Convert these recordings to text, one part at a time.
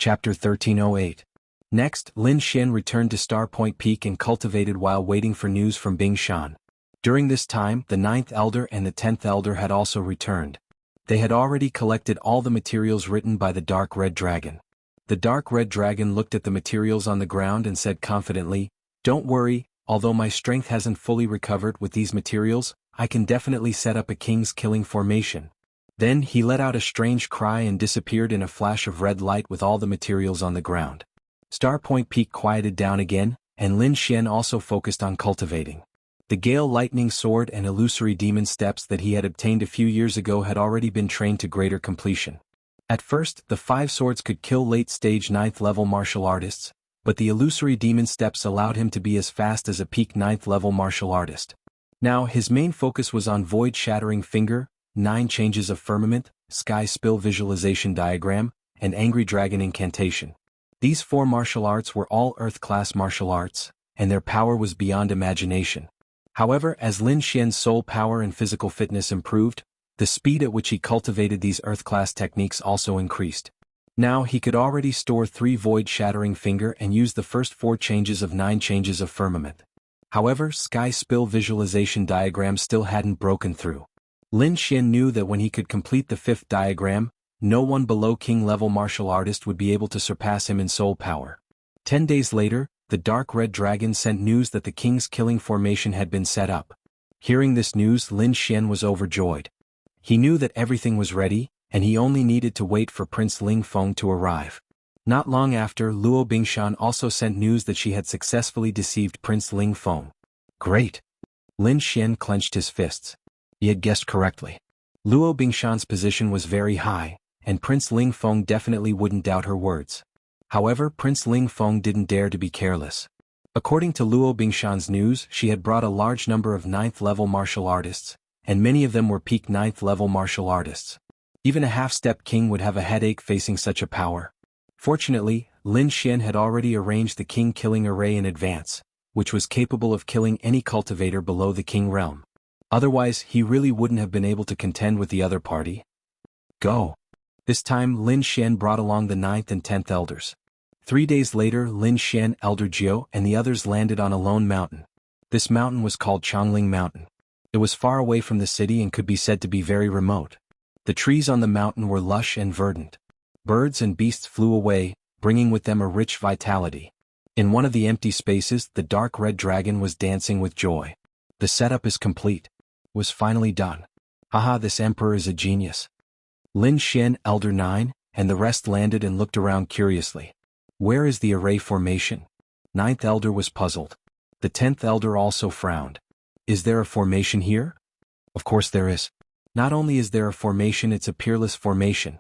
Chapter 1308. Next, Lin Xian returned to Star Point Peak and cultivated while waiting for news from Bing Shan. During this time, the 9th Elder and the 10th Elder had also returned. They had already collected all the materials written by the Dark Red Dragon. The Dark Red Dragon looked at the materials on the ground and said confidently, "Don't worry, although my strength hasn't fully recovered with these materials, I can definitely set up a king's killing formation." Then he let out a strange cry and disappeared in a flash of red light with all the materials on the ground. Star Point Peak quieted down again, and Lin Xian also focused on cultivating. The Gale Lightning Sword and Illusory Demon Steps that he had obtained a few years ago had already been trained to greater completion. At first, the 5 swords could kill late-stage 9th level martial artists, but the Illusory Demon Steps allowed him to be as fast as a peak 9th level martial artist. Now his main focus was on Void Shattering Finger, 9 Changes of Firmament, Sky Spill Visualization Diagram, and Angry Dragon Incantation. These 4 martial arts were all Earth-class martial arts, and their power was beyond imagination. However, as Lin Xian's soul power and physical fitness improved, the speed at which he cultivated these Earth-class techniques also increased. Now he could already store 3 Void Shattering Finger and use the first 4 changes of 9 Changes of Firmament. However, Sky Spill Visualization Diagram still hadn't broken through. Lin Xian knew that when he could complete the 5th diagram, no one below king-level martial artist would be able to surpass him in soul power. 10 days later, the Dark Red Dragon sent news that the king's killing formation had been set up. Hearing this news, Lin Xian was overjoyed. He knew that everything was ready, and he only needed to wait for Prince Ling Feng to arrive. Not long after, Luo Bingshan also sent news that she had successfully deceived Prince Ling Feng. Great! Lin Xian clenched his fists. He had guessed correctly. Luo Bingshan's position was very high, and Prince Ling Feng definitely wouldn't doubt her words. However, Prince Ling Feng didn't dare to be careless. According to Luo Bingshan's news, she had brought a large number of 9th level martial artists, and many of them were peak 9th level martial artists. Even a half-step king would have a headache facing such a power. Fortunately, Lin Xian had already arranged the king killing array in advance, which was capable of killing any cultivator below the king realm. Otherwise, he really wouldn't have been able to contend with the other party. Go! This time Lin Xian brought along the 9th and 10th elders. 3 days later, Lin Xian, Elder Jiao, and the others landed on a lone mountain. This mountain was called Chongling Mountain. It was far away from the city and could be said to be very remote. The trees on the mountain were lush and verdant. Birds and beasts flew away, bringing with them a rich vitality. In one of the empty spaces, the Dark Red Dragon was dancing with joy. The setup is complete. It was finally done. Haha, this emperor is a genius. Lin Xian, Elder 9, and the rest landed and looked around curiously. Where is the array formation? 9th Elder was puzzled. The 10th Elder also frowned. Is there a formation here? Of course there is. Not only is there a formation, it's a peerless formation.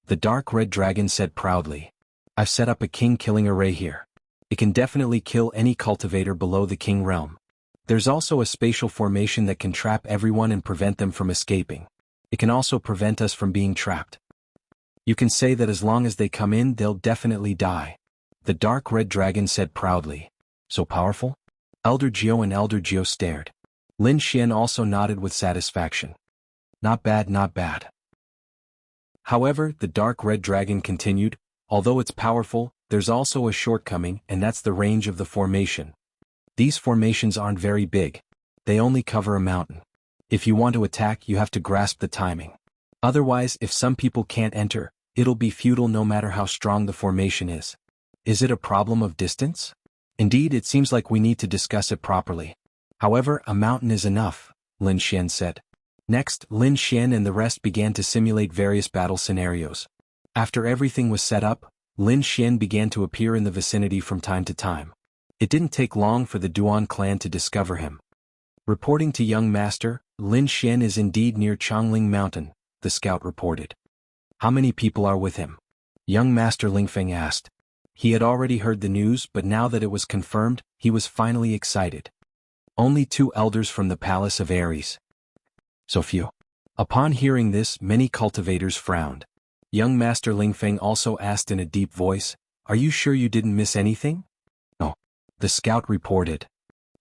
The Dark Red Dragon said proudly. I've set up a king-killing array here. It can definitely kill any cultivator below the king realm. There's also a spatial formation that can trap everyone and prevent them from escaping. It can also prevent us from being trapped. You can say that as long as they come in, they'll definitely die. The Dark Red Dragon said proudly. So powerful? Elder Jiao and Elder Jiao stared. Lin Xian also nodded with satisfaction. Not bad, not bad. However, the Dark Red Dragon continued, although it's powerful, there's also a shortcoming, and that's the range of the formation. These formations aren't very big. They only cover a mountain. If you want to attack, you have to grasp the timing. Otherwise, if some people can't enter, it'll be futile no matter how strong the formation is. Is it a problem of distance? Indeed, it seems like we need to discuss it properly. However, a mountain is enough, Lin Xian said. Next, Lin Xian and the rest began to simulate various battle scenarios. After everything was set up, Lin Xian began to appear in the vicinity from time to time. It didn't take long for the Duan clan to discover him. Reporting to young master, Lin Xian is indeed near Chongling Mountain, the scout reported. How many people are with him? Young master Lingfeng asked. He had already heard the news, but now that it was confirmed, he was finally excited. Only 2 elders from the Palace of Ares. So few. Upon hearing this, many cultivators frowned. Young Master Lingfeng also asked in a deep voice, "Are you sure you didn't miss anything?" "No." The scout reported.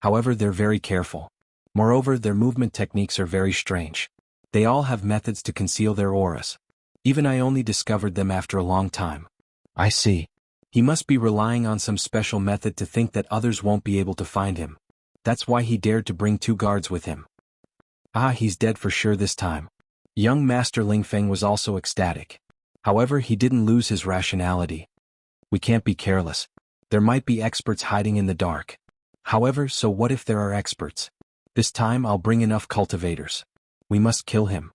However, they're very careful. Moreover, their movement techniques are very strange. They all have methods to conceal their auras. Even I only discovered them after a long time. I see. He must be relying on some special method to think that others won't be able to find him. That's why he dared to bring 2 guards with him. Ah, he's dead for sure this time. Young Master Lingfeng was also ecstatic. However, he didn't lose his rationality. We can't be careless. There might be experts hiding in the dark. However, so what if there are experts? This time I'll bring enough cultivators. We must kill him.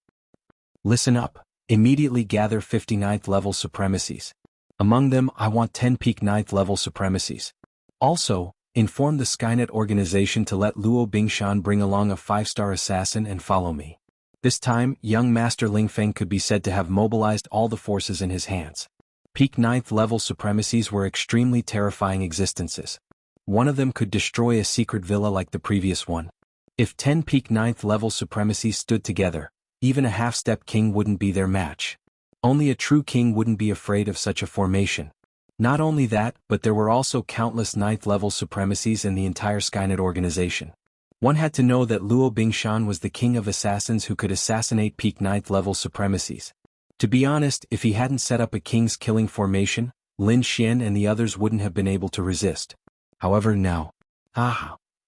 Listen up. Immediately gather 59th level supremacies. Among them, I want 10 peak 9th level supremacies. Also, inform the Skynet organization to let Luo Bingshan bring along a 5-star assassin and follow me. This time, young Master Lingfeng could be said to have mobilized all the forces in his hands. Peak 9th level supremacies were extremely terrifying existences. One of them could destroy a secret villa like the previous one. If 10 peak 9th level supremacies stood together, even a half-step king wouldn't be their match. Only a true king wouldn't be afraid of such a formation. Not only that, but there were also countless 9th level supremacies in the entire Skynet organization. One had to know that Luo Bingshan was the king of assassins who could assassinate peak 9th level supremacies. To be honest, if he hadn't set up a king's killing formation, Lin Xian and the others wouldn't have been able to resist. However now,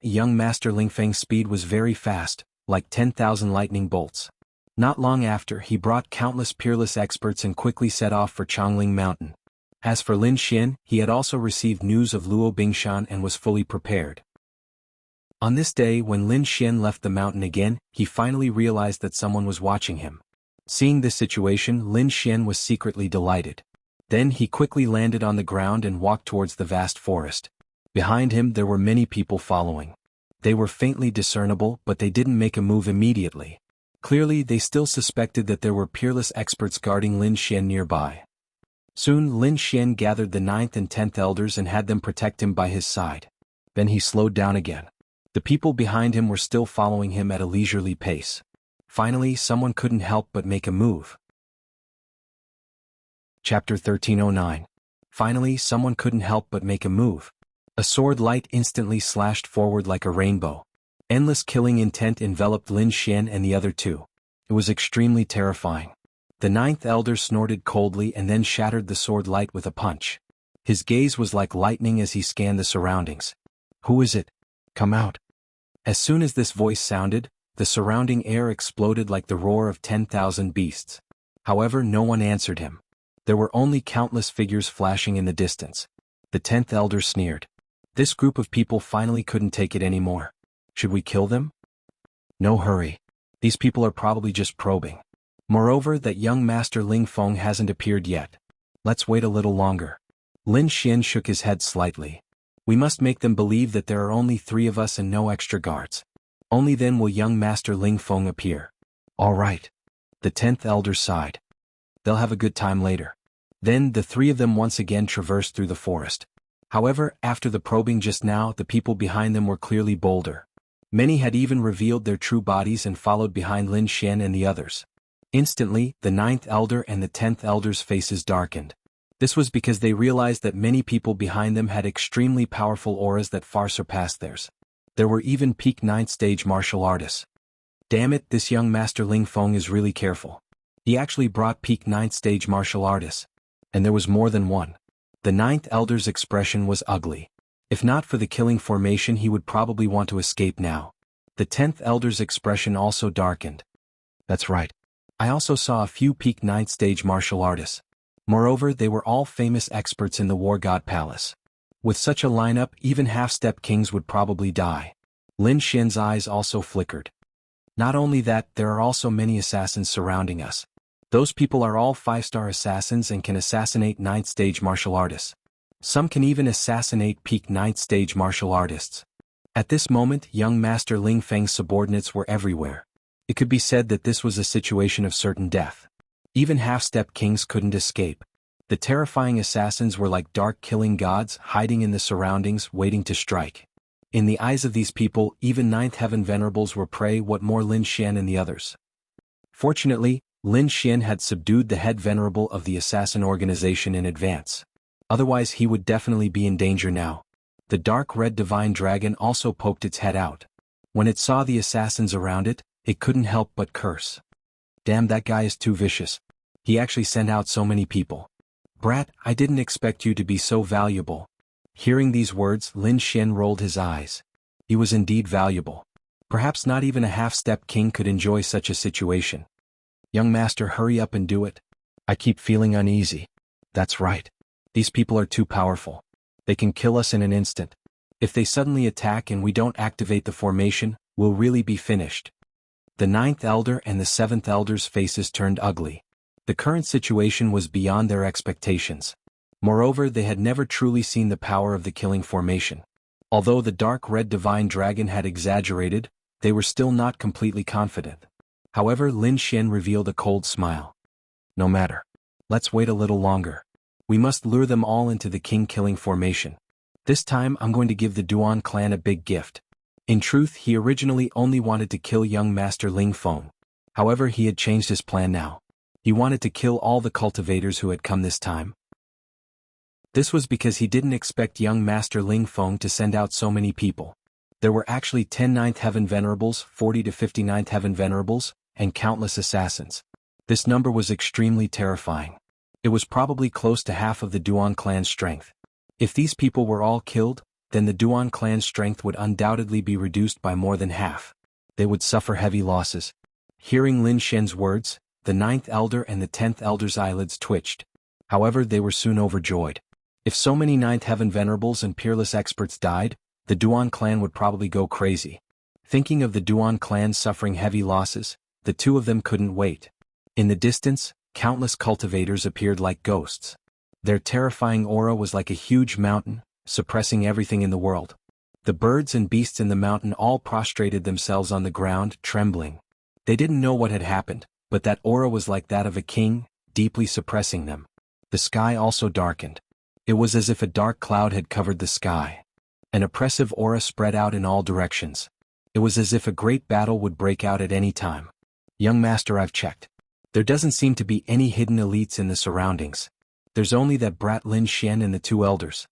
young Master Lingfeng's speed was very fast, like 10,000 lightning bolts. Not long after, he brought countless peerless experts and quickly set off for Chongling Mountain. As for Lin Xian, he had also received news of Luo Bingshan and was fully prepared. On this day, when Lin Xian left the mountain again, he finally realized that someone was watching him. Seeing this situation, Lin Xian was secretly delighted. Then he quickly landed on the ground and walked towards the vast forest. Behind him there were many people following. They were faintly discernible, but they didn't make a move immediately. Clearly, they still suspected that there were peerless experts guarding Lin Xian nearby. Soon Lin Xian gathered the 9th and 10th elders and had them protect him by his side. Then he slowed down again. The people behind him were still following him at a leisurely pace. Finally, someone couldn't help but make a move. Chapter 1309. Finally, someone couldn't help but make a move. A sword light instantly slashed forward like a rainbow. Endless killing intent enveloped Lin Xian and the other 2. It was extremely terrifying. The 9th elder snorted coldly and then shattered the sword light with a punch. His gaze was like lightning as he scanned the surroundings. Who is it? Come out. As soon as this voice sounded, the surrounding air exploded like the roar of 10,000 beasts. However, no one answered him. There were only countless figures flashing in the distance. The 10th elder sneered. This group of people finally couldn't take it anymore. Should we kill them? No hurry. These people are probably just probing. Moreover, that young Master Lingfeng hasn't appeared yet. Let's wait a little longer. Lin Xian shook his head slightly. We must make them believe that there are only 3 of us and no extra guards. Only then will young Master Lingfeng appear. All right. The 10th elder sighed. They'll have a good time later. Then the 3 of them once again traversed through the forest. However, after the probing just now, the people behind them were clearly bolder. Many had even revealed their true bodies and followed behind Lin Xian and the others. Instantly, the 9th elder and the 10th elder's faces darkened. This was because they realized that many people behind them had extremely powerful auras that far surpassed theirs. There were even peak 9th stage martial artists. Damn it, this young Master Lingfeng is really careful. He actually brought peak 9th stage martial artists. And there was more than one. The 9th elder's expression was ugly. If not for the killing formation, he would probably want to escape now. The 10th elder's expression also darkened. That's right. I also saw a few peak 9th stage martial artists. Moreover, they were all famous experts in the War God Palace. With such a lineup, even half-step kings would probably die. Lin Xian's eyes also flickered. Not only that, there are also many assassins surrounding us. Those people are all 5-star assassins and can assassinate 9th stage martial artists. Some can even assassinate peak 9th stage martial artists. At this moment, young Master Lingfeng's subordinates were everywhere. It could be said that this was a situation of certain death. Even half-step kings couldn't escape. The terrifying assassins were like dark killing gods, hiding in the surroundings, waiting to strike. In the eyes of these people, even 9th Heaven Venerables were prey. What more Lin Xian and the others? Fortunately, Lin Xian had subdued the head venerable of the assassin organization in advance. Otherwise he would definitely be in danger now. The dark red divine dragon also poked its head out. When it saw the assassins around it, it couldn't help but curse. Damn, that guy is too vicious. He actually sent out so many people. Brat, I didn't expect you to be so valuable. Hearing these words, Lin Xian rolled his eyes. He was indeed valuable. Perhaps not even a half-step king could enjoy such a situation. Young master, hurry up and do it. I keep feeling uneasy. That's right. These people are too powerful. They can kill us in an instant. If they suddenly attack and we don't activate the formation, we'll really be finished. The ninth elder and the seventh elder's faces turned ugly. The current situation was beyond their expectations. Moreover, they had never truly seen the power of the killing formation. Although the dark red divine dragon had exaggerated, they were still not completely confident. However, Lin Xian revealed a cold smile. No matter. Let's wait a little longer. We must lure them all into the king-killing formation. This time I'm going to give the Duan clan a big gift. In truth, he originally only wanted to kill young Master Ling Feng. However, he had changed his plan now. He wanted to kill all the cultivators who had come this time. This was because he didn't expect young Master Ling Feng to send out so many people. There were actually 10 Ninth Heaven Venerables, 40 to 50 Ninth Heaven Venerables, and countless assassins. This number was extremely terrifying. It was probably close to half of the Duan clan's strength. If these people were all killed, then the Duan clan's strength would undoubtedly be reduced by more than half. They would suffer heavy losses. Hearing Lin Xian's words, the ninth elder and the 10th elder's eyelids twitched. However, they were soon overjoyed. If so many Ninth Heaven Venerables and peerless experts died, the Duan clan would probably go crazy. Thinking of the Duan clan suffering heavy losses, the two of them couldn't wait. In the distance, countless cultivators appeared like ghosts. Their terrifying aura was like a huge mountain, suppressing everything in the world. The birds and beasts in the mountain all prostrated themselves on the ground, trembling. They didn't know what had happened, but that aura was like that of a king, deeply suppressing them. The sky also darkened. It was as if a dark cloud had covered the sky. An oppressive aura spread out in all directions. It was as if a great battle would break out at any time. Young master, I've checked. There doesn't seem to be any hidden elites in the surroundings. There's only that brat Lin Xian and the two elders.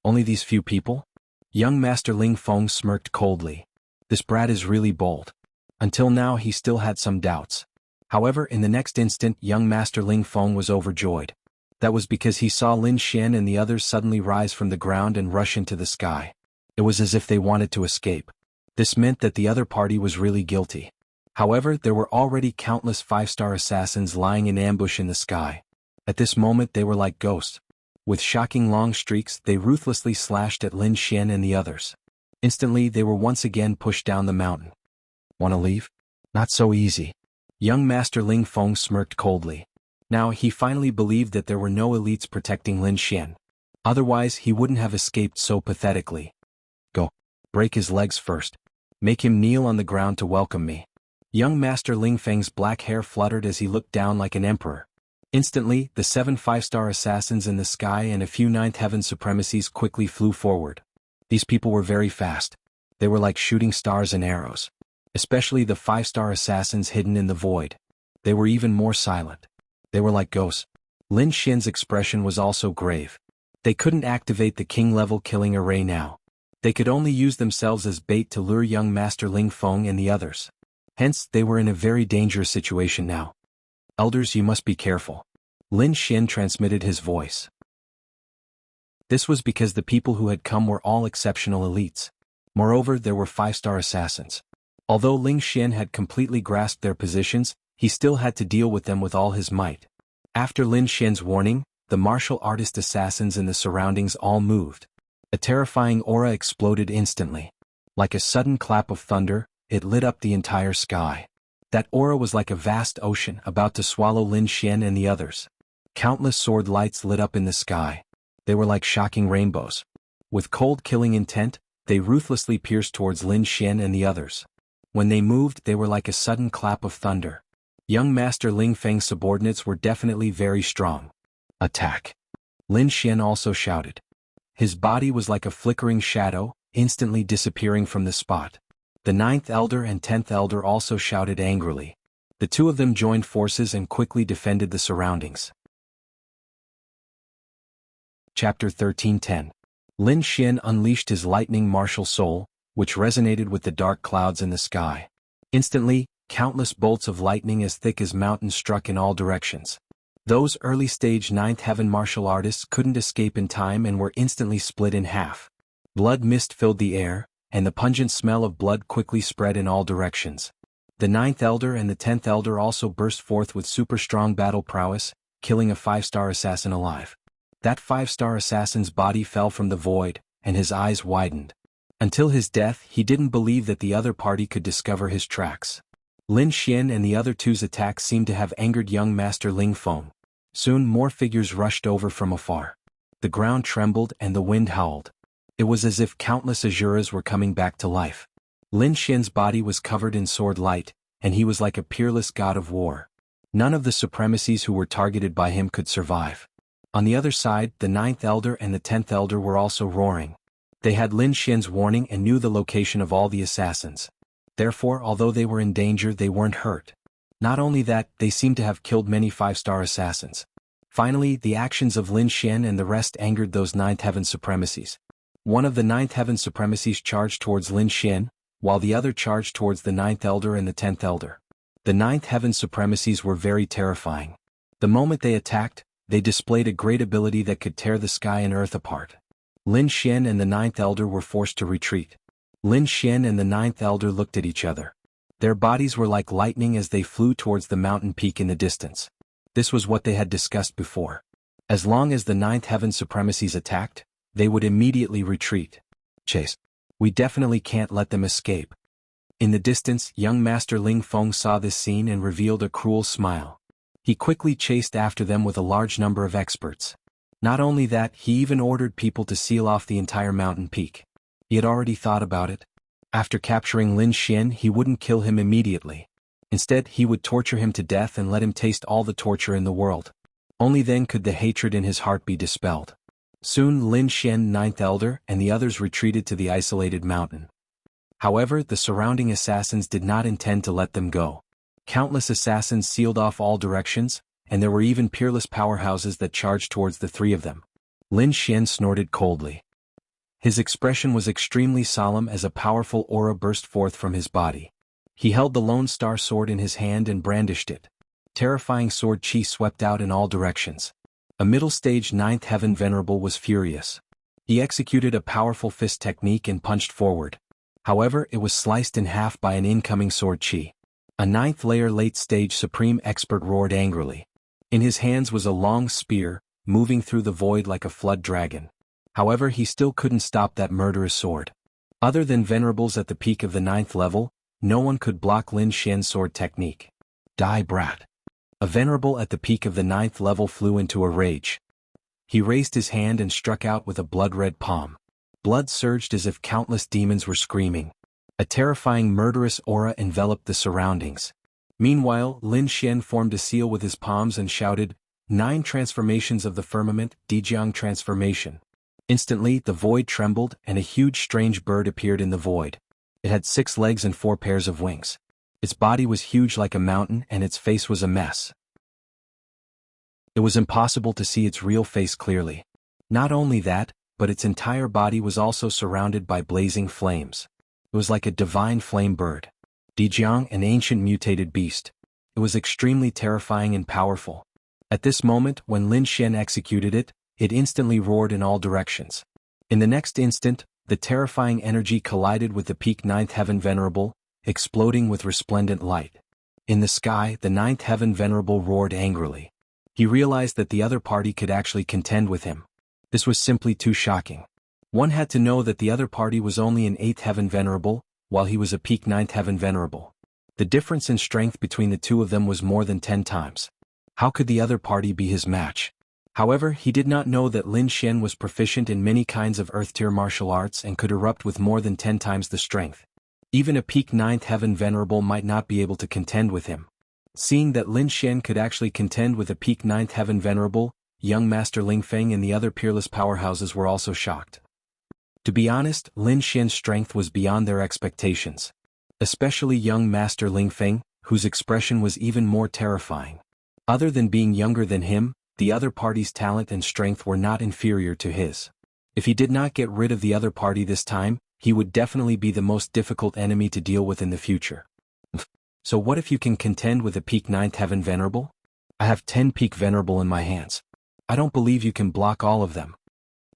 Only these few people? Young Master Ling Feng smirked coldly. This brat is really bold. Until now he still had some doubts. However, in the next instant young Master Ling Feng was overjoyed. That was because he saw Lin Xian and the others suddenly rise from the ground and rush into the sky. It was as if they wanted to escape. This meant that the other party was really guilty. However, there were already countless 5-star assassins lying in ambush in the sky. At this moment they were like ghosts. With shocking long streaks they ruthlessly slashed at Lin Xian and the others. Instantly they were once again pushed down the mountain. Wanna leave? Not so easy. Young Master Ling Feng smirked coldly. Now he finally believed that there were no elites protecting Lin Xian. Otherwise he wouldn't have escaped so pathetically. Go. Break his legs first. Make him kneel on the ground to welcome me. Young Master Ling Feng's black hair fluttered as he looked down like an emperor. Instantly, the 7 5-star assassins in the sky and a few Ninth Heaven supremacies quickly flew forward. These people were very fast. They were like shooting stars and arrows. Especially the 5-star assassins hidden in the void. They were even more silent. They were like ghosts. Lin Xian's expression was also grave. They couldn't activate the king-level killing array now. They could only use themselves as bait to lure young Master Ling Feng and the others. Hence, they were in a very dangerous situation now. Elders, you must be careful. Lin Xian transmitted his voice. This was because the people who had come were all exceptional elites. Moreover, there were 5-star assassins. Although Lin Xian had completely grasped their positions, he still had to deal with them with all his might. After Lin Xian's warning, the martial artist assassins in the surroundings all moved. A terrifying aura exploded instantly. Like a sudden clap of thunder, it lit up the entire sky. That aura was like a vast ocean about to swallow Lin Xian and the others. Countless sword lights lit up in the sky. They were like shocking rainbows. With cold killing intent, they ruthlessly pierced towards Lin Xian and the others. When they moved, they were like a sudden clap of thunder. Young Master Ling Feng's subordinates were definitely very strong. Attack! Lin Xian also shouted. His body was like a flickering shadow, instantly disappearing from the spot. The 9th elder and 10th elder also shouted angrily. The two of them joined forces and quickly defended the surroundings. Chapter 13:10. Lin Xian unleashed his lightning martial soul, which resonated with the dark clouds in the sky. Instantly, countless bolts of lightning as thick as mountains struck in all directions. Those early-stage ninth heaven martial artists couldn't escape in time and were instantly split in half. Blood mist filled the air, and the pungent smell of blood quickly spread in all directions. The ninth elder and the 10th elder also burst forth with super-strong battle prowess, killing a 5-star assassin alive. That 5-star assassin's body fell from the void, and his eyes widened. Until his death, he didn't believe that the other party could discover his tracks. Lin Xian and the other two's attacks seemed to have angered young Master Ling Feng. Soon more figures rushed over from afar. The ground trembled and the wind howled. It was as if countless Azuras were coming back to life. Lin Xian's body was covered in sword light, and he was like a peerless god of war. None of the supremacies who were targeted by him could survive. On the other side, the 9th elder and the 10th elder were also roaring. They had Lin Xian's warning and knew the location of all the assassins. Therefore, although they were in danger, they weren't hurt. Not only that, they seemed to have killed many 5-star assassins. Finally, the actions of Lin Xian and the rest angered those 9th heaven supremacies. One of the 9th heaven supremacies charged towards Lin Xian, while the other charged towards the 9th elder and the 10th elder. The 9th heaven supremacies were very terrifying. The moment they attacked, they displayed a great ability that could tear the sky and earth apart. Lin Xian and the 9th elder were forced to retreat. Lin Xian and the 9th elder looked at each other. Their bodies were like lightning as they flew towards the mountain peak in the distance. This was what they had discussed before. As long as the 9th heaven supremacies attacked, they would immediately retreat. Chase. We definitely can't let them escape. In the distance, young Master Ling Feng saw this scene and revealed a cruel smile. He quickly chased after them with a large number of experts. Not only that, he even ordered people to seal off the entire mountain peak. He had already thought about it. After capturing Lin Xian, he wouldn't kill him immediately. Instead, he would torture him to death and let him taste all the torture in the world. Only then could the hatred in his heart be dispelled. Soon Lin Xian, 9th elder, and the others retreated to the isolated mountain. However, the surrounding assassins did not intend to let them go. Countless assassins sealed off all directions, and there were even peerless powerhouses that charged towards the three of them. Lin Xian snorted coldly. His expression was extremely solemn as a powerful aura burst forth from his body. He held the Lone Star sword in his hand and brandished it. Terrifying sword chi swept out in all directions. A middle-stage 9th heaven venerable was furious. He executed a powerful fist technique and punched forward. However, it was sliced in half by an incoming sword chi. A 9th layer late-stage supreme expert roared angrily. In his hands was a long spear, moving through the void like a flood dragon. However, he still couldn't stop that murderous sword. Other than venerables at the peak of the 9th level, no one could block Lin Xian's sword technique. Die, brat. A venerable at the peak of the 9th level flew into a rage. He raised his hand and struck out with a blood-red palm. Blood surged as if countless demons were screaming. A terrifying murderous aura enveloped the surroundings. Meanwhile, Lin Xian formed a seal with his palms and shouted, 9 transformations of the firmament, Jianghu transformation. Instantly, the void trembled and a huge strange bird appeared in the void. It had 6 legs and 4 pairs of wings. Its body was huge like a mountain and its face was a mess. It was impossible to see its real face clearly. Not only that, but its entire body was also surrounded by blazing flames. It was like a divine flame bird. Jianghu, an ancient mutated beast. It was extremely terrifying and powerful. At this moment, when Lin Xian executed it, it instantly roared in all directions. In the next instant, the terrifying energy collided with the peak 9th heaven venerable, exploding with resplendent light. In the sky, the 9th heaven venerable roared angrily. He realized that the other party could actually contend with him. This was simply too shocking. One had to know that the other party was only an 8th heaven venerable, while he was a peak 9th heaven venerable. The difference in strength between the two of them was more than 10 times. How could the other party be his match? However, he did not know that Lin Xian was proficient in many kinds of earth-tier martial arts and could erupt with more than 10 times the strength. Even a peak 9th heaven venerable might not be able to contend with him. Seeing that Lin Xian could actually contend with a peak 9th heaven venerable, young Master Ling Feng and the other peerless powerhouses were also shocked. To be honest, Lin Xian's strength was beyond their expectations. Especially young Master Ling Feng, whose expression was even more terrifying. Other than being younger than him, the other party's talent and strength were not inferior to his. If he did not get rid of the other party this time, he would definitely be the most difficult enemy to deal with in the future. So what if you can contend with a peak 9th heaven venerable? I have 10 peak venerable in my hands. I don't believe you can block all of them.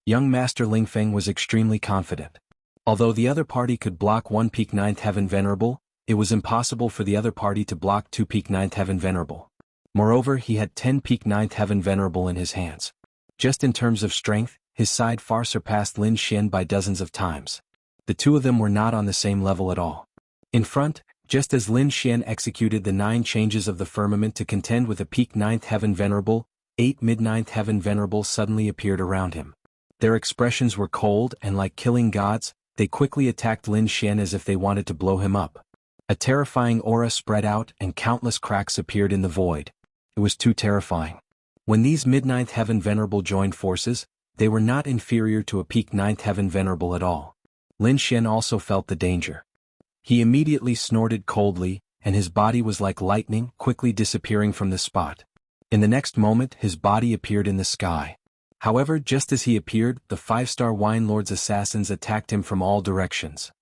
Young Master Lingfeng was extremely confident. Although the other party could block 1 peak 9th heaven venerable, it was impossible for the other party to block 2 peak 9th heaven venerable. Moreover, he had 10 peak 9th heaven venerable in his hands. Just in terms of strength, his side far surpassed Lin Xian by dozens of times. The two of them were not on the same level at all. In front, just as Lin Xian executed the 9 changes of the firmament to contend with a peak 9th heaven venerable, 8 mid-9th heaven venerable suddenly appeared around him. Their expressions were cold and like killing gods, they quickly attacked Lin Xian as if they wanted to blow him up. A terrifying aura spread out and countless cracks appeared in the void. It was too terrifying. When these mid-9th heaven venerable joined forces, they were not inferior to a peak 9th heaven venerable at all. Lin Xian also felt the danger. He immediately snorted coldly, and his body was like lightning, quickly disappearing from the spot. In the next moment, his body appeared in the sky. However, just as he appeared, the 5-star Wine Lord's assassins attacked him from all directions.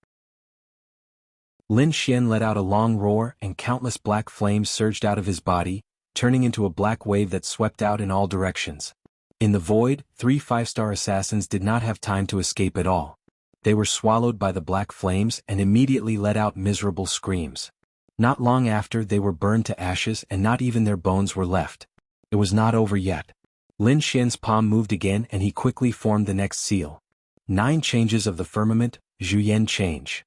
Lin Xian let out a long roar and countless black flames surged out of his body, turning into a black wave that swept out in all directions. In the void, 3 5-star assassins did not have time to escape at all. They were swallowed by the black flames and immediately let out miserable screams. Not long after, they were burned to ashes and not even their bones were left. It was not over yet. Lin Xian's palm moved again and he quickly formed the next seal. 9 changes of the firmament, Zhuyan change.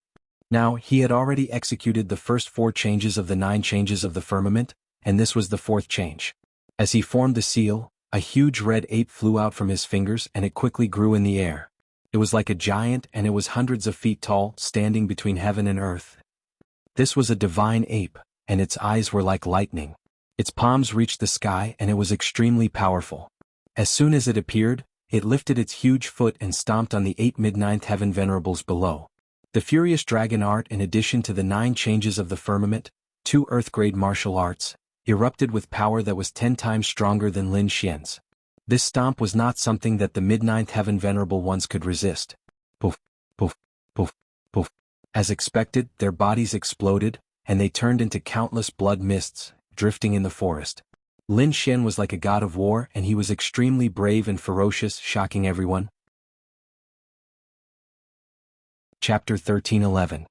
Now, he had already executed the first 4 changes of the 9 changes of the firmament, and this was the 4th change. As he formed the seal, a huge red ape flew out from his fingers and it quickly grew in the air. It was like a giant and it was hundreds of feet tall, standing between heaven and earth. This was a divine ape, and its eyes were like lightning. Its palms reached the sky and it was extremely powerful. As soon as it appeared, it lifted its huge foot and stomped on the 8 mid-9th heaven venerables below. The furious dragon art, in addition to the 9 changes of the firmament, 2 earth-grade martial arts, erupted with power that was 10 times stronger than Lin Xian's. This stomp was not something that the mid-9th heaven venerable ones could resist. Poof, poof, poof, poof. As expected, their bodies exploded, and they turned into countless blood mists, drifting in the forest. Lin Xian was like a god of war and he was extremely brave and ferocious, shocking everyone. Chapter 13:11.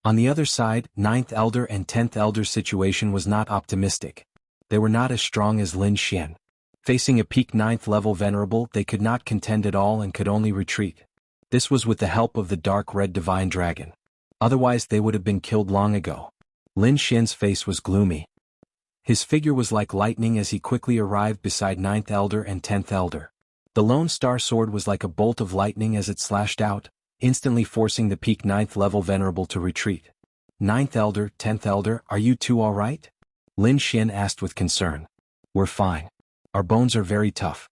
On the other side, 9th Elder and 10th Elder's situation was not optimistic. They were not as strong as Lin Xian. Facing a peak 9th level venerable, they could not contend at all and could only retreat. This was with the help of the dark red divine dragon. Otherwise they would have been killed long ago. Lin Xian's face was gloomy. His figure was like lightning as he quickly arrived beside 9th Elder and 10th Elder. The Lone Star Sword was like a bolt of lightning as it slashed out, instantly forcing the peak 9th level venerable to retreat. 9th Elder, 10th Elder, are you two all right? Lin Xian asked with concern. We're fine. Our bones are very tough.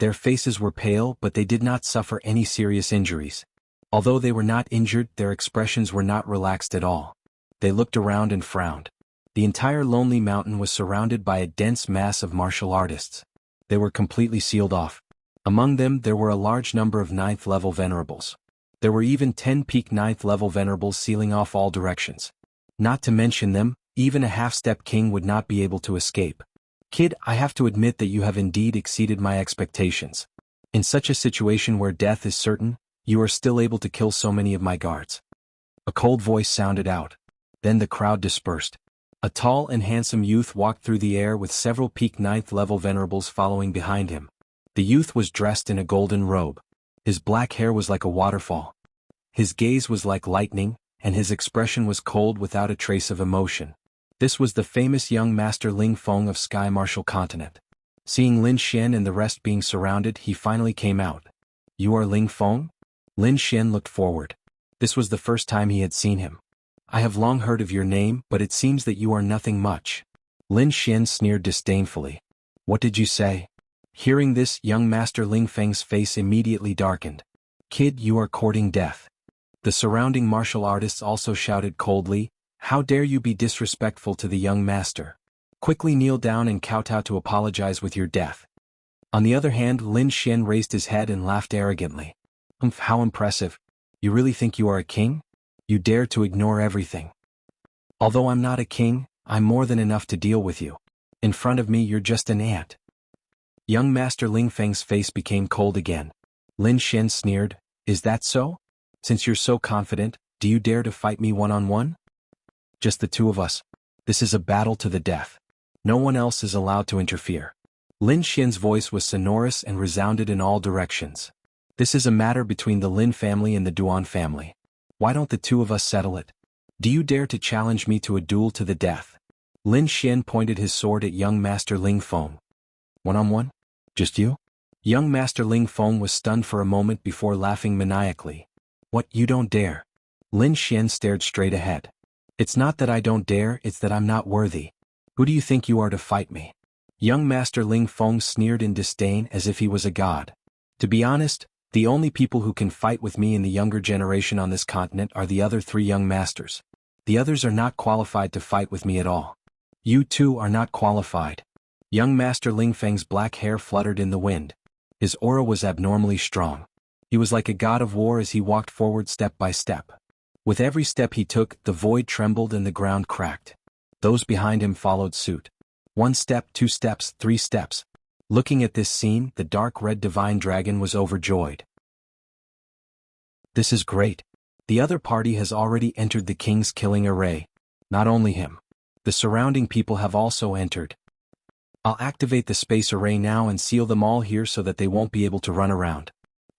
Their faces were pale but they did not suffer any serious injuries. Although they were not injured, their expressions were not relaxed at all. They looked around and frowned. The entire Lonely Mountain was surrounded by a dense mass of martial artists. They were completely sealed off. Among them there were a large number of 9th level venerables. There were even 10 peak 9th level venerables sealing off all directions. Not to mention them, even a half-step king would not be able to escape. Kid, I have to admit that you have indeed exceeded my expectations. In such a situation where death is certain, you are still able to kill so many of my guards. A cold voice sounded out. Then the crowd dispersed. A tall and handsome youth walked through the air with several peak 9th level venerables following behind him. The youth was dressed in a golden robe. His black hair was like a waterfall. His gaze was like lightning, and his expression was cold without a trace of emotion. This was the famous young master Ling Feng of Sky Martial Continent. Seeing Lin Xian and the rest being surrounded, he finally came out. You are Ling Feng? Lin Xian looked forward. This was the first time he had seen him. I have long heard of your name, but it seems that you are nothing much. Lin Xian sneered disdainfully. What did you say? Hearing this, young master Ling Feng's face immediately darkened. Kid, you are courting death. The surrounding martial artists also shouted coldly, how dare you be disrespectful to the young master? Quickly kneel down and kowtow to apologize with your death. On the other hand, Lin Xian raised his head and laughed arrogantly. How impressive. You really think you are a king? You dare to ignore everything. Although I'm not a king, I'm more than enough to deal with you. In front of me you're just an ant. Young Master Ling Feng's face became cold again. Lin Xin sneered, "Is that so? Since you're so confident, do you dare to fight me one-on-one?" "Just the two of us. This is a battle to the death. No one else is allowed to interfere." Lin Xin's voice was sonorous and resounded in all directions. "This is a matter between the Lin family and the Duan family. Why don't the two of us settle it? Do you dare to challenge me to a duel to the death?" Lin Xin pointed his sword at young Master Ling Feng. "One-on-one? Just you?" Young Master Ling Feng was stunned for a moment before laughing maniacally. "What, you don't dare?" Lin Xin stared straight ahead. "It's not that I don't dare, it's that I'm not worthy. Who do you think you are to fight me?" Young Master Ling Feng sneered in disdain as if he was a god. "To be honest, the only people who can fight with me in the younger generation on this continent are the other three young masters. The others are not qualified to fight with me at all. You too are not qualified." Young Master Ling Feng's black hair fluttered in the wind. His aura was abnormally strong. He was like a god of war as he walked forward step by step. With every step he took, the void trembled and the ground cracked. Those behind him followed suit. 1 step, 2 steps, 3 steps. Looking at this scene, the dark red divine dragon was overjoyed. "This is great. The other party has already entered the king's killing array. Not only him. The surrounding people have also entered. I'll activate the space array now and seal them all here so that they won't be able to run around."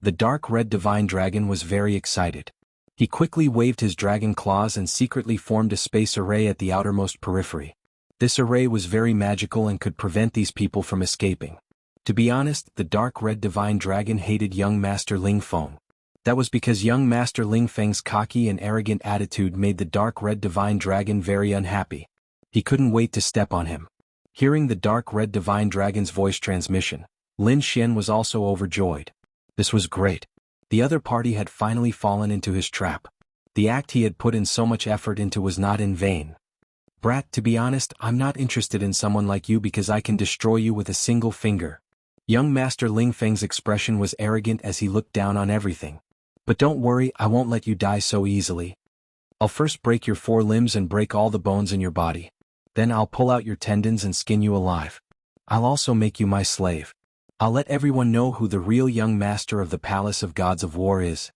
The dark red divine dragon was very excited. He quickly waved his dragon claws and secretly formed a space array at the outermost periphery. This array was very magical and could prevent these people from escaping. To be honest, the dark red divine dragon hated young Master Ling Feng. That was because young Master Ling Feng's cocky and arrogant attitude made the dark red divine dragon very unhappy. He couldn't wait to step on him. Hearing the dark red divine dragon's voice transmission, Lin Xin was also overjoyed. This was great. The other party had finally fallen into his trap. The act he had put in so much effort into was not in vain. "Brat, to be honest, I'm not interested in someone like you because I can destroy you with a single finger." Young Master Ling Feng's expression was arrogant as he looked down on everything. "But don't worry, I won't let you die so easily. I'll first break your 4 limbs and break all the bones in your body. Then I'll pull out your tendons and skin you alive. I'll also make you my slave. I'll let everyone know who the real young master of the Palace of Gods of War is."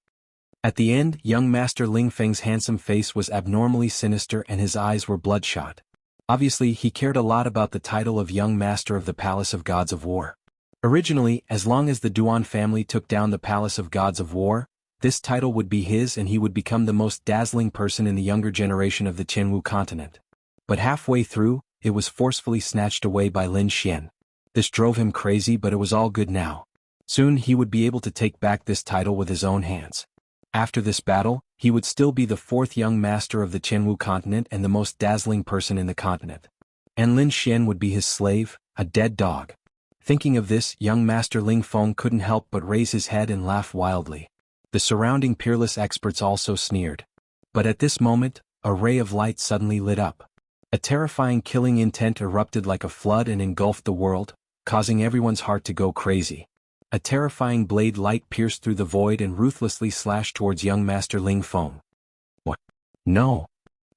At the end, young Master Ling Feng's handsome face was abnormally sinister and his eyes were bloodshot. Obviously, he cared a lot about the title of Young Master of the Palace of Gods of War. Originally, as long as the Duan family took down the Palace of Gods of War, this title would be his and he would become the most dazzling person in the younger generation of the Jianghu continent. But halfway through, it was forcefully snatched away by Lin Xin. This drove him crazy, but it was all good now. Soon he would be able to take back this title with his own hands. After this battle, he would still be the 4th young master of the Jianghu continent and the most dazzling person in the continent. And Lin Xin would be his slave, a dead dog. Thinking of this, young Master Ling Feng couldn't help but raise his head and laugh wildly. The surrounding peerless experts also sneered. But at this moment, a ray of light suddenly lit up. A terrifying killing intent erupted like a flood and engulfed the world, causing everyone's heart to go crazy. A terrifying blade light pierced through the void and ruthlessly slashed towards young Master Ling Feng. "What? No!"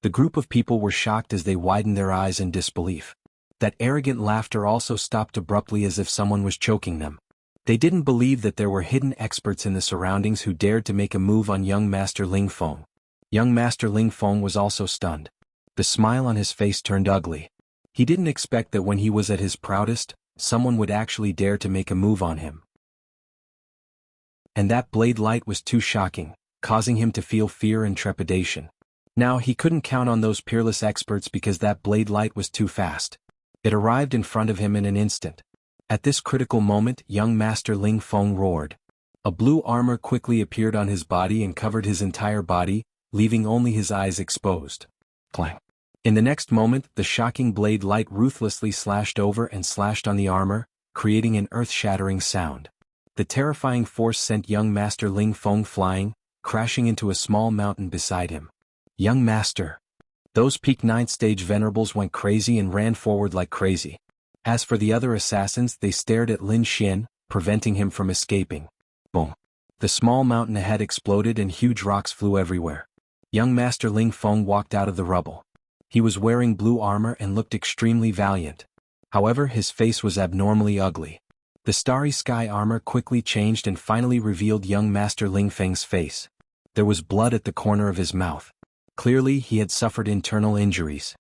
The group of people were shocked as they widened their eyes in disbelief. That arrogant laughter also stopped abruptly as if someone was choking them. They didn't believe that there were hidden experts in the surroundings who dared to make a move on young Master Ling Feng. Young Master Ling Feng was also stunned. The smile on his face turned ugly. He didn't expect that when he was at his proudest, someone would actually dare to make a move on him. And that blade light was too shocking, causing him to feel fear and trepidation. Now he couldn't count on those peerless experts because that blade light was too fast. It arrived in front of him in an instant. At this critical moment, young Master Ling Feng roared. A blue armor quickly appeared on his body and covered his entire body, leaving only his eyes exposed. Clang. In the next moment, the shocking blade light ruthlessly slashed over and slashed on the armor, creating an earth-shattering sound. The terrifying force sent young Master Ling Feng flying, crashing into a small mountain beside him. "Young Master!" Those peak 9th stage venerables went crazy and ran forward like crazy. As for the other assassins, they stared at Lin Xin, preventing him from escaping. Boom! The small mountain ahead exploded and huge rocks flew everywhere. Young Master Ling Feng walked out of the rubble. He was wearing blue armor and looked extremely valiant. However, his face was abnormally ugly. The starry sky armor quickly changed and finally revealed young Master Ling Feng's face. There was blood at the corner of his mouth. Clearly, he had suffered internal injuries.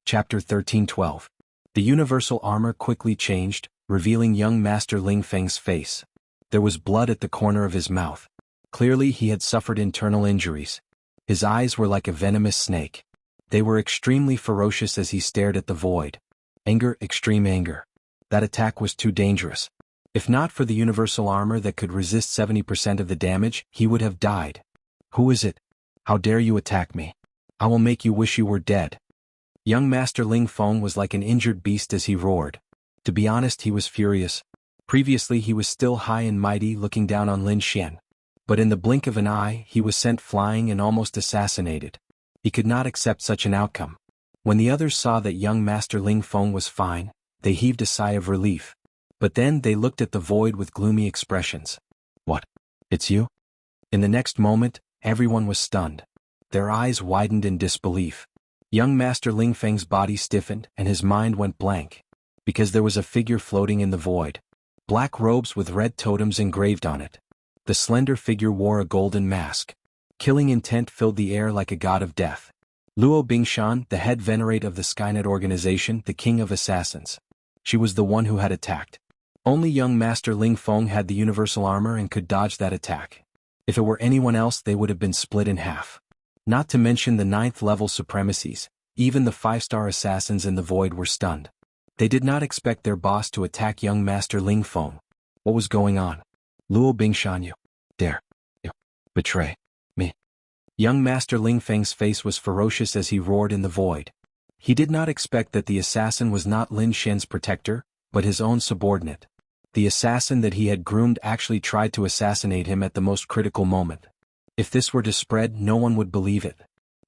Chapter 13:12. The universal armor quickly changed, revealing young Master Ling Feng's face. There was blood at the corner of his mouth. Clearly, he had suffered internal injuries. His eyes were like a venomous snake. They were extremely ferocious as he stared at the void. Anger, extreme anger. That attack was too dangerous. If not for the universal armor that could resist 70% of the damage, he would have died. Who is it? How dare you attack me? I will make you wish you were dead. Young Master Ling Feng was like an injured beast as he roared. To be honest, he was furious. Previously he was still high and mighty looking down on Lin Xian. But in the blink of an eye, he was sent flying and almost assassinated. He could not accept such an outcome. When the others saw that young Master Ling Feng was fine, they heaved a sigh of relief. But then they looked at the void with gloomy expressions. What? It's you? In the next moment, everyone was stunned. Their eyes widened in disbelief. Young Master Ling Feng's body stiffened and his mind went blank. Because there was a figure floating in the void. Black robes with red totems engraved on it. The slender figure wore a golden mask. Killing intent filled the air like a god of death. Luo Bingshan, the head venerate of the Skynet organization, the king of assassins. She was the one who had attacked. Only young Master Ling Feng had the universal armor and could dodge that attack. If it were anyone else, they would have been split in half. Not to mention the 9th level supremacies, even the 5-star assassins in the void were stunned. They did not expect their boss to attack young Master Ling Feng. What was going on? Luo Bingshan, you dare you betray me. Young Master Ling Feng's face was ferocious as he roared in the void. He did not expect that the assassin was not Lin Xian's protector, but his own subordinate. The assassin that he had groomed actually tried to assassinate him at the most critical moment. If this were to spread, no one would believe it.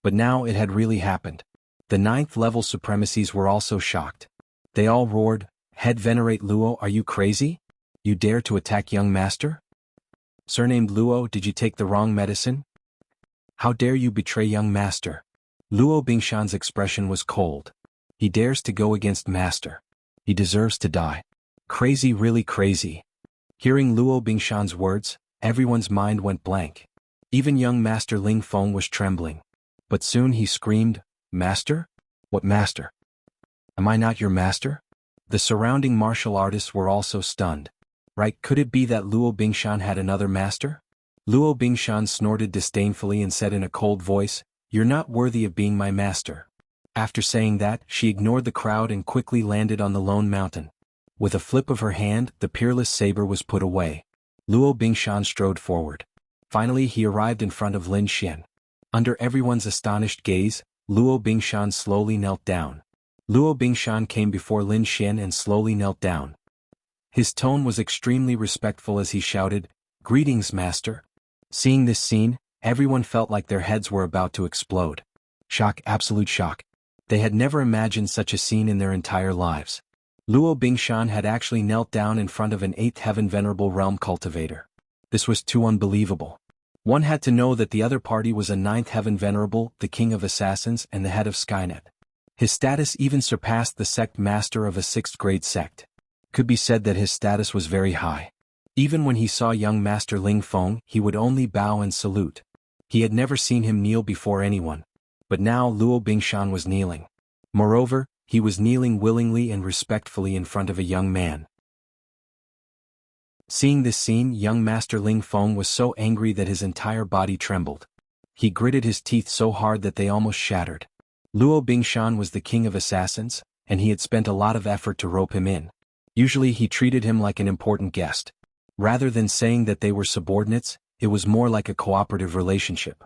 But now it had really happened. The 9th level supremacies were also shocked. They all roared, "Head Venerate Luo, are you crazy? You dare to attack young master? Surnamed Luo, did you take the wrong medicine? How dare you betray young master?" Luo Bingshan's expression was cold. He dares to go against master. He deserves to die. Crazy, really crazy. Hearing Luo Bingshan's words, everyone's mind went blank. Even young Master Ling Feng was trembling. But soon he screamed, "Master? What master? Am I not your master?" The surrounding martial artists were also stunned. Right, could it be that Luo Bingshan had another master? Luo Bingshan snorted disdainfully and said in a cold voice, "You're not worthy of being my master." After saying that, she ignored the crowd and quickly landed on the lone mountain. With a flip of her hand, the peerless saber was put away. Luo Bingshan strode forward. Finally he arrived in front of Lin Xian. Under everyone's astonished gaze, Luo Bingshan slowly knelt down. Luo Bingshan came before Lin Xian and slowly knelt down. His tone was extremely respectful as he shouted, "Greetings, master." Seeing this scene, everyone felt like their heads were about to explode. Shock, absolute shock. They had never imagined such a scene in their entire lives. Luo Bingshan had actually knelt down in front of an 8th heaven venerable realm cultivator. This was too unbelievable. One had to know that the other party was a 9th heaven venerable, the king of assassins and the head of Skynet. His status even surpassed the sect master of a 6th grade sect. Could be said that his status was very high. Even when he saw young Master Ling Feng, he would only bow and salute. He had never seen him kneel before anyone. But now Luo Bingshan was kneeling. Moreover, he was kneeling willingly and respectfully in front of a young man. Seeing this scene, young Master Ling Feng was so angry that his entire body trembled. He gritted his teeth so hard that they almost shattered. Luo Bingshan was the king of assassins, and he had spent a lot of effort to rope him in. Usually he treated him like an important guest. Rather than saying that they were subordinates, it was more like a cooperative relationship.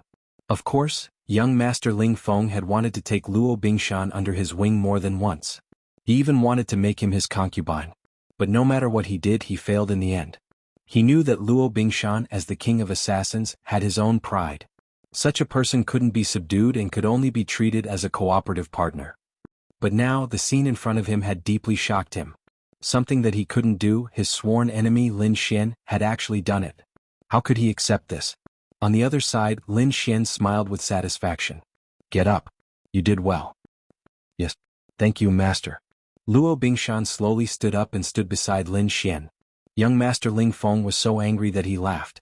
Of course, young Master Ling Feng had wanted to take Luo Bingshan under his wing more than once. He even wanted to make him his concubine. But no matter what he did, he failed in the end. He knew that Luo Bingshan, as the king of assassins, had his own pride. Such a person couldn't be subdued and could only be treated as a cooperative partner. But now, the scene in front of him had deeply shocked him. Something that he couldn't do, his sworn enemy Lin Xian had actually done it. How could he accept this? On the other side, Lin Xian smiled with satisfaction. "Get up. You did well." Yes. Thank you, Master. Luo Bingshan slowly stood up and stood beside Lin Xian. Young Master Ling Feng was so angry that he laughed.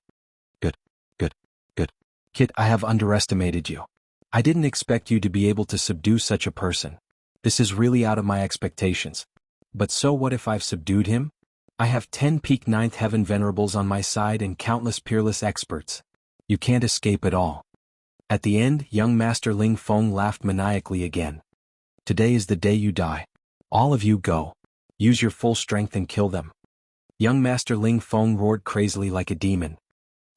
Good, good, good. Kid, I have underestimated you. I didn't expect you to be able to subdue such a person. This is really out of my expectations. But so what if I've subdued him? I have 10 peak ninth heaven venerables on my side and countless peerless experts. You can't escape at all. At the end, young Master Ling Feng laughed maniacally again. Today is the day you die. All of you go. Use your full strength and kill them. Young Master Ling Feng roared crazily like a demon.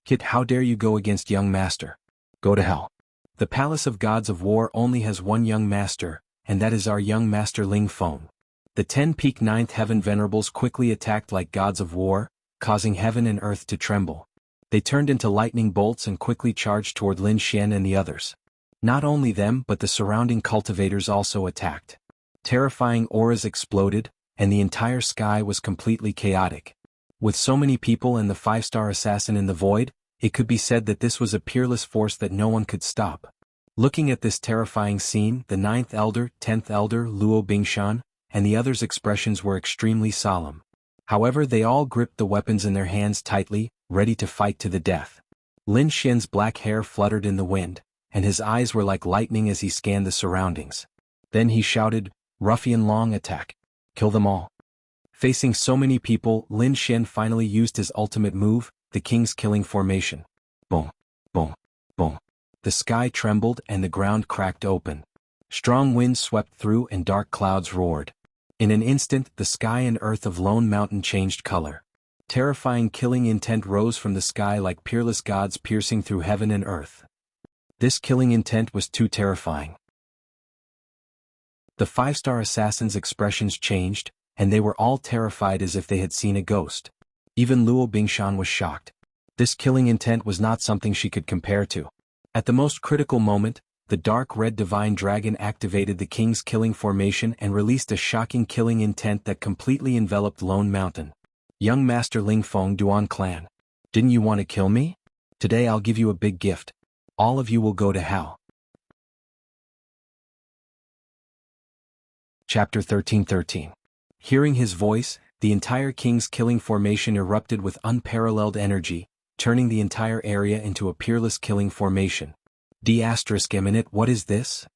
Kid, how dare you go against young Master? Go to hell. The Palace of Gods of War only has one young Master, and that is our young Master Ling Feng. The 10 peak ninth heaven venerables quickly attacked like gods of war, causing heaven and earth to tremble. They turned into lightning bolts and quickly charged toward Lin Xian and the others. Not only them but the surrounding cultivators also attacked. Terrifying auras exploded, and the entire sky was completely chaotic. With so many people and the 5-star assassin in the void, it could be said that this was a peerless force that no one could stop. Looking at this terrifying scene, the 9th Elder, 10th Elder, Luo Bingshan, and the others' expressions were extremely solemn. However, they all gripped the weapons in their hands tightly, ready to fight to the death. Lin Xian's black hair fluttered in the wind, and his eyes were like lightning as he scanned the surroundings. Then he shouted, "Ruffian Long attack! Kill them all!" Facing so many people, Lin Xian finally used his ultimate move, the King's Killing Formation. Boom, boom, boom. The sky trembled and the ground cracked open. Strong winds swept through and dark clouds roared. In an instant, the sky and earth of Lone Mountain changed color. Terrifying killing intent rose from the sky like peerless gods piercing through heaven and earth. This killing intent was too terrifying. The 5-star assassins' expressions changed, and they were all terrified as if they had seen a ghost. Even Luo Bingshan was shocked. This killing intent was not something she could compare to. At the most critical moment, the dark red divine dragon activated the King's Killing Formation and released a shocking killing intent that completely enveloped Lone Mountain. Young Master Ling Feng Duan Clan. Didn't you want to kill me? Today I'll give you a big gift. All of you will go to hell. Chapter 1313. Hearing his voice, the entire King's Killing Formation erupted with unparalleled energy, turning the entire area into a peerless killing formation. D*Eminent, what is this?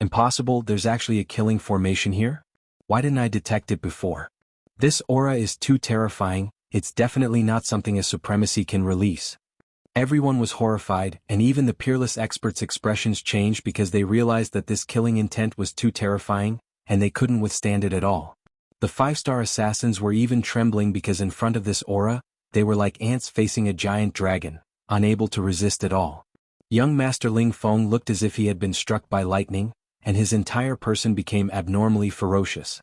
Impossible, there's actually a killing formation here? Why didn't I detect it before? This aura is too terrifying, it's definitely not something a supremacy can release. Everyone was horrified, and even the peerless experts' expressions changed because they realized that this killing intent was too terrifying, and they couldn't withstand it at all. The 5-star assassins were even trembling because in front of this aura, they were like ants facing a giant dragon, unable to resist at all. Young Master Ling Feng looked as if he had been struck by lightning, and his entire person became abnormally ferocious.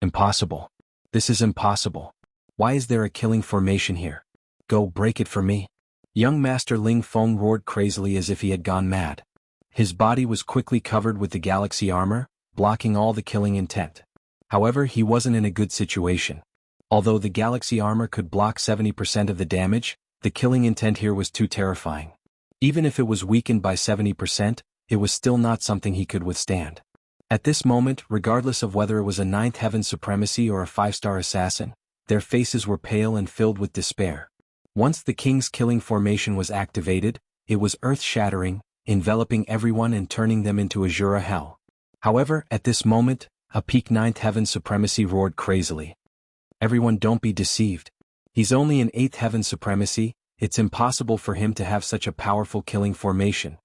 Impossible. This is impossible. Why is there a killing formation here? Go break it for me. Young Master Ling Feng roared crazily as if he had gone mad. His body was quickly covered with the galaxy armor, blocking all the killing intent. However, he wasn't in a good situation. Although the galaxy armor could block 70% of the damage, the killing intent here was too terrifying. Even if it was weakened by 70%, it was still not something he could withstand. At this moment, regardless of whether it was a 9th heaven supremacy or a 5-star assassin, their faces were pale and filled with despair. Once the King's Killing Formation was activated, it was earth-shattering, enveloping everyone and turning them into Azura hell. However, at this moment, a peak 9th heaven supremacy roared crazily. Everyone, don't be deceived. He's only an 8th heaven supremacy. It's impossible for him to have such a powerful killing formation.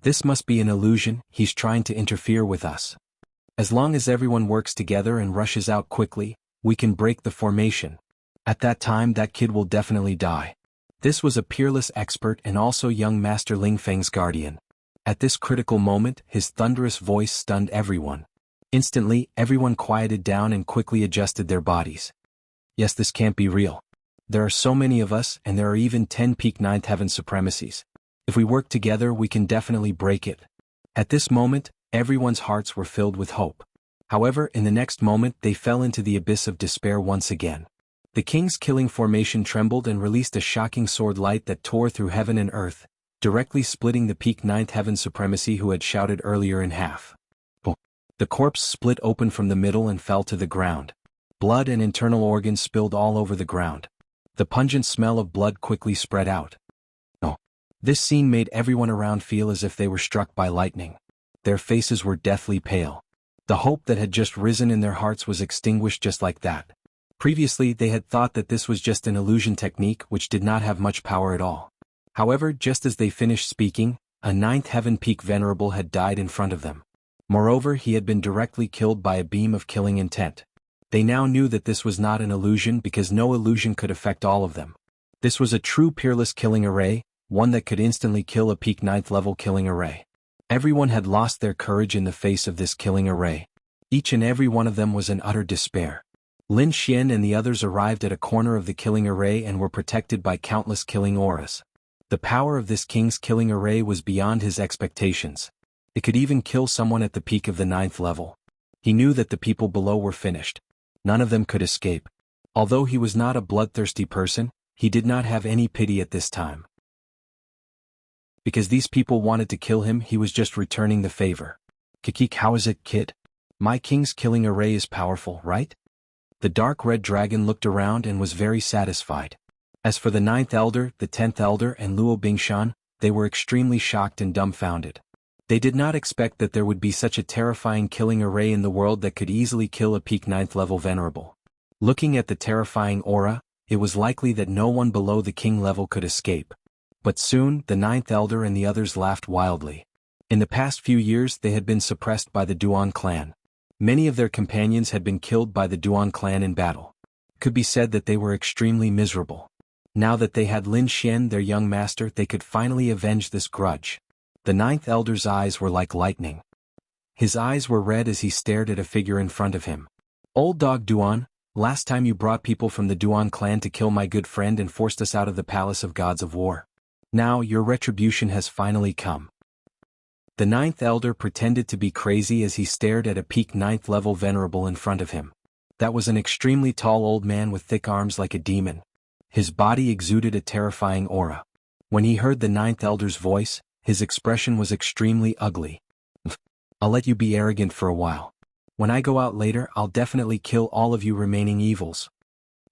This must be an illusion, he's trying to interfere with us. As long as everyone works together and rushes out quickly, we can break the formation. At that time that kid will definitely die. This was a peerless expert and also young Master Ling Feng's guardian. At this critical moment, his thunderous voice stunned everyone. Instantly, everyone quieted down and quickly adjusted their bodies. Yes, this can't be real. There are so many of us, and there are even 10 peak 9th heaven supremacies. If we work together, we can definitely break it. At this moment, everyone's hearts were filled with hope. However, in the next moment, they fell into the abyss of despair once again. The King's Killing Formation trembled and released a shocking sword light that tore through heaven and earth, directly splitting the peak 9th heaven supremacy who had shouted earlier in half. The corpse split open from the middle and fell to the ground. Blood and internal organs spilled all over the ground. The pungent smell of blood quickly spread out. Oh. This scene made everyone around feel as if they were struck by lightning. Their faces were deathly pale. The hope that had just risen in their hearts was extinguished just like that. Previously they had thought that this was just an illusion technique which did not have much power at all. However, just as they finished speaking, a ninth heaven peak venerable had died in front of them. Moreover, he had been directly killed by a beam of killing intent. They now knew that this was not an illusion because no illusion could affect all of them. This was a true peerless killing array, one that could instantly kill a peak 9th level killing array. Everyone had lost their courage in the face of this killing array. Each and every one of them was in utter despair. Lin Xian and the others arrived at a corner of the killing array and were protected by countless killing auras. The power of this king's killing array was beyond his expectations. It could even kill someone at the peak of the 9th level. He knew that the people below were finished. None of them could escape. Although he was not a bloodthirsty person, he did not have any pity at this time. Because these people wanted to kill him, he was just returning the favor. Kikik, how is it, kid? My king's killing array is powerful, right? The dark red dragon looked around and was very satisfied. As for the 9th elder, the 10th elder and Luo Bingshan, they were extremely shocked and dumbfounded. They did not expect that there would be such a terrifying killing array in the world that could easily kill a peak 9th level venerable. Looking at the terrifying aura, it was likely that no one below the king level could escape. But soon, the 9th elder and the others laughed wildly. In the past few years they had been suppressed by the Duan clan. Many of their companions had been killed by the Duan clan in battle. It could be said that they were extremely miserable. Now that they had Lin Xian, their young master, they could finally avenge this grudge. The 9th elder's eyes were like lightning. His eyes were red as he stared at a figure in front of him. Old dog Duan, last time you brought people from the Duan clan to kill my good friend and forced us out of the palace of gods of war. Now your retribution has finally come. The 9th elder pretended to be crazy as he stared at a peak 9th level venerable in front of him. That was an extremely tall old man with thick arms like a demon. His body exuded a terrifying aura. When he heard the 9th elder's voice, his expression was extremely ugly. I'll let you be arrogant for a while. When I go out later, I'll definitely kill all of you remaining evils.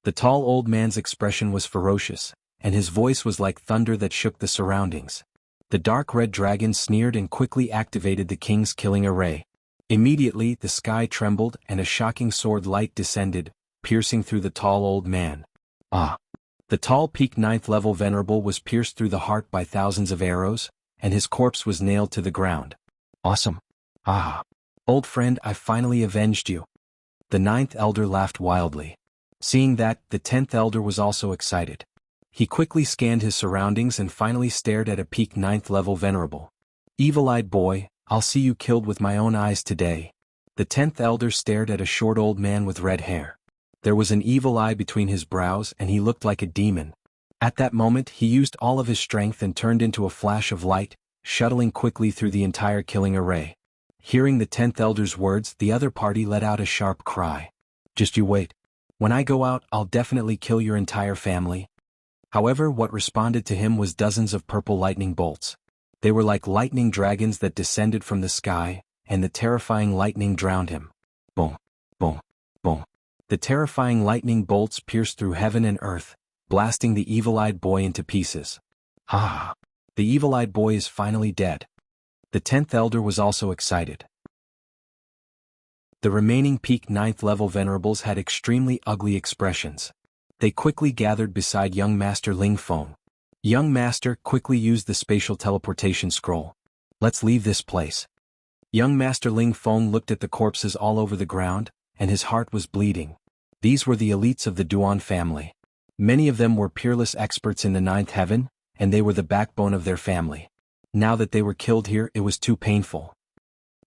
The tall old man's expression was ferocious, and his voice was like thunder that shook the surroundings. The dark red dragon sneered and quickly activated the king's killing array. Immediately, the sky trembled and a shocking sword light descended, piercing through the tall old man. Ah! The tall peak 9th level venerable was pierced through the heart by thousands of arrows, and his corpse was nailed to the ground. Awesome! Ah! Old friend, I finally avenged you. The 9th elder laughed wildly. Seeing that, the 10th elder was also excited. He quickly scanned his surroundings and finally stared at a peak 9th level venerable. Evil-eyed boy, I'll see you killed with my own eyes today. The 10th elder stared at a short old man with red hair. There was an evil eye between his brows and he looked like a demon. At that moment he used all of his strength and turned into a flash of light, shuttling quickly through the entire killing array. Hearing the 10th elder's words, the other party let out a sharp cry. Just you wait. When I go out, I'll definitely kill your entire family. However, what responded to him was dozens of purple lightning bolts. They were like lightning dragons that descended from the sky, and the terrifying lightning drowned him. Boom, boom, boom. The terrifying lightning bolts pierced through heaven and earth, blasting the evil-eyed boy into pieces. Ah! The evil-eyed boy is finally dead. The 10th elder was also excited. The remaining peak 9th level venerables had extremely ugly expressions. They quickly gathered beside young Master Ling Feng. Young Master quickly used the spatial teleportation scroll. Let's leave this place. Young Master Ling Feng looked at the corpses all over the ground, and his heart was bleeding. These were the elites of the Duan family. Many of them were peerless experts in the 9th heaven, and they were the backbone of their family. Now that they were killed here, it was too painful.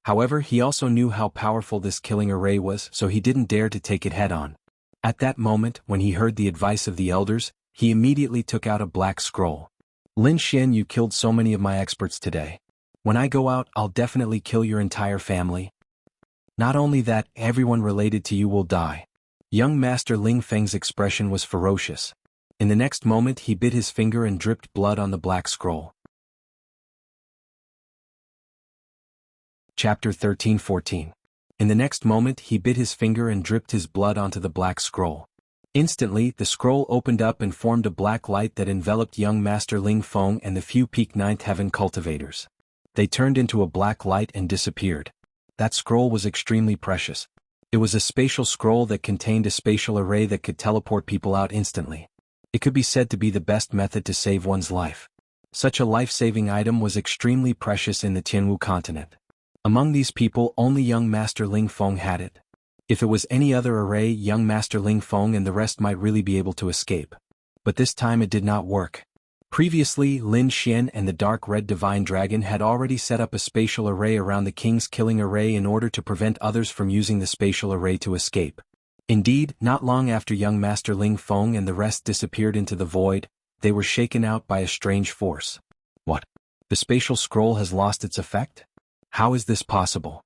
However, he also knew how powerful this killing array was, so he didn't dare to take it head-on. At that moment, when he heard the advice of the elders, he immediately took out a black scroll. Lin Xian, you killed so many of my experts today. When I go out, I'll definitely kill your entire family. Not only that, everyone related to you will die. Young Master Ling Feng's expression was ferocious. In the next moment he bit his finger and dripped blood on the black scroll. Chapter 13-14. In the next moment he bit his finger and dripped his blood onto the black scroll. Instantly, the scroll opened up and formed a black light that enveloped young Master Ling Feng and the few peak ninth heaven cultivators. They turned into a black light and disappeared. That scroll was extremely precious. It was a spatial scroll that contained a spatial array that could teleport people out instantly. It could be said to be the best method to save one's life. Such a life-saving item was extremely precious in the Jianghu continent. Among these people, only young Master Ling Feng had it. If it was any other array, young Master Ling Feng and the rest might really be able to escape. But this time it did not work. Previously, Lin Xian and the Dark Red Divine Dragon had already set up a spatial array around the King's Killing Array in order to prevent others from using the spatial array to escape. Indeed, not long after young Master Ling Feng and the rest disappeared into the void, they were shaken out by a strange force. What? The spatial scroll has lost its effect? How is this possible?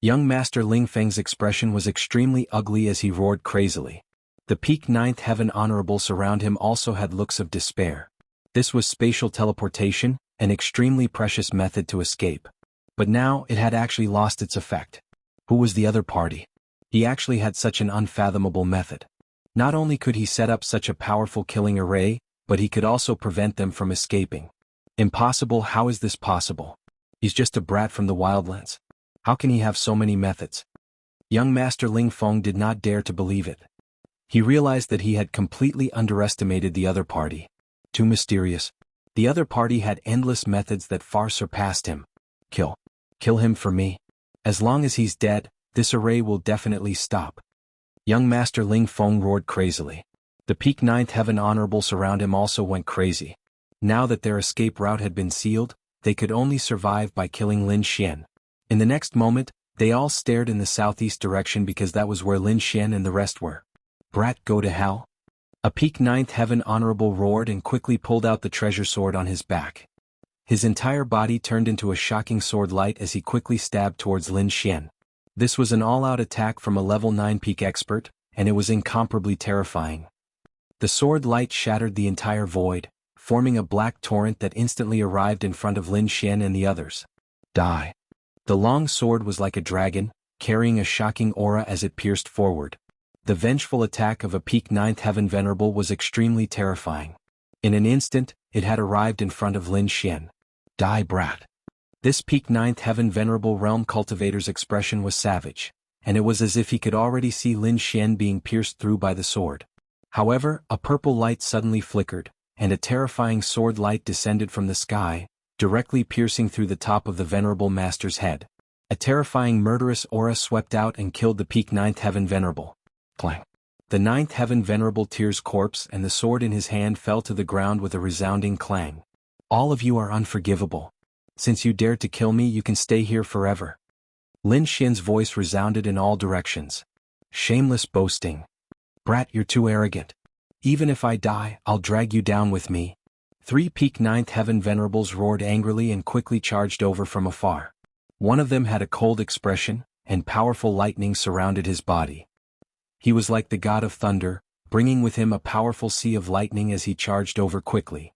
Young Master Ling Feng's expression was extremely ugly as he roared crazily. The peak ninth heaven honorables around him also had looks of despair. This was spatial teleportation, an extremely precious method to escape. But now it had actually lost its effect. Who was the other party? He actually had such an unfathomable method. Not only could he set up such a powerful killing array, but he could also prevent them from escaping. Impossible. How is this possible? He's just a brat from the wildlands. How can he have so many methods? Young Master Ling Feng did not dare to believe it. He realized that he had completely underestimated the other party. Too mysterious. The other party had endless methods that far surpassed him. Kill him for me. As long as he's dead, this array will definitely stop. Young Master Ling Feng roared crazily. The peak ninth heaven honorables around him also went crazy. Now that their escape route had been sealed, they could only survive by killing Lin Xian. In the next moment, they all stared in the southeast direction because that was where Lin Xian and the rest were. Brat, go to hell? A peak ninth heaven honorable roared and quickly pulled out the treasure sword on his back. His entire body turned into a shocking sword light as he quickly stabbed towards Lin Xian. This was an all-out attack from a level 9 peak expert, and it was incomparably terrifying. The sword light shattered the entire void, forming a black torrent that instantly arrived in front of Lin Xian and the others. Die. The long sword was like a dragon, carrying a shocking aura as it pierced forward. The vengeful attack of a peak ninth heaven venerable was extremely terrifying. In an instant, it had arrived in front of Lin Xian. Die, brat. This peak ninth heaven venerable realm cultivator's expression was savage, and it was as if he could already see Lin Xian being pierced through by the sword. However, a purple light suddenly flickered, and a terrifying sword light descended from the sky, directly piercing through the top of the venerable master's head. A terrifying murderous aura swept out and killed the peak ninth heaven venerable. Clang. The ninth heaven venerable Tyr's corpse and the sword in his hand fell to the ground with a resounding clang. All of you are unforgivable. Since you dared to kill me, you can stay here forever. Lin Xian's voice resounded in all directions. Shameless boasting. Brat, you're too arrogant. Even if I die, I'll drag you down with me. 3 peak ninth heaven venerables roared angrily and quickly charged over from afar. One of them had a cold expression, and powerful lightning surrounded his body. He was like the god of thunder, bringing with him a powerful sea of lightning as he charged over quickly.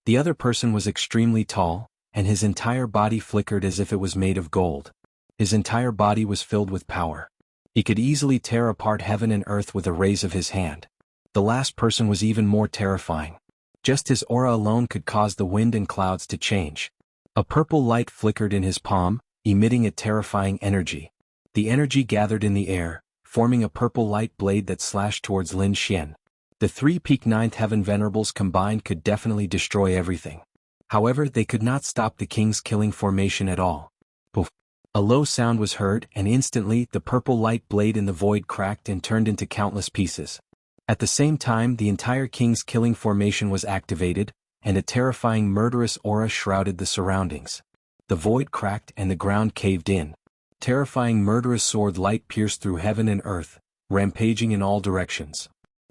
The other person was extremely tall, and his entire body flickered as if it was made of gold. His entire body was filled with power. He could easily tear apart heaven and earth with a raise of his hand. The last person was even more terrifying. Just his aura alone could cause the wind and clouds to change. A purple light flickered in his palm, emitting a terrifying energy. The energy gathered in the air, forming a purple light blade that slashed towards Lin Xian. The 3 peak ninth heaven venerables combined could definitely destroy everything. However, they could not stop the king's killing formation at all. Poof! A low sound was heard, and instantly the purple light blade in the void cracked and turned into countless pieces. At the same time, the entire king's killing formation was activated, and a terrifying murderous aura shrouded the surroundings. The void cracked and the ground caved in. Terrifying murderous sword light pierced through heaven and earth, rampaging in all directions.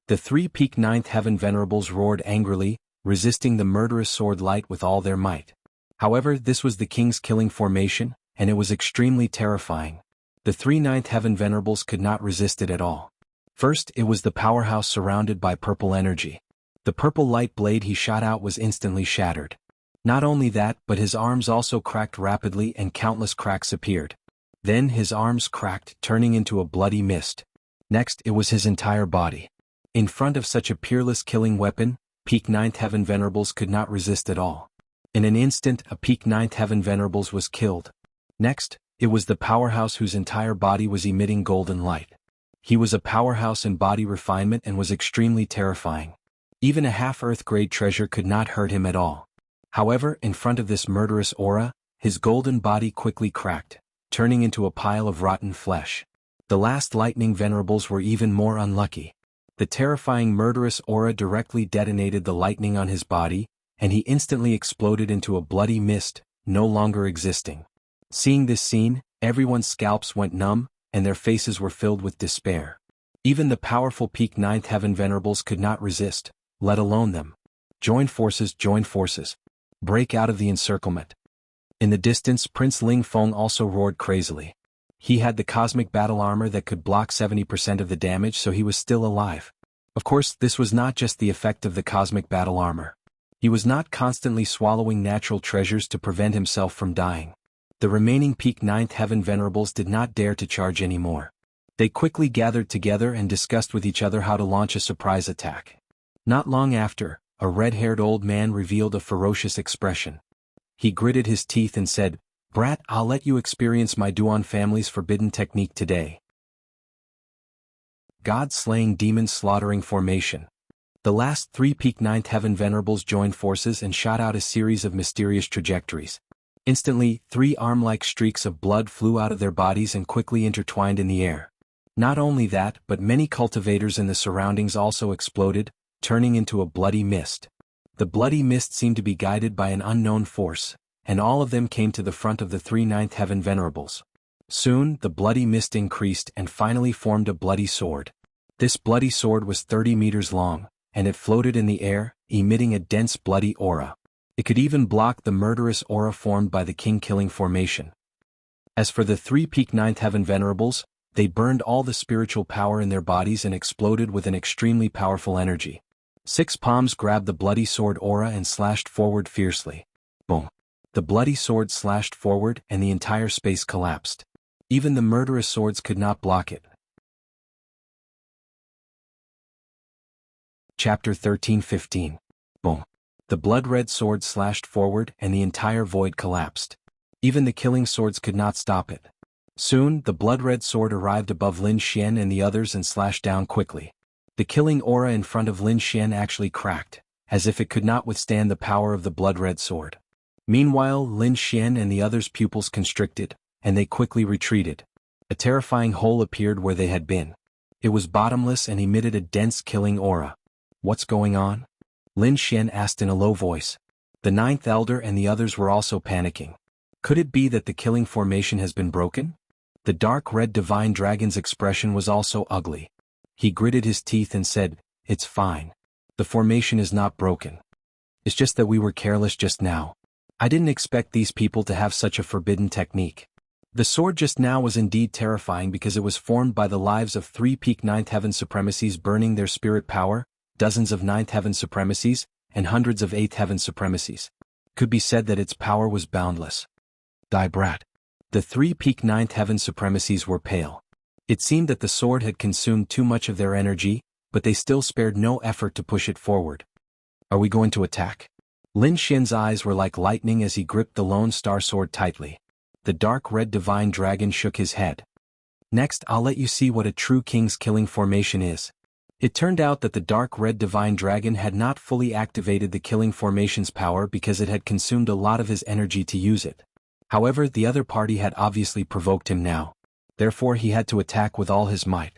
The 3 peak ninth heaven venerables roared angrily, resisting the murderous sword light with all their might. However, this was the king's killing formation, and it was extremely terrifying. The 3 ninth heaven venerables could not resist it at all. First, it was the powerhouse surrounded by purple energy. The purple light blade he shot out was instantly shattered. Not only that, but his arms also cracked rapidly and countless cracks appeared. Then his arms cracked, turning into a bloody mist. Next, it was his entire body. In front of such a peerless killing weapon, Peak Ninth Heaven Venerables could not resist at all. In an instant, a Peak Ninth Heaven Venerables was killed. Next, it was the powerhouse whose entire body was emitting golden light. He was a powerhouse in body refinement and was extremely terrifying. Even a half-Earth grade treasure could not hurt him at all. However, in front of this murderous aura, his golden body quickly cracked, turning into a pile of rotten flesh. The last lightning venerables were even more unlucky. The terrifying murderous aura directly detonated the lightning on his body, and he instantly exploded into a bloody mist, no longer existing. Seeing this scene, everyone's scalps went numb, and their faces were filled with despair. Even the powerful Peak Ninth Heaven Venerables could not resist, let alone them. Join forces, join forces. Break out of the encirclement. In the distance, Prince Ling Feng also roared crazily. He had the cosmic battle armor that could block 70% of the damage, so he was still alive. Of course, this was not just the effect of the cosmic battle armor. He was not constantly swallowing natural treasures to prevent himself from dying. The remaining Peak Ninth Heaven Venerables did not dare to charge anymore. They quickly gathered together and discussed with each other how to launch a surprise attack. Not long after, a red-haired old man revealed a ferocious expression. He gritted his teeth and said, "Brat, I'll let you experience my Duan family's forbidden technique today. God-slaying demon-slaughtering formation." The last 3 Peak Ninth Heaven Venerables joined forces and shot out a series of mysterious trajectories. Instantly, 3 arm-like streaks of blood flew out of their bodies and quickly intertwined in the air. Not only that, but many cultivators in the surroundings also exploded, turning into a bloody mist. The bloody mist seemed to be guided by an unknown force, and all of them came to the front of the 3 Ninth Heaven Venerables. Soon, the bloody mist increased and finally formed a bloody sword. This bloody sword was 30 meters long, and it floated in the air, emitting a dense bloody aura. It could even block the murderous aura formed by the king-killing formation. As for the 3 Peak Ninth Heaven Venerables, they burned all the spiritual power in their bodies and exploded with an extremely powerful energy. 6 palms grabbed the bloody sword aura and slashed forward fiercely. Boom! The bloody sword slashed forward and the entire space collapsed. Even the murderous swords could not block it. Chapter 13-15. Boom! The blood-red sword slashed forward and the entire void collapsed. Even the killing swords could not stop it. Soon, the blood-red sword arrived above Lin Xian and the others and slashed down quickly. The killing aura in front of Lin Xian actually cracked, as if it could not withstand the power of the blood-red sword. Meanwhile, Lin Xian and the others' pupils constricted, and they quickly retreated. A terrifying hole appeared where they had been. It was bottomless and emitted a dense killing aura. "What's going on?" Lin Xian asked in a low voice. The 9th Elder and the others were also panicking. Could it be that the killing formation has been broken? The dark red divine dragon's expression was also ugly. He gritted his teeth and said, "It's fine. The formation is not broken. It's just that we were careless just now. I didn't expect these people to have such a forbidden technique." The sword just now was indeed terrifying because it was formed by the lives of 3 Peak Ninth Heaven Supremacies burning their spirit power, dozens of 9th Heaven Supremacies, and hundreds of 8th Heaven Supremacies. Could be said that its power was boundless. Die, brat. The 3 Peak Ninth Heaven Supremacies were pale. It seemed that the sword had consumed too much of their energy, but they still spared no effort to push it forward. "Are we going to attack?" Lin Xian's eyes were like lightning as he gripped the Lone Star Sword tightly. The dark red divine dragon shook his head. "Next, I'll let you see what a true king's killing formation is." It turned out that the dark red divine dragon had not fully activated the killing formation's power because it had consumed a lot of his energy to use it. However, the other party had obviously provoked him now. Therefore he had to attack with all his might.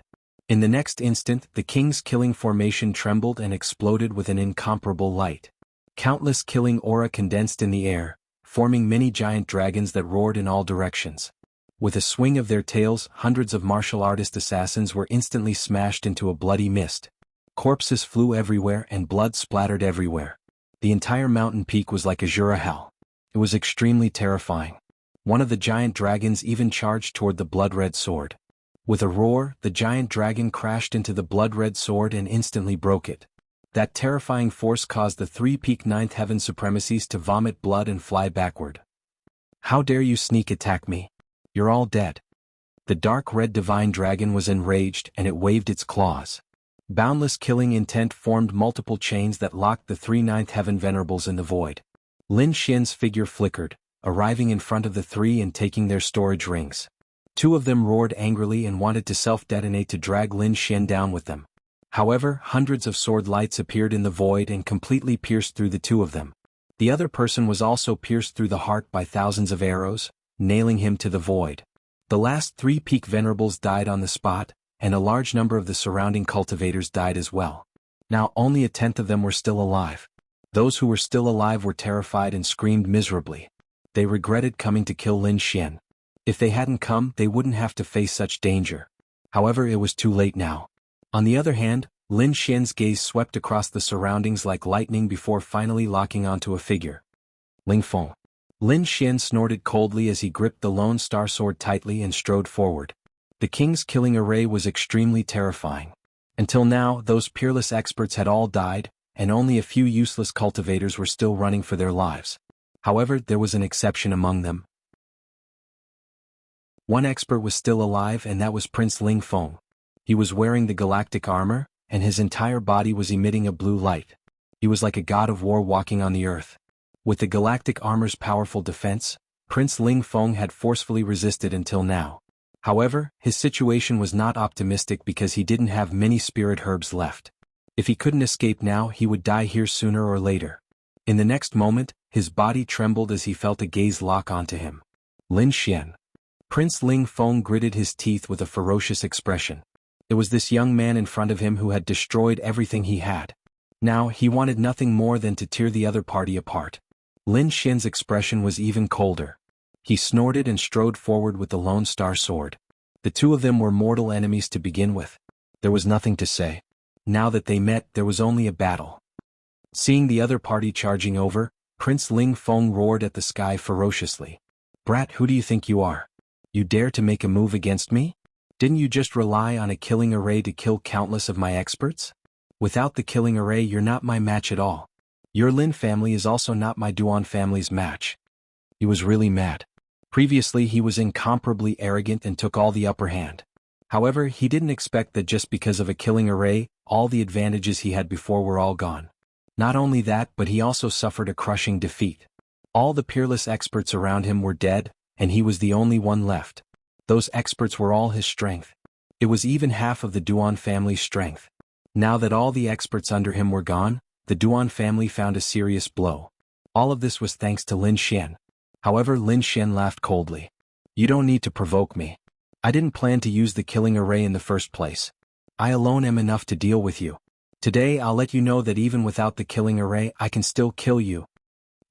In the next instant, the king's killing formation trembled and exploded with an incomparable light. Countless killing aura condensed in the air, forming many giant dragons that roared in all directions. With a swing of their tails, hundreds of martial artist assassins were instantly smashed into a bloody mist. Corpses flew everywhere and blood splattered everywhere. The entire mountain peak was like Azura hell. It was extremely terrifying. One of the giant dragons even charged toward the blood-red sword. With a roar, the giant dragon crashed into the blood-red sword and instantly broke it. That terrifying force caused the 3 Peak Ninth Heaven Supremacies to vomit blood and fly backward. "How dare you sneak attack me? You're all dead." The dark red divine dragon was enraged and it waved its claws. Boundless killing intent formed multiple chains that locked the three ninth heaven venerables in the void. Lin Xian's figure flickered, arriving in front of the three and taking their storage rings. Two of them roared angrily and wanted to self-detonate to drag Lin Xian down with them. However, hundreds of sword lights appeared in the void and completely pierced through the two of them. The other person was also pierced through the heart by thousands of arrows, nailing him to the void. The last three peak venerables died on the spot, and a large number of the surrounding cultivators died as well. Now only a tenth of them were still alive. Those who were still alive were terrified and screamed miserably. They regretted coming to kill Lin Xian. If they hadn't come, they wouldn't have to face such danger. However, it was too late now. On the other hand, Lin Xian's gaze swept across the surroundings like lightning before finally locking onto a figure. Ling Feng. Lin Xian snorted coldly as he gripped the Lone Star Sword tightly and strode forward. The king's killing array was extremely terrifying. Until now, those peerless experts had all died, and only a few useless cultivators were still running for their lives. However, there was an exception among them. One expert was still alive, and that was Prince Ling Feng. He was wearing the galactic armor, and his entire body was emitting a blue light. He was like a god of war walking on the earth. With the galactic armor's powerful defense, Prince Ling Feng had forcefully resisted until now. However, his situation was not optimistic because he didn't have many spirit herbs left. If he couldn't escape now, he would die here sooner or later. In the next moment, his body trembled as he felt a gaze lock onto him. Lin Xian. Prince Ling Feng gritted his teeth with a ferocious expression. It was this young man in front of him who had destroyed everything he had. Now, he wanted nothing more than to tear the other party apart. Lin Xian's expression was even colder. He snorted and strode forward with the Lone Star Sword. The two of them were mortal enemies to begin with. There was nothing to say. Now that they met, there was only a battle. Seeing the other party charging over, Prince Ling Feng roared at the sky ferociously. "Brat, who do you think you are? You dare to make a move against me? Didn't you just rely on a killing array to kill countless of my experts? Without the killing array, you're not my match at all. Your Lin family is also not my Duan family's match." He was really mad. Previously, he was incomparably arrogant and took all the upper hand. However, he didn't expect that just because of a killing array, all the advantages he had before were all gone. Not only that, but he also suffered a crushing defeat. All the peerless experts around him were dead, and he was the only one left. Those experts were all his strength. It was even half of the Duan family's strength. Now that all the experts under him were gone, the Duan family found a serious blow. All of this was thanks to Lin Xian. However, Lin Xian laughed coldly. "You don't need to provoke me. I didn't plan to use the killing array in the first place. I alone am enough to deal with you. Today I'll let you know that even without the killing array, I can still kill you."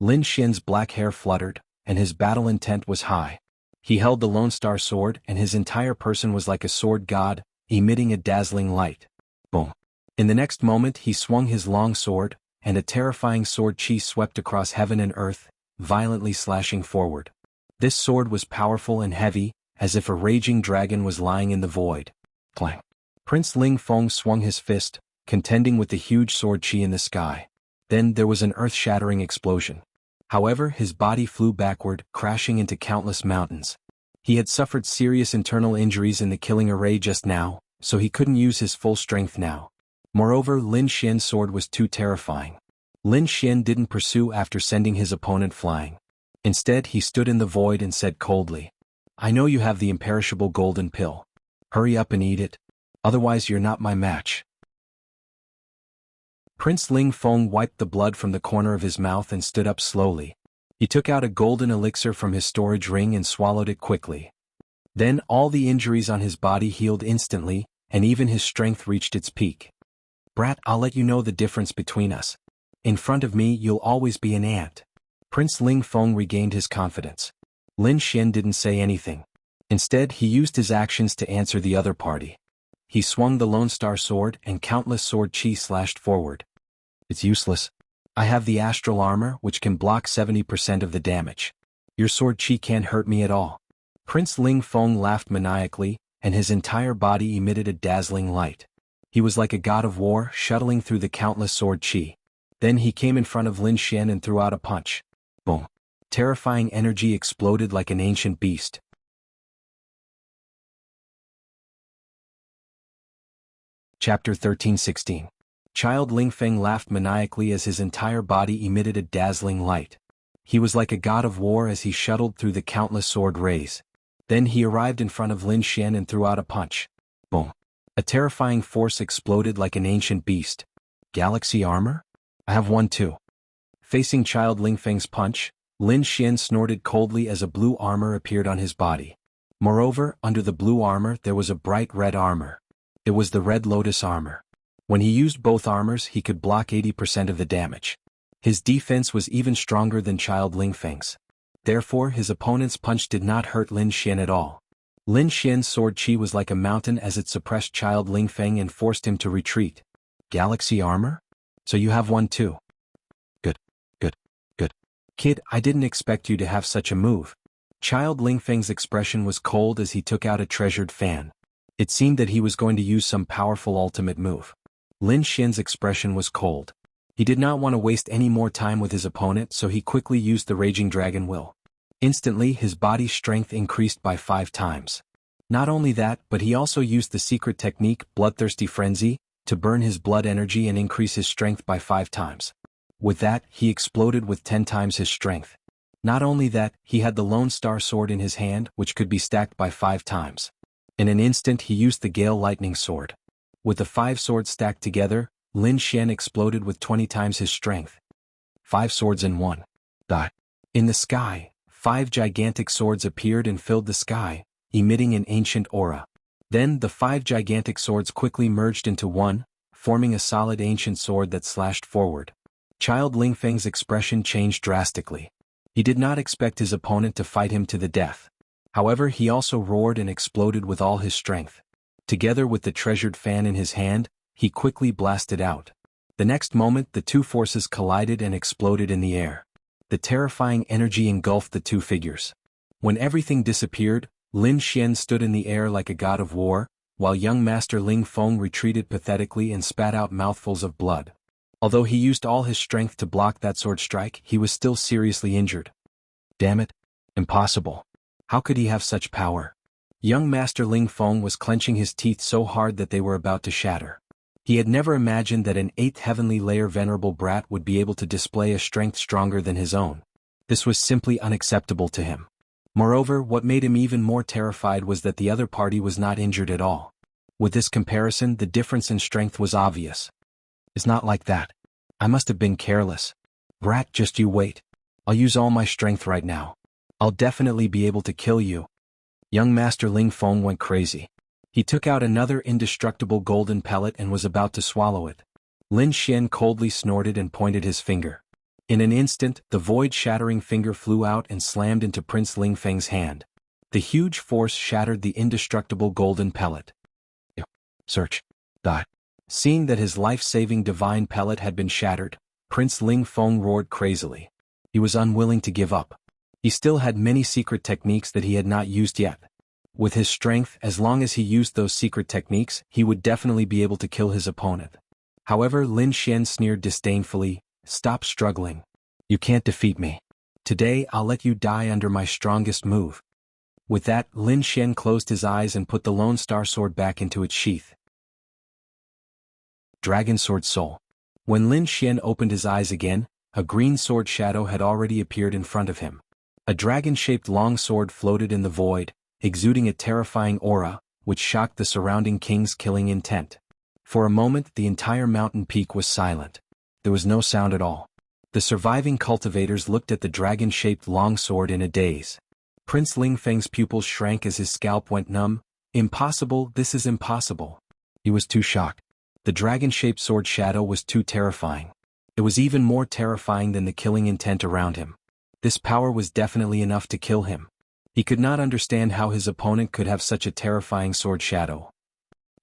Lin Xian's black hair fluttered, and his battle intent was high. He held the Lone Star Sword, and his entire person was like a sword god, emitting a dazzling light. Boom. In the next moment, he swung his long sword, and a terrifying sword chi swept across heaven and earth, violently slashing forward. This sword was powerful and heavy, as if a raging dragon was lying in the void. Clang. Prince Ling Feng swung his fist, contending with the huge sword chi in the sky. Then there was an earth-shattering explosion. However, his body flew backward, crashing into countless mountains. He had suffered serious internal injuries in the killing array just now, so he couldn't use his full strength now. Moreover, Lin Xian's sword was too terrifying. Lin Xian didn't pursue after sending his opponent flying. Instead, he stood in the void and said coldly, "I know you have the imperishable golden pill. Hurry up and eat it. Otherwise you're not my match." Prince Ling Feng wiped the blood from the corner of his mouth and stood up slowly. He took out a golden elixir from his storage ring and swallowed it quickly. Then all the injuries on his body healed instantly, and even his strength reached its peak. "Brat, I'll let you know the difference between us. In front of me, you'll always be an ant." Prince Ling Feng regained his confidence. Lin Xian didn't say anything. Instead, he used his actions to answer the other party. He swung the Lone Star Sword, and countless sword chi slashed forward. "It's useless. I have the astral armor, which can block 70% of the damage. Your sword chi can't hurt me at all." Prince Ling Feng laughed maniacally, and his entire body emitted a dazzling light. He was like a god of war, shuttling through the countless sword chi. Then he came in front of Lin Xian and threw out a punch. Boom. Terrifying energy exploded like an ancient beast. Chapter 13:16. Child Lingfeng laughed maniacally as his entire body emitted a dazzling light. He was like a god of war as he shuttled through the countless sword rays. Then he arrived in front of Lin Xian and threw out a punch. Boom. A terrifying force exploded like an ancient beast. Galaxy armor? I have one too. Facing Child Lingfeng's punch, Lin Xian snorted coldly as a blue armor appeared on his body. Moreover, under the blue armor there was a bright red armor. It was the Red Lotus armor. When he used both armors he could block 80% of the damage. His defense was even stronger than Child Lingfeng's. Therefore his opponent's punch did not hurt Lin Xian at all. Lin Xian's sword chi was like a mountain as it suppressed Child Lingfeng and forced him to retreat. Galaxy armor? So you have one too. Good. Kid, I didn't expect you to have such a move. Child Lingfeng's expression was cold as he took out a treasured fan. It seemed that he was going to use some powerful ultimate move. Lin Xian's expression was cold. He did not want to waste any more time with his opponent, so he quickly used the Raging Dragon Will. Instantly his body's strength increased by 5 times. Not only that, but he also used the secret technique, Bloodthirsty Frenzy, to burn his blood energy and increase his strength by 5 times. With that, he exploded with 10 times his strength. Not only that, he had the Lone Star Sword in his hand, which could be stacked by 5 times. In an instant he used the Gale Lightning Sword. With the 5 swords stacked together, Lin Xian exploded with 20 times his strength. 5 swords in one. In the sky, 5 gigantic swords appeared and filled the sky, emitting an ancient aura. Then the 5 gigantic swords quickly merged into one, forming a solid ancient sword that slashed forward. Child Lingfeng's expression changed drastically. He did not expect his opponent to fight him to the death. However, he also roared and exploded with all his strength. Together with the treasured fan in his hand, he quickly blasted out. The next moment the two forces collided and exploded in the air. The terrifying energy engulfed the two figures. When everything disappeared, Lin Xian stood in the air like a god of war, while young Master Ling Feng retreated pathetically and spat out mouthfuls of blood. Although he used all his strength to block that sword strike, he was still seriously injured. Damn it. Impossible. How could he have such power? Young Master Ling Feng was clenching his teeth so hard that they were about to shatter. He had never imagined that an 8th heavenly layer venerable brat would be able to display a strength stronger than his own. This was simply unacceptable to him. Moreover, what made him even more terrified was that the other party was not injured at all. With this comparison, the difference in strength was obvious. It's not like that. I must have been careless. Brat, just you wait. I'll use all my strength right now. I'll definitely be able to kill you. Young Master Ling Feng went crazy. He took out another indestructible golden pellet and was about to swallow it. Lin Xian coldly snorted and pointed his finger. In an instant, the void-shattering finger flew out and slammed into Prince Lingfeng's hand. The huge force shattered the indestructible golden pellet. Search. Seeing that his life-saving divine pellet had been shattered, Prince Ling Feng roared crazily. He was unwilling to give up. He still had many secret techniques that he had not used yet. With his strength, as long as he used those secret techniques, he would definitely be able to kill his opponent. However, Lin Xian sneered disdainfully, "Stop struggling. You can't defeat me. Today I'll let you die under my strongest move." With that, Lin Xian closed his eyes and put the Lone Star Sword back into its sheath. Dragon Sword Soul. When Lin Xian opened his eyes again, a green sword shadow had already appeared in front of him. A dragon-shaped long sword floated in the void, exuding a terrifying aura, which shocked the surrounding king's killing intent. For a moment the entire mountain peak was silent. There was no sound at all. The surviving cultivators looked at the dragon-shaped long sword in a daze. Prince Lingfeng's pupils shrank as his scalp went numb. Impossible, this is impossible. He was too shocked. The dragon-shaped sword shadow was too terrifying. It was even more terrifying than the killing intent around him. This power was definitely enough to kill him. He could not understand how his opponent could have such a terrifying sword shadow.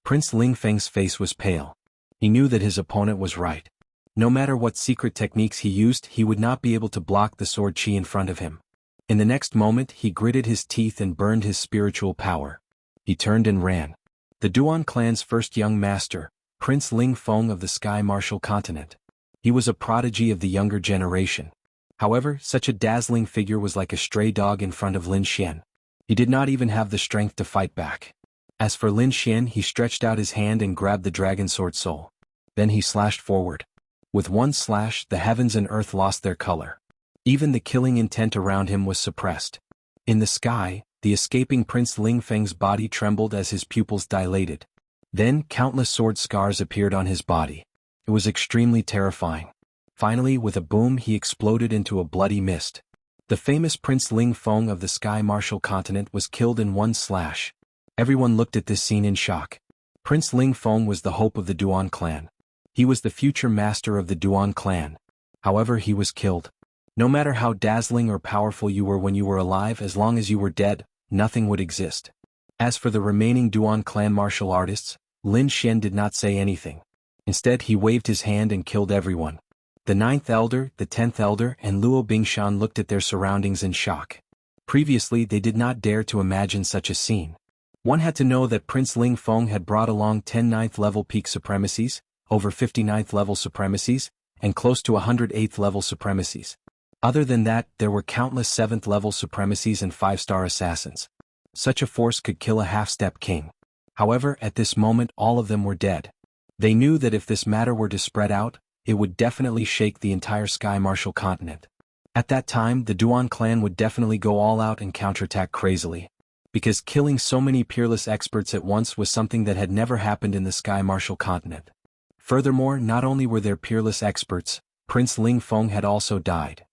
Prince Lingfeng's face was pale. He knew that his opponent was right. No matter what secret techniques he used, he would not be able to block the sword chi in front of him. In the next moment, he gritted his teeth and burned his spiritual power. He turned and ran. The Duan clan's first young master, Prince Ling Feng of the Sky Martial Continent. He was a prodigy of the younger generation. However, such a dazzling figure was like a stray dog in front of Lin Xian. He did not even have the strength to fight back. As for Lin Xian, he stretched out his hand and grabbed the dragon sword soul. Then he slashed forward. With one slash, the heavens and earth lost their color. Even the killing intent around him was suppressed. In the sky, the escaping Prince Ling Feng's body trembled as his pupils dilated. Then countless sword scars appeared on his body. It was extremely terrifying. Finally, with a boom, he exploded into a bloody mist. The famous Prince Ling Feng of the Sky Martial Continent was killed in one slash. Everyone looked at this scene in shock. Prince Ling Feng was the hope of the Duan clan. He was the future master of the Duan clan. However, he was killed. No matter how dazzling or powerful you were when you were alive, as long as you were dead, nothing would exist. As for the remaining Duan clan martial artists, Lin Xian did not say anything. Instead, he waved his hand and killed everyone. The 9th Elder, the 10th Elder, and Luo Bingshan looked at their surroundings in shock. Previously, they did not dare to imagine such a scene. One had to know that Prince Ling Feng had brought along 10 9th level peak supremacies, over 59th level supremacies, and close to 108th level supremacies. Other than that, there were countless 7th level supremacies and 5-star assassins. Such a force could kill a half-step king. However, at this moment all of them were dead. They knew that if this matter were to spread out, it would definitely shake the entire Sky Martial Continent. At that time, the Duan clan would definitely go all out and counterattack crazily. Because killing so many peerless experts at once was something that had never happened in the Sky Martial Continent. Furthermore, not only were there peerless experts, Prince Ling Feng had also died.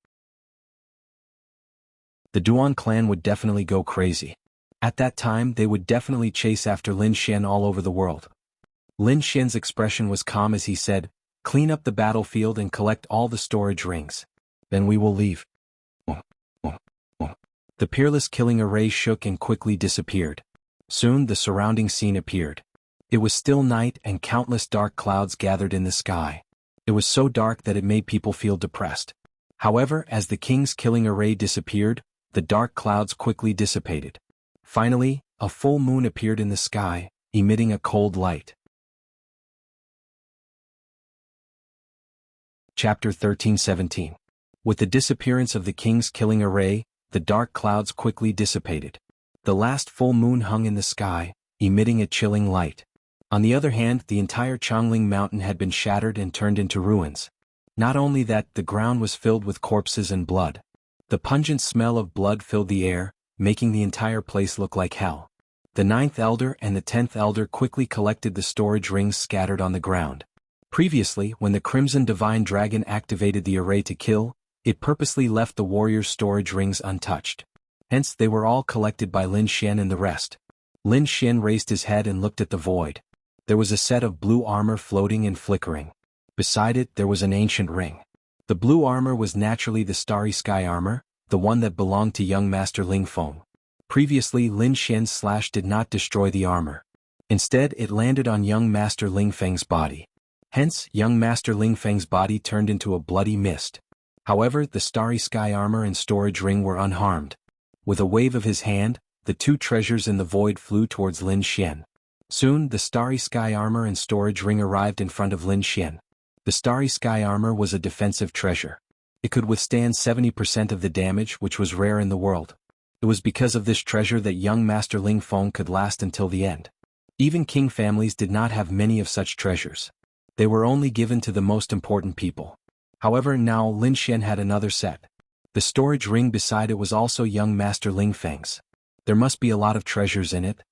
The Duan clan would definitely go crazy. At that time, they would definitely chase after Lin Xian all over the world. Lin Xian's expression was calm as he said, "Clean up the battlefield and collect all the storage rings. Then we will leave." The peerless killing array shook and quickly disappeared. Soon the surrounding scene appeared. It was still night and countless dark clouds gathered in the sky. It was so dark that it made people feel depressed. However, as the king's killing array disappeared, the dark clouds quickly dissipated. Finally, a full moon appeared in the sky, emitting a cold light. Chapter 13-17. With the disappearance of the king's killing array, the dark clouds quickly dissipated. The last full moon hung in the sky, emitting a chilling light. On the other hand, the entire Chongling mountain had been shattered and turned into ruins. Not only that, the ground was filled with corpses and blood. The pungent smell of blood filled the air, making the entire place look like hell. The 9th Elder and the 10th Elder quickly collected the storage rings scattered on the ground. Previously, when the Crimson Divine Dragon activated the array to kill, it purposely left the warrior's storage rings untouched. Hence, they were all collected by Lin Xian and the rest. Lin Xian raised his head and looked at the void. There was a set of blue armor floating and flickering. Beside it, there was an ancient ring. The blue armor was naturally the Starry Sky armor, the one that belonged to young Master Ling Feng. Previously, Lin Xian's slash did not destroy the armor. Instead, it landed on young Master Ling Feng's body. Hence, young Master Ling Feng's body turned into a bloody mist. However, the Starry Sky armor and storage ring were unharmed. With a wave of his hand, the two treasures in the void flew towards Lin Xian. Soon, the Starry Sky armor and storage ring arrived in front of Lin Xian. The Starry Sky armor was a defensive treasure. It could withstand 70% of the damage, which was rare in the world. It was because of this treasure that young Master Ling Feng could last until the end. Even king families did not have many of such treasures. They were only given to the most important people. However, now Lin Xian had another set. The storage ring beside it was also young Master Ling Feng's. There must be a lot of treasures in it.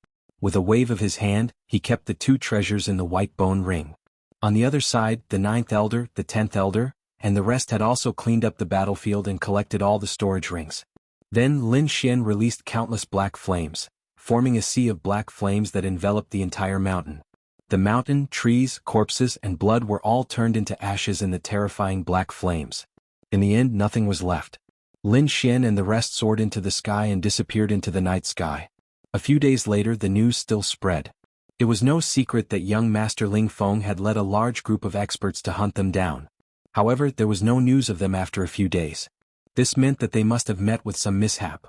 With a wave of his hand, he kept the two treasures in the white bone ring. On the other side, the 9th Elder, the 10th Elder, and the rest had also cleaned up the battlefield and collected all the storage rings. Then Lin Xian released countless black flames, forming a sea of black flames that enveloped the entire mountain. The mountain, trees, corpses, and blood were all turned into ashes in the terrifying black flames. In the end, nothing was left. Lin Xian and the rest soared into the sky and disappeared into the night sky. A few days later, the news still spread. It was no secret that young Master Ling Feng had led a large group of experts to hunt them down. However, there was no news of them after a few days. This meant that they must have met with some mishap.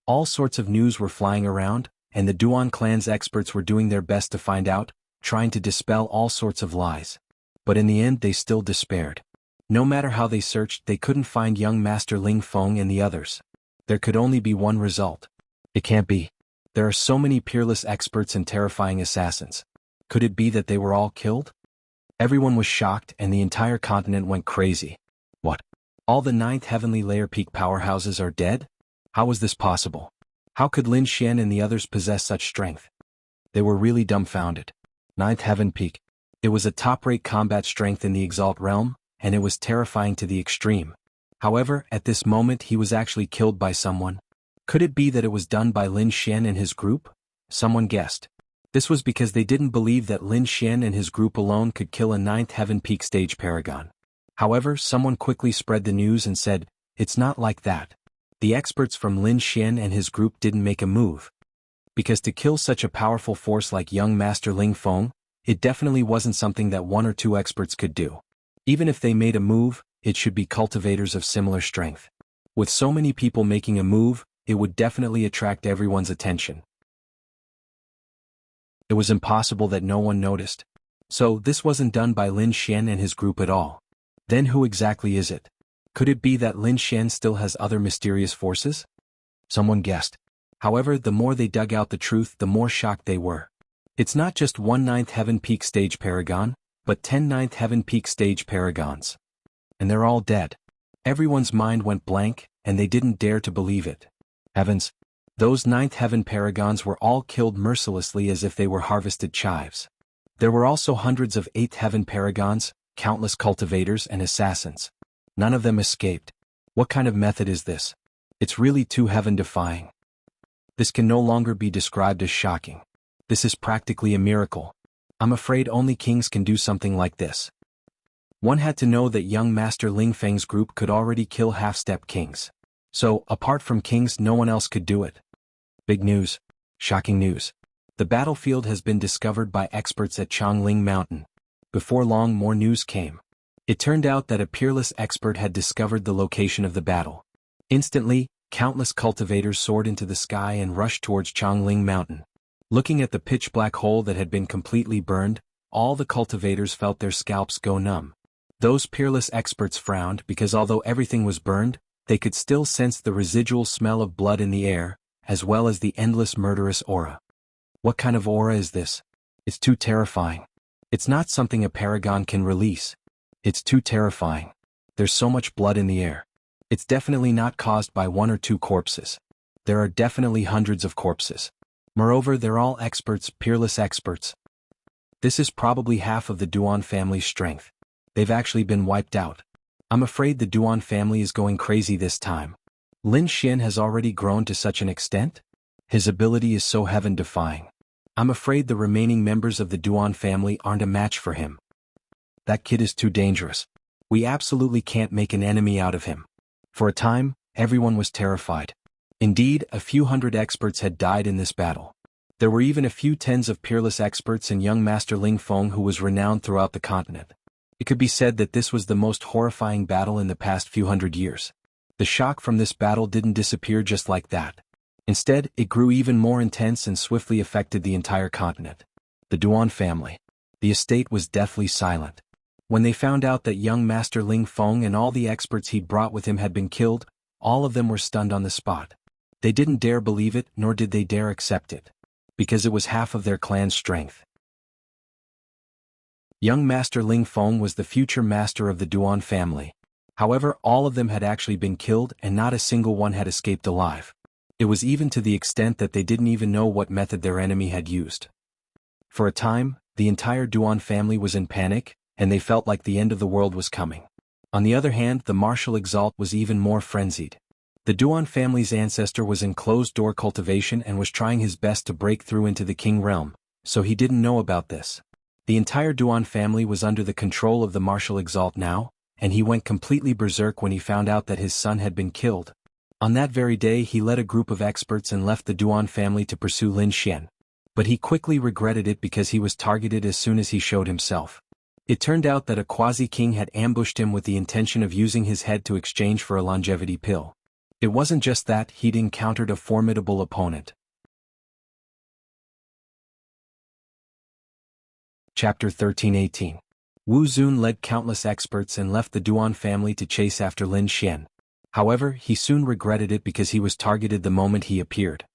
All sorts of news were flying around, and the Duan clan's experts were doing their best to find out, trying to dispel all sorts of lies. But in the end, they still despaired. No matter how they searched, they couldn't find young Master Ling Feng and the others. There could only be one result. It can't be. There are so many peerless experts and terrifying assassins. Could it be that they were all killed? Everyone was shocked and the entire continent went crazy. What? All the 9th Heavenly Layer Peak powerhouses are dead? How was this possible? How could Lin Xian and the others possess such strength? They were really dumbfounded. 9th Heaven Peak. It was a top-rate combat strength in the Exalt realm, and it was terrifying to the extreme. However, at this moment he was actually killed by someone. Could it be that it was done by Lin Xian and his group? Someone guessed. This was because they didn't believe that Lin Xian and his group alone could kill a 9th Heaven Peak stage paragon. However, someone quickly spread the news and said, "It's not like that. The experts from Lin Xian and his group didn't make a move." Because to kill such a powerful force like young Master Ling Feng, it definitely wasn't something that 1 or 2 experts could do. Even if they made a move, it should be cultivators of similar strength. With so many people making a move, it would definitely attract everyone's attention. It was impossible that no one noticed. So, this wasn't done by Lin Xian and his group at all. Then who exactly is it? Could it be that Lin Xian still has other mysterious forces? Someone guessed. However, the more they dug out the truth, the more shocked they were. It's not just 1 9th Heaven Peak stage paragon, but 10 9th Heaven Peak stage paragons. And they're all dead. Everyone's mind went blank, and they didn't dare to believe it. Heavens! Those 9th Heaven paragons were all killed mercilessly as if they were harvested chives. There were also hundreds of 8th Heaven paragons, countless cultivators and assassins. None of them escaped. What kind of method is this? It's really too heaven-defying. This can no longer be described as shocking. This is practically a miracle. I'm afraid only kings can do something like this. One had to know that young Master Ling Feng's group could already kill half-step kings. So, apart from kings, no one else could do it. Big news. Shocking news. The battlefield has been discovered by experts at Changling Mountain. Before long, more news came. It turned out that a peerless expert had discovered the location of the battle. Instantly, countless cultivators soared into the sky and rushed towards Changling Mountain. Looking at the pitch-black hole that had been completely burned, all the cultivators felt their scalps go numb. Those peerless experts frowned because although everything was burned, they could still sense the residual smell of blood in the air, as well as the endless murderous aura. What kind of aura is this? It's too terrifying. It's not something a paragon can release. It's too terrifying. There's so much blood in the air. It's definitely not caused by 1 or 2 corpses. There are definitely hundreds of corpses. Moreover, they're all experts, peerless experts. This is probably half of the Duan family's strength. They've actually been wiped out. I'm afraid the Duan family is going crazy this time. Lin Xian has already grown to such an extent? His ability is so heaven-defying. I'm afraid the remaining members of the Duan family aren't a match for him. That kid is too dangerous. We absolutely can't make an enemy out of him. For a time, everyone was terrified. Indeed, a few hundred experts had died in this battle. There were even a few tens of peerless experts and young Master Ling Feng who was renowned throughout the continent. It could be said that this was the most horrifying battle in the past few hundred years. The shock from this battle didn't disappear just like that. Instead, it grew even more intense and swiftly affected the entire continent. The Duan family. The estate was deathly silent. When they found out that young Master Ling Feng and all the experts he'd brought with him had been killed, all of them were stunned on the spot. They didn't dare believe it, nor did they dare accept it. Because it was half of their clan's strength. Young Master Ling Feng was the future master of the Duan family. However, all of them had actually been killed and not a single one had escaped alive. It was even to the extent that they didn't even know what method their enemy had used. For a time, the entire Duan family was in panic, and they felt like the end of the world was coming. On the other hand, the martial exalt was even more frenzied. The Duan family's ancestor was in closed-door cultivation and was trying his best to break through into the king realm, so he didn't know about this. The entire Duan family was under the control of the martial exalt now, and he went completely berserk when he found out that his son had been killed. On that very day he led a group of experts and left the Duan family to pursue Lin Xian. But he quickly regretted it because he was targeted as soon as he showed himself. It turned out that a quasi-king had ambushed him with the intention of using his head to exchange for a longevity pill. It wasn't just that, he'd encountered a formidable opponent. Chapter 13-18. Wu Zun led countless experts and left the Duan family to chase after Lin Xian. However, he soon regretted it because he was targeted the moment he appeared.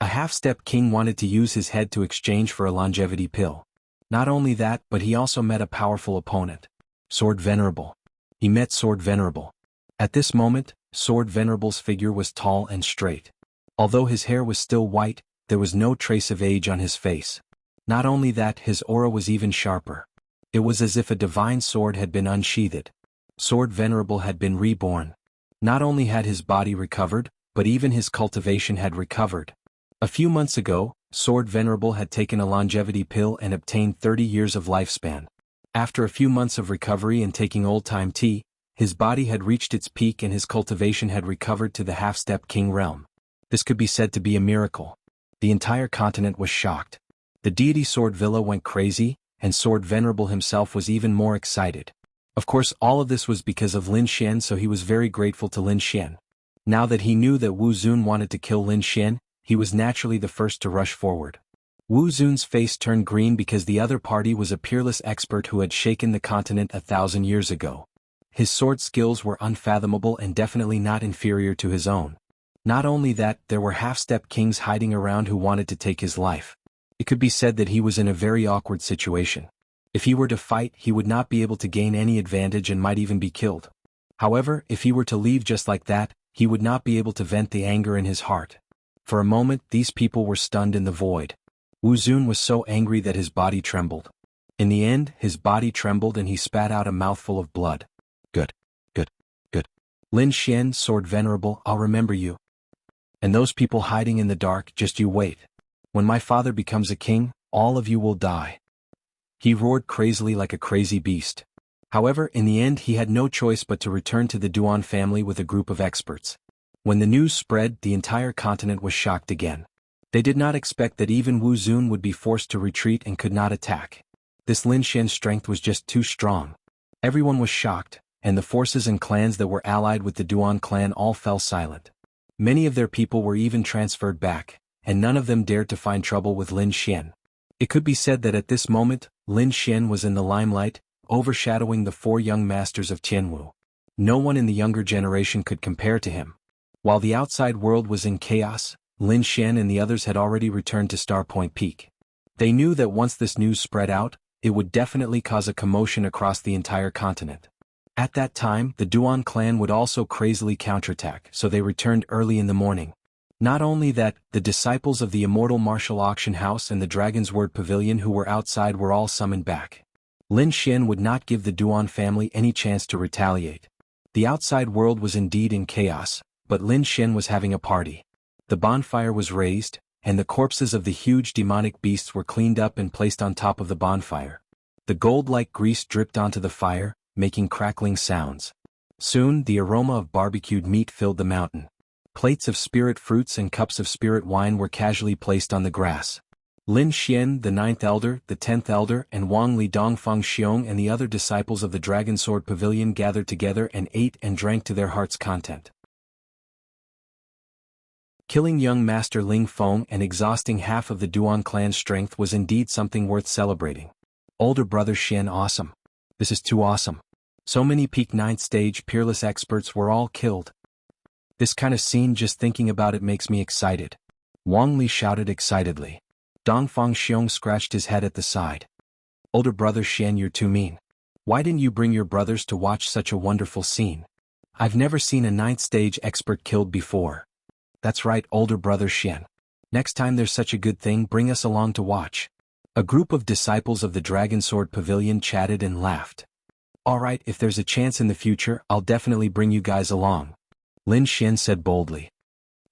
A half-step king wanted to use his head to exchange for a longevity pill. Not only that, but he also met a powerful opponent. Sword Venerable. He met Sword Venerable. At this moment, Sword Venerable's figure was tall and straight. Although his hair was still white, there was no trace of age on his face. Not only that, his aura was even sharper. It was as if a divine sword had been unsheathed. Sword Venerable had been reborn. Not only had his body recovered, but even his cultivation had recovered. A few months ago, Sword Venerable had taken a longevity pill and obtained 30 years of lifespan. After a few months of recovery and taking old-time tea, his body had reached its peak and his cultivation had recovered to the half-step king realm. This could be said to be a miracle. The entire continent was shocked. The deity Sword Villa went crazy, and Sword Venerable himself was even more excited. Of course, all of this was because of Lin Xian, so he was very grateful to Lin Xian. Now that he knew that Wu Zun wanted to kill Lin Xian, he was naturally the first to rush forward. Wu Zun's face turned green because the other party was a peerless expert who had shaken the continent 1,000 years ago. His sword skills were unfathomable and definitely not inferior to his own. Not only that, there were half-step kings hiding around who wanted to take his life. It could be said that he was in a very awkward situation. If he were to fight, he would not be able to gain any advantage and might even be killed. However, if he were to leave just like that, he would not be able to vent the anger in his heart. For a moment, these people were stunned in the void. Wu Zun was so angry that his body trembled. In the end, his body trembled and he spat out a mouthful of blood. Good. Lin Xian, Sword Venerable, I'll remember you. And those people hiding in the dark, just you wait. When my father becomes a king, all of you will die. He roared crazily like a crazy beast. However, in the end he had no choice but to return to the Duan family with a group of experts. When the news spread, the entire continent was shocked again. They did not expect that even Wu Zun would be forced to retreat and could not attack. This Lin Xian's strength was just too strong. Everyone was shocked, and the forces and clans that were allied with the Duan clan all fell silent. Many of their people were even transferred back, and none of them dared to find trouble with Lin Xian. It could be said that at this moment, Lin Xian was in the limelight, overshadowing the 4 young masters of Jianghu. No one in the younger generation could compare to him. While the outside world was in chaos, Lin Xian and the others had already returned to Star Point Peak. They knew that once this news spread out, it would definitely cause a commotion across the entire continent. At that time, the Duan clan would also crazily counterattack, so they returned early in the morning. Not only that, the disciples of the Immortal Martial Auction House and the Dragon's Word Pavilion who were outside were all summoned back. Lin Xian would not give the Duan family any chance to retaliate. The outside world was indeed in chaos, but Lin Xian was having a party. The bonfire was raised, and the corpses of the huge demonic beasts were cleaned up and placed on top of the bonfire. The gold-like grease dripped onto the fire, making crackling sounds. Soon, the aroma of barbecued meat filled the mountain. Plates of spirit fruits and cups of spirit wine were casually placed on the grass. Lin Xian, the 9th elder, the 10th elder, and Wang Li Dongfang Xiong and the other disciples of the Dragon Sword Pavilion gathered together and ate and drank to their heart's content. Killing young Master Ling Feng and exhausting half of the Duan clan's strength was indeed something worth celebrating. Older brother Xian, awesome. This is too awesome. So many peak 9th stage peerless experts were all killed. This kind of scene, just thinking about it makes me excited. Wang Li shouted excitedly. Dongfang Xiong scratched his head at the side. Older brother Xian, you're too mean. Why didn't you bring your brothers to watch such a wonderful scene? I've never seen a 9th stage expert killed before. That's right, older brother Xian. Next time there's such a good thing, bring us along to watch. A group of disciples of the Dragon Sword Pavilion chatted and laughed. Alright, if there's a chance in the future, I'll definitely bring you guys along. Lin Xian said boldly.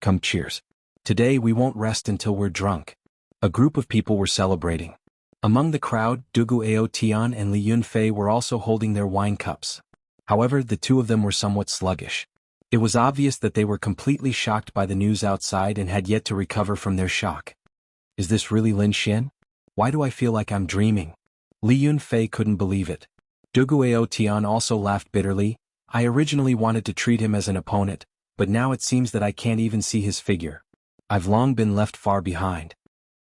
Come, cheers. Today we won't rest until we're drunk. A group of people were celebrating. Among the crowd, Dugu Ao Tian and Li Yunfei were also holding their wine cups. However, the two of them were somewhat sluggish. It was obvious that they were completely shocked by the news outside and had yet to recover from their shock. Is this really Lin Xian? Why do I feel like I'm dreaming? Li Yunfei couldn't believe it. Dugu Ao Tian also laughed bitterly. I originally wanted to treat him as an opponent, but now it seems that I can't even see his figure. I've long been left far behind.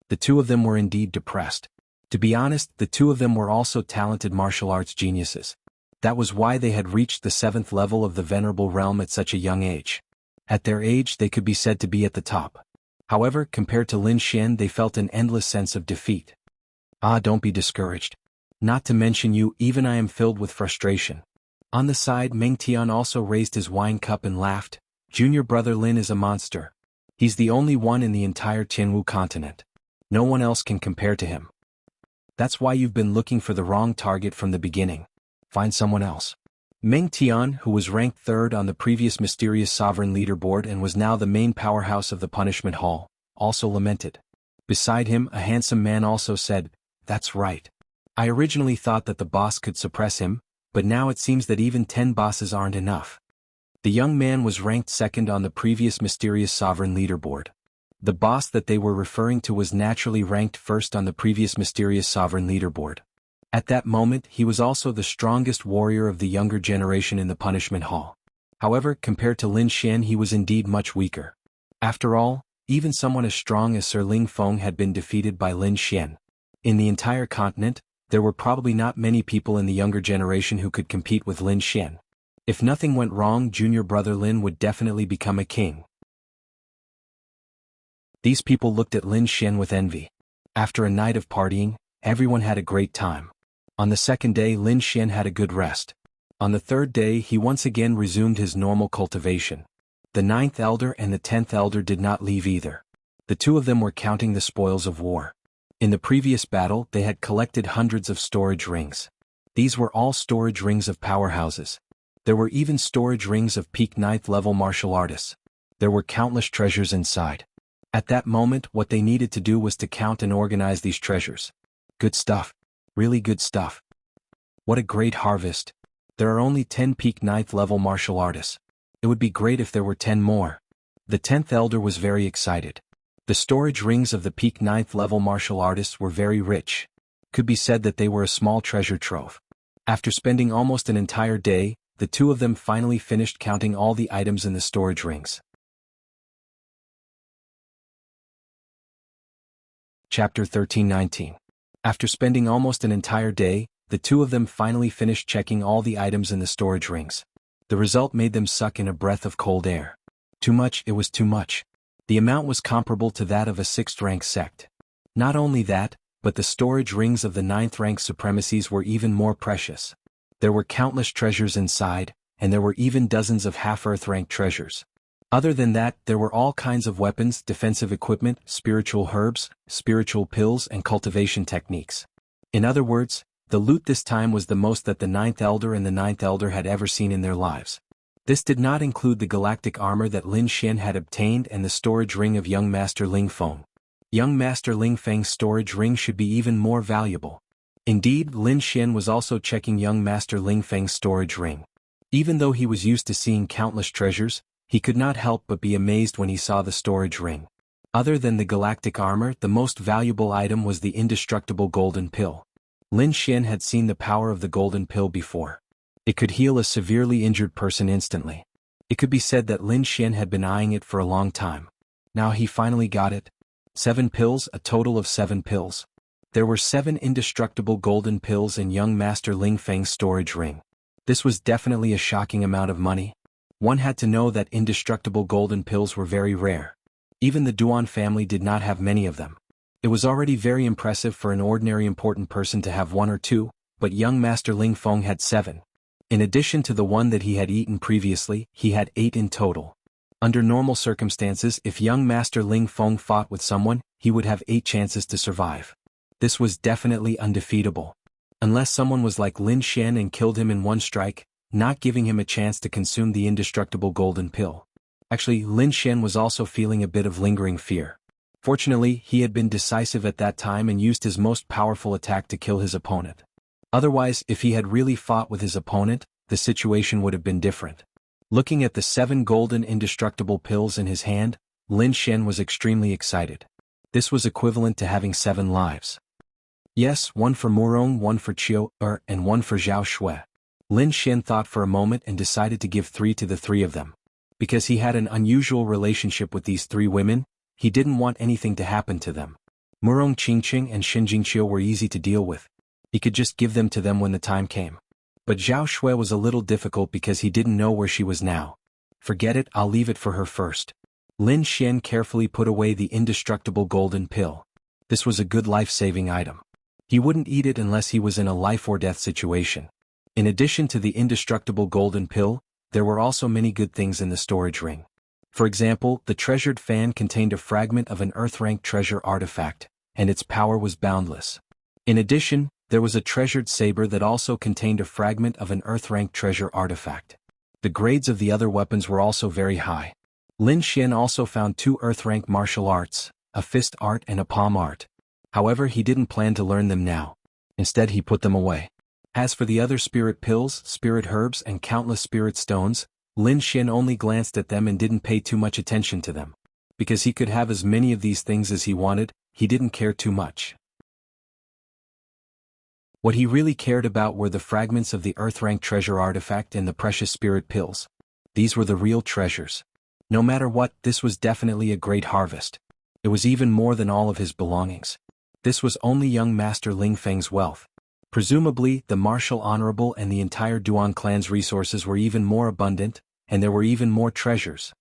The two of them were indeed depressed. To be honest, the two of them were also talented martial arts geniuses. That was why they had reached the 7th level of the Venerable Realm at such a young age. At their age, they could be said to be at the top. However, compared to Lin Xian, they felt an endless sense of defeat. Ah, don't be discouraged. Not to mention you, even I am filled with frustration. On the side, Meng Tian also raised his wine cup and laughed. Junior brother Lin is a monster. He's the only one in the entire Jianghu continent. No one else can compare to him. That's why you've been looking for the wrong target from the beginning. Find someone else. Meng Tian, who was ranked third on the previous mysterious sovereign leaderboard and was now the main powerhouse of the punishment hall, also lamented. Beside him, a handsome man also said, "That's right. I originally thought that the boss could suppress him, but now it seems that even 10 bosses aren't enough." The young man was ranked second on the previous mysterious sovereign leaderboard. The boss that they were referring to was naturally ranked first on the previous mysterious sovereign leaderboard. At that moment, he was also the strongest warrior of the younger generation in the punishment hall. However, compared to Lin Xian, he was indeed much weaker. After all, even someone as strong as Sir Ling Feng had been defeated by Lin Xian. In the entire continent, there were probably not many people in the younger generation who could compete with Lin Xian. If nothing went wrong, junior brother Lin would definitely become a king. These people looked at Lin Xian with envy. After a night of partying, everyone had a great time. On the second day, Lin Xian had a good rest. On the third day, he once again resumed his normal cultivation. The 9th elder and the 10th elder did not leave either. The two of them were counting the spoils of war. In the previous battle, they had collected hundreds of storage rings. These were all storage rings of powerhouses. There were even storage rings of peak 9th level martial artists. There were countless treasures inside. At that moment, what they needed to do was to count and organize these treasures. Good stuff. Really good stuff. What a great harvest. There are only 10 peak 9th level martial artists. It would be great if there were 10 more. The 10th elder was very excited. The storage rings of the peak 9th level martial artists were very rich. Could be said that they were a small treasure trove. After spending almost an entire day, the two of them finally finished counting all the items in the storage rings. Chapter 13-19. After spending almost an entire day, the two of them finally finished checking all the items in the storage rings. The result made them suck in a breath of cold air. Too much, it was too much. The amount was comparable to that of a 6th rank sect. Not only that, but the storage rings of the 9th rank supremacies were even more precious. There were countless treasures inside, and there were even dozens of half-earth rank treasures. Other than that, there were all kinds of weapons, defensive equipment, spiritual herbs, spiritual pills, and cultivation techniques. In other words, the loot this time was the most that the 9th elder and the 9th elder had ever seen in their lives. This did not include the galactic armor that Lin Xian had obtained and the storage ring of young Master Ling Feng. Young Master Ling Feng's storage ring should be even more valuable. Indeed, Lin Xian was also checking young Master Ling Feng's storage ring. Even though he was used to seeing countless treasures, he could not help but be amazed when he saw the storage ring. Other than the galactic armor, the most valuable item was the indestructible golden pill. Lin Xian had seen the power of the golden pill before. It could heal a severely injured person instantly. It could be said that Lin Xian had been eyeing it for a long time. Now he finally got it. 7 pills, a total of 7 pills. There were 7 indestructible golden pills in young Master Ling Feng's storage ring. This was definitely a shocking amount of money. One had to know that indestructible golden pills were very rare. Even the Duan family did not have many of them. It was already very impressive for an ordinary important person to have 1 or 2, but young Master Ling Feng had 7. In addition to the one that he had eaten previously, he had 8 in total. Under normal circumstances, if young Master Ling Feng fought with someone, he would have 8 chances to survive. This was definitely undefeatable. Unless someone was like Lin Xian and killed him in one strike, not giving him a chance to consume the indestructible golden pill. Actually, Lin Xian was also feeling a bit of lingering fear. Fortunately, he had been decisive at that time and used his most powerful attack to kill his opponent. Otherwise, if he had really fought with his opponent, the situation would have been different. Looking at the 7 golden indestructible pills in his hand, Lin Xian was extremely excited. This was equivalent to having 7 lives. Yes, 1 for Murong, 1 for Qiu and 1 for Zhao Shui. Lin Xian thought for a moment and decided to give 3 to the 3 of them. Because he had an unusual relationship with these 3 women, he didn't want anything to happen to them. Murong Qingqing and Xin Jingqiu were easy to deal with. He could just give them to them when the time came. But Zhao Shui was a little difficult because he didn't know where she was now. Forget it, I'll leave it for her first. Lin Xian carefully put away the indestructible golden pill. This was a good life-saving item. He wouldn't eat it unless he was in a life-or-death situation. In addition to the indestructible golden pill, there were also many good things in the storage ring. For example, the treasured fan contained a fragment of an Earth-rank treasure artifact, and its power was boundless. In addition, there was a treasured saber that also contained a fragment of an Earth-rank treasure artifact. The grades of the other weapons were also very high. Lin Xian also found 2 Earth-rank martial arts, a fist art and a palm art. However, he didn't plan to learn them now. Instead, he put them away. As for the other spirit pills, spirit herbs and countless spirit stones, Lin Xian only glanced at them and didn't pay too much attention to them. Because he could have as many of these things as he wanted, he didn't care too much. What he really cared about were the fragments of the Earth-rank treasure artifact and the precious spirit pills. These were the real treasures. No matter what, this was definitely a great harvest. It was even more than all of his belongings. This was only young Master Ling Feng's wealth. Presumably, the martial honorable and the entire Duan clan's resources were even more abundant, and there were even more treasures.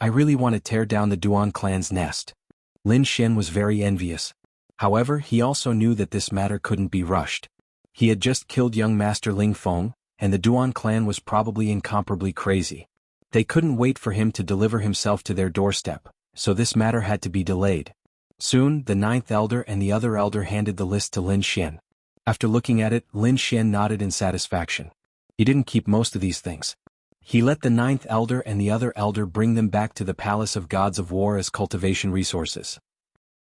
I really want to tear down the Duan clan's nest. Lin Xian was very envious. However, he also knew that this matter couldn't be rushed. He had just killed young Master Ling Feng, and the Duan clan was probably incomparably crazy. They couldn't wait for him to deliver himself to their doorstep, so this matter had to be delayed. Soon, the 9th elder and the other elder handed the list to Lin Xian. After looking at it, Lin Xian nodded in satisfaction. He didn't keep most of these things. He let the 9th elder and the other elder bring them back to the Palace of Gods of War as cultivation resources.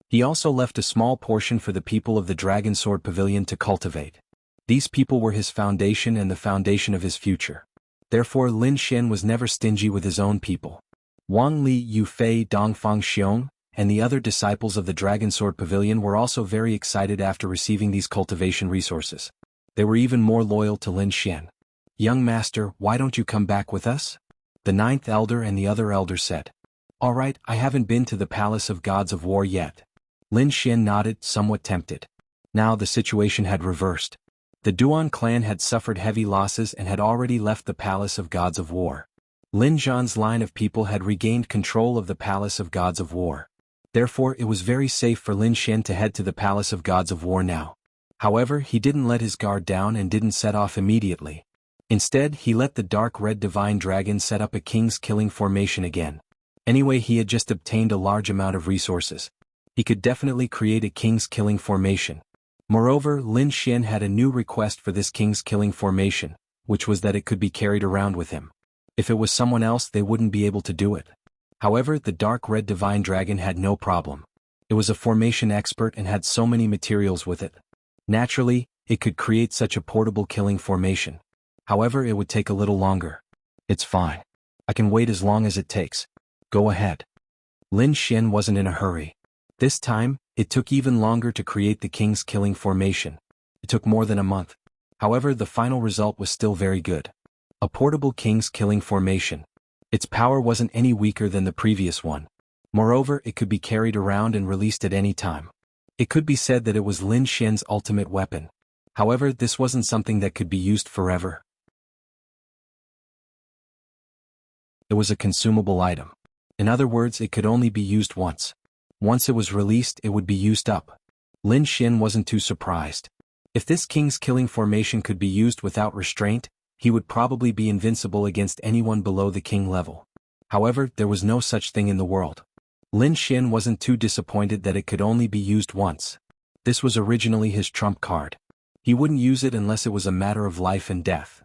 He also left a small portion for the people of the Dragon Sword Pavilion to cultivate. These people were his foundation and the foundation of his future. Therefore, Lin Xian was never stingy with his own people. Wang Li, Yu Fei, Dongfang Xiong, and the other disciples of the Dragon Sword Pavilion were also very excited after receiving these cultivation resources. They were even more loyal to Lin Xian. "Young master, why don't you come back with us?" The 9th elder and the other elder said. "All right, I haven't been to the Palace of Gods of War yet." Lin Xian nodded, somewhat tempted. Now the situation had reversed. The Duan clan had suffered heavy losses and had already left the Palace of Gods of War. Lin Zhan's line of people had regained control of the Palace of Gods of War. Therefore, it was very safe for Lin Xian to head to the Palace of Gods of War now. However, he didn't let his guard down and didn't set off immediately. Instead, he let the dark red divine dragon set up a king's killing formation again. Anyway, he had just obtained a large amount of resources. He could definitely create a king's killing formation. Moreover, Lin Xian had a new request for this king's killing formation, which was that it could be carried around with him. If it was someone else, they wouldn't be able to do it. However, the dark red divine dragon had no problem. It was a formation expert and had so many materials with it. Naturally, it could create such a portable killing formation. However, it would take a little longer. "It's fine. I can wait as long as it takes. Go ahead." Lin Xian wasn't in a hurry. This time, it took even longer to create the king's killing formation. It took more than a month. However, the final result was still very good. A portable king's killing formation. Its power wasn't any weaker than the previous one. Moreover, it could be carried around and released at any time. It could be said that it was Lin Xian's ultimate weapon. However, this wasn't something that could be used forever. It was a consumable item. In other words, it could only be used once. Once it was released, it would be used up. Lin Xian wasn't too surprised. If this king's killing formation could be used without restraint, he would probably be invincible against anyone below the king level. However, there was no such thing in the world. Lin Xian wasn't too disappointed that it could only be used once. This was originally his trump card. He wouldn't use it unless it was a matter of life and death.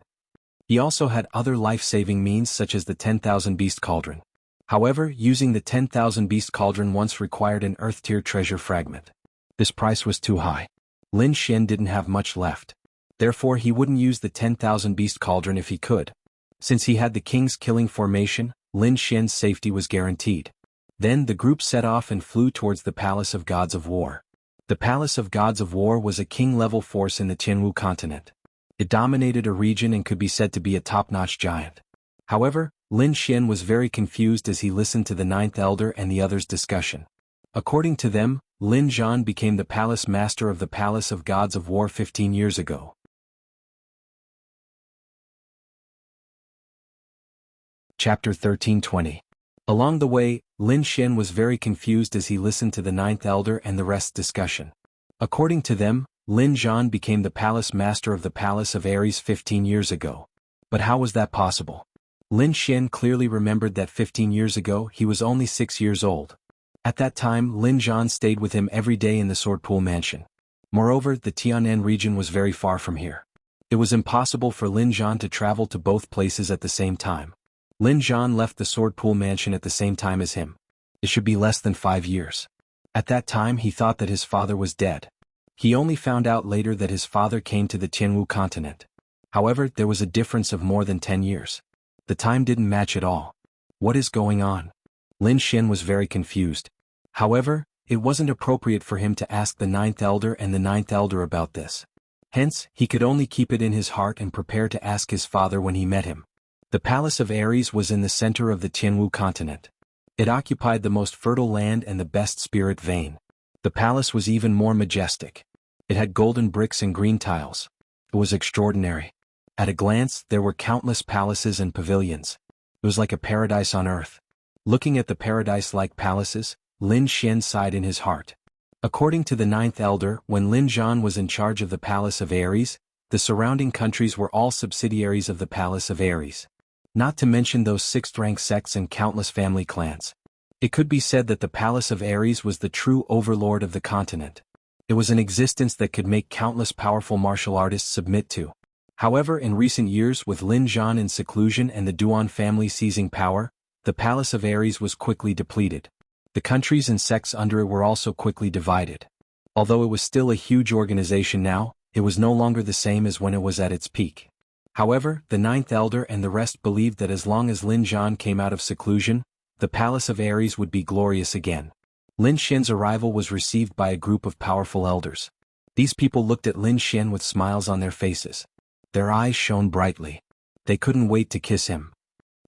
He also had other life-saving means such as the 10,000 Beast Cauldron. However, using the 10,000 Beast Cauldron once required an Earth-tier treasure fragment. This price was too high. Lin Xian didn't have much left. Therefore, he wouldn't use the 10,000 Beast Cauldron if he could. Since he had the king's killing formation, Lin Xian's safety was guaranteed. Then the group set off and flew towards the Palace of Gods of War. The Palace of Gods of War was a king-level force in the Jianghu continent. It dominated a region and could be said to be a top-notch giant. However, Lin Xian was very confused as he listened to the 9th elder and the others' discussion. According to them, Lin Zhan became the palace master of the Palace of Gods of War 15 years ago. Chapter 1320. Along the way, Lin Xin was very confused as he listened to the ninth elder and the rest's discussion. According to them, Lin Zhan became the palace master of the Palace of Ares 15 years ago. But how was that possible? Lin Xin clearly remembered that 15 years ago he was only 6 years old. At that time Lin Zhan stayed with him every day in the Swordpool mansion. Moreover, the Tianan region was very far from here. It was impossible for Lin Zhan to travel to both places at the same time. Lin Zhan left the Swordpool mansion at the same time as him. It should be less than 5 years. At that time he thought that his father was dead. He only found out later that his father came to the Jianghu continent. However, there was a difference of more than 10 years. The time didn't match at all. What is going on? Lin Xin was very confused. However, it wasn't appropriate for him to ask the ninth elder and the ninth elder about this. Hence, he could only keep it in his heart and prepare to ask his father when he met him. The Palace of Ares was in the center of the Jianghu continent. It occupied the most fertile land and the best spirit vein. The palace was even more majestic. It had golden bricks and green tiles. It was extraordinary. At a glance, there were countless palaces and pavilions. It was like a paradise on earth. Looking at the paradise-like palaces, Lin Xin sighed in his heart. According to the ninth elder, when Lin Zhan was in charge of the Palace of Ares, the surrounding countries were all subsidiaries of the Palace of Ares. Not to mention those sixth-rank sects and countless family clans. It could be said that the Palace of Ares was the true overlord of the continent. It was an existence that could make countless powerful martial artists submit to. However, in recent years with Lin Zhan in seclusion and the Duan family seizing power, the Palace of Ares was quickly depleted. The countries and sects under it were also quickly divided. Although it was still a huge organization now, it was no longer the same as when it was at its peak. However, the ninth elder and the rest believed that as long as Lin Zhan came out of seclusion, the Palace of Ares would be glorious again. Lin Xin's arrival was received by a group of powerful elders. These people looked at Lin Xin with smiles on their faces. Their eyes shone brightly. They couldn't wait to kiss him.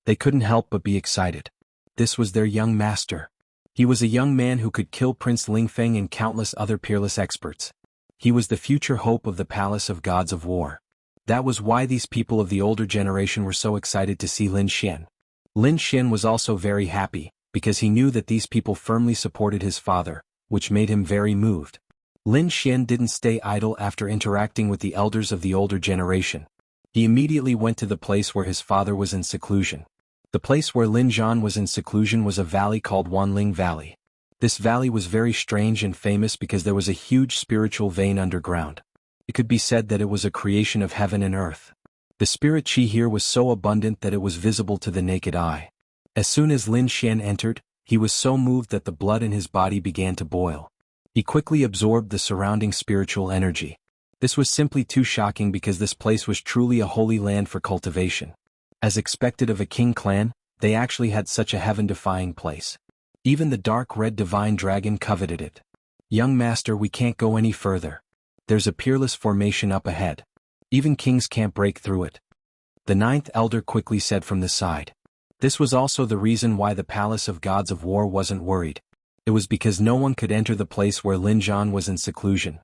They couldn't help but be excited. This was their young master. He was a young man who could kill Prince Lingfeng and countless other peerless experts. He was the future hope of the Palace of Gods of War. That was why these people of the older generation were so excited to see Lin Xin. Lin Xin was also very happy, because he knew that these people firmly supported his father, which made him very moved. Lin Xin didn't stay idle after interacting with the elders of the older generation. He immediately went to the place where his father was in seclusion. The place where Lin Zhan was in seclusion was a valley called Wanling Valley. This valley was very strange and famous because there was a huge spiritual vein underground. It could be said that it was a creation of heaven and earth. The spirit chi here was so abundant that it was visible to the naked eye. As soon as Lin Xin entered, he was so moved that the blood in his body began to boil. He quickly absorbed the surrounding spiritual energy. This was simply too shocking because this place was truly a holy land for cultivation. As expected of a king clan, they actually had such a heaven-defying place. Even the dark red divine dragon coveted it. Young master, we can't go any further. There's a peerless formation up ahead. Even kings can't break through it. The ninth elder quickly said from the side. This was also the reason why the Palace of Gods of War wasn't worried. It was because no one could enter the place where Lin Zhan was in seclusion.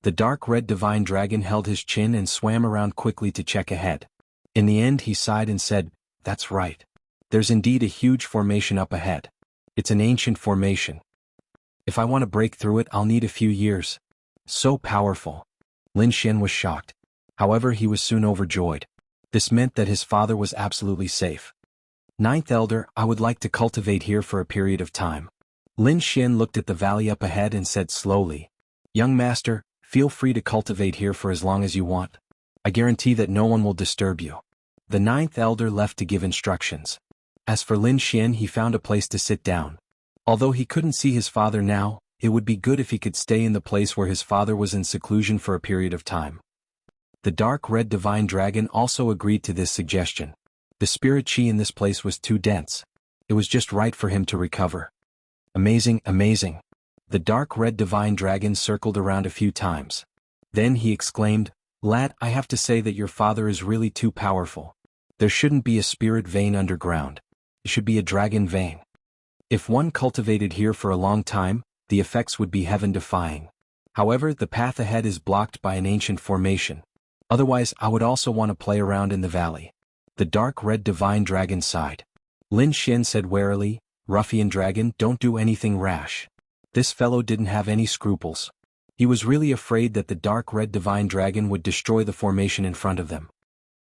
The dark red divine dragon held his chin and swam around quickly to check ahead. In the end he sighed and said, "That's right. There's indeed a huge formation up ahead. It's an ancient formation. If I want to break through it, I'll need a few years." So powerful. Lin Xin was shocked. However, he was soon overjoyed. This meant that his father was absolutely safe. Ninth elder, I would like to cultivate here for a period of time. Lin Xin looked at the valley up ahead and said slowly, "Young master, feel free to cultivate here for as long as you want. I guarantee that no one will disturb you." The ninth elder left to give instructions. As for Lin Xin, he found a place to sit down. Although he couldn't see his father now, it would be good if he could stay in the place where his father was in seclusion for a period of time. The dark red divine dragon also agreed to this suggestion. The spirit chi in this place was too dense. It was just right for him to recover. Amazing, amazing. The dark red divine dragon circled around a few times. Then he exclaimed, "Lad, I have to say that your father is really too powerful. There shouldn't be a spirit vein underground. It should be a dragon vein. If one cultivated here for a long time, the effects would be heaven-defying. However, the path ahead is blocked by an ancient formation. Otherwise, I would also want to play around in the valley." The dark red divine dragon sighed. Lin Xin said warily, "Ruffian dragon, don't do anything rash." This fellow didn't have any scruples. He was really afraid that the dark red divine dragon would destroy the formation in front of them.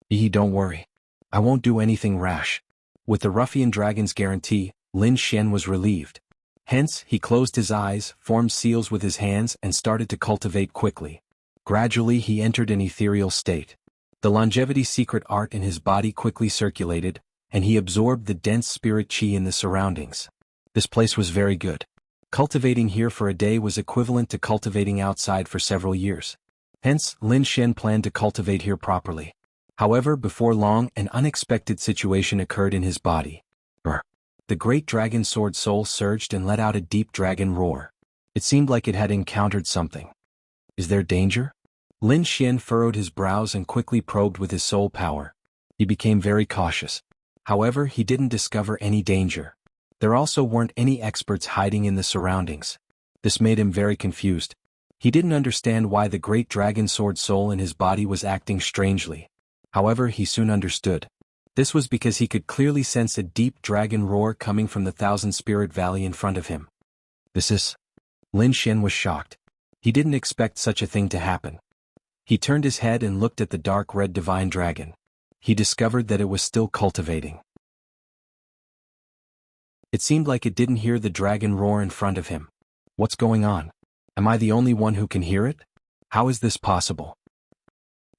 Don't worry. I won't do anything rash." With the ruffian dragon's guarantee, Lin Xian was relieved. Hence, he closed his eyes, formed seals with his hands and started to cultivate quickly. Gradually he entered an ethereal state. The longevity secret art in his body quickly circulated, and he absorbed the dense spirit qi in the surroundings. This place was very good. Cultivating here for a day was equivalent to cultivating outside for several years. Hence, Lin Xian planned to cultivate here properly. However, before long, an unexpected situation occurred in his body. The great dragon sword soul surged and let out a deep dragon roar. It seemed like it had encountered something. Is there danger? Lin Xian furrowed his brows and quickly probed with his soul power. He became very cautious. However, he didn't discover any danger. There also weren't any experts hiding in the surroundings. This made him very confused. He didn't understand why the great dragon sword soul in his body was acting strangely. However, he soon understood. This was because he could clearly sense a deep dragon roar coming from the Thousand Spirit Valley in front of him. Lin Xian was shocked. He didn't expect such a thing to happen. He turned his head and looked at the dark red divine dragon. He discovered that it was still cultivating. It seemed like it didn't hear the dragon roar in front of him. What's going on? Am I the only one who can hear it? How is this possible?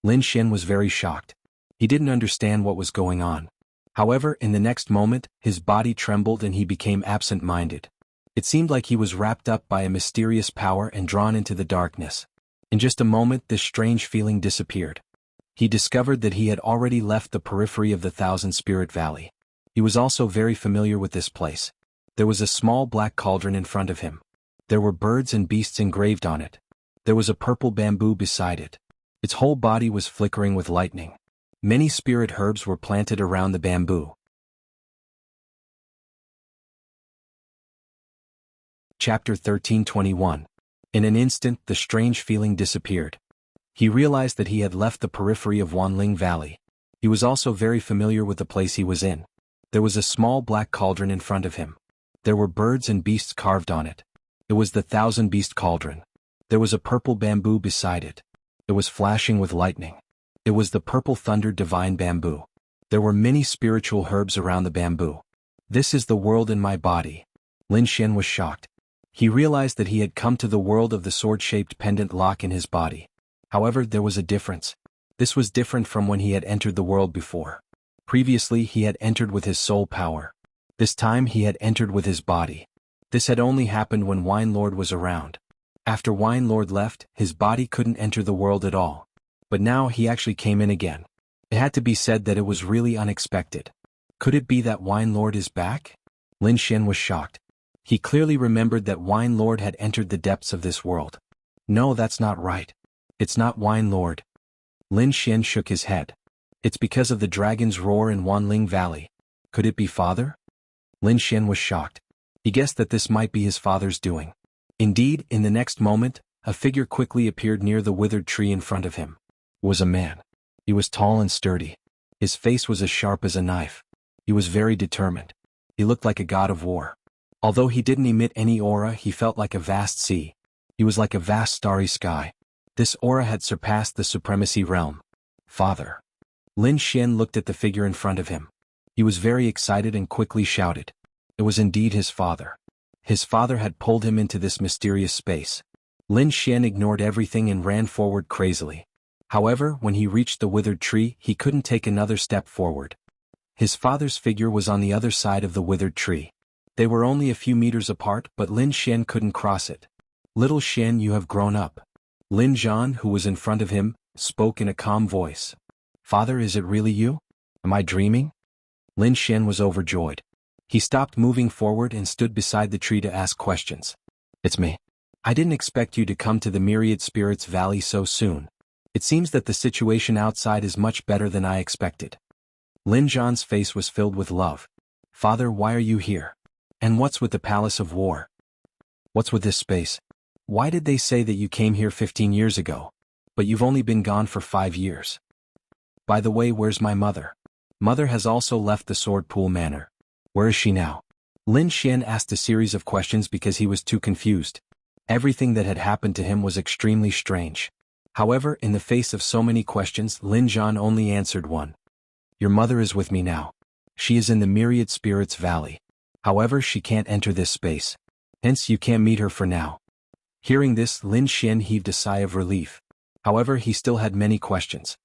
Lin Xian was very shocked. He didn't understand what was going on. However, in the next moment, his body trembled and he became absent-minded. It seemed like he was wrapped up by a mysterious power and drawn into the darkness. In just a moment, this strange feeling disappeared. He discovered that he had already left the periphery of the Thousand Spirit Valley. He was also very familiar with this place. There was a small black cauldron in front of him. There were birds and beasts engraved on it. There was a purple bamboo beside it. Its whole body was flickering with lightning. Many spirit herbs were planted around the bamboo. Chapter 13:21. In an instant, the strange feeling disappeared. He realized that he had left the periphery of Wanling Valley. He was also very familiar with the place he was in. There was a small black cauldron in front of him. There were birds and beasts carved on it. It was the Thousand Beast Cauldron. There was a purple bamboo beside it. It was flashing with lightning. It was the purple thunder divine bamboo. There were many spiritual herbs around the bamboo. This is the world in my body. Lin Xian was shocked. He realized that he had come to the world of the sword-shaped pendant lock in his body. However, there was a difference. This was different from when he had entered the world before. Previously, he had entered with his soul power. This time he had entered with his body. This had only happened when Wine Lord was around. After Wine Lord left, his body couldn't enter the world at all. But now he actually came in again. It had to be said that it was really unexpected. Could it be that Wine Lord is back? Lin Xian was shocked. He clearly remembered that Wine Lord had entered the depths of this world. No, that's not right. It's not Wine Lord. Lin Xian shook his head. It's because of the dragon's roar in Wanling Valley. Could it be father? Lin Xian was shocked. He guessed that this might be his father's doing. Indeed, in the next moment, a figure quickly appeared near the withered tree in front of him. It was a man. He was tall and sturdy. His face was as sharp as a knife. He was very determined. He looked like a god of war. Although he didn't emit any aura, he felt like a vast sea. He was like a vast starry sky. This aura had surpassed the supremacy realm. Father. Lin Xian looked at the figure in front of him. He was very excited and quickly shouted. It was indeed his father. His father had pulled him into this mysterious space. Lin Xian ignored everything and ran forward crazily. However, when he reached the withered tree, he couldn't take another step forward. His father's figure was on the other side of the withered tree. They were only a few meters apart, but Lin Xian couldn't cross it. Little Xian, you have grown up. Lin Zhan, who was in front of him, spoke in a calm voice. Father, is it really you? Am I dreaming? Lin Xian was overjoyed. He stopped moving forward and stood beside the tree to ask questions. It's me. I didn't expect you to come to the Myriad Spirits Valley so soon. It seems that the situation outside is much better than I expected. Lin Zhan's face was filled with love. Father, why are you here? And what's with the Palace of War? What's with this space? Why did they say that you came here 15 years ago? But you've only been gone for 5 years. By the way, where's my mother? Mother has also left the Sword Pool Manor. Where is she now? Lin Xian asked a series of questions because he was too confused. Everything that had happened to him was extremely strange. However, in the face of so many questions, Lin Zhan only answered one. Your mother is with me now. She is in the Myriad Spirits Valley. However, she can't enter this space. Hence, you can't meet her for now. Hearing this, Lin Xian heaved a sigh of relief. However, he still had many questions.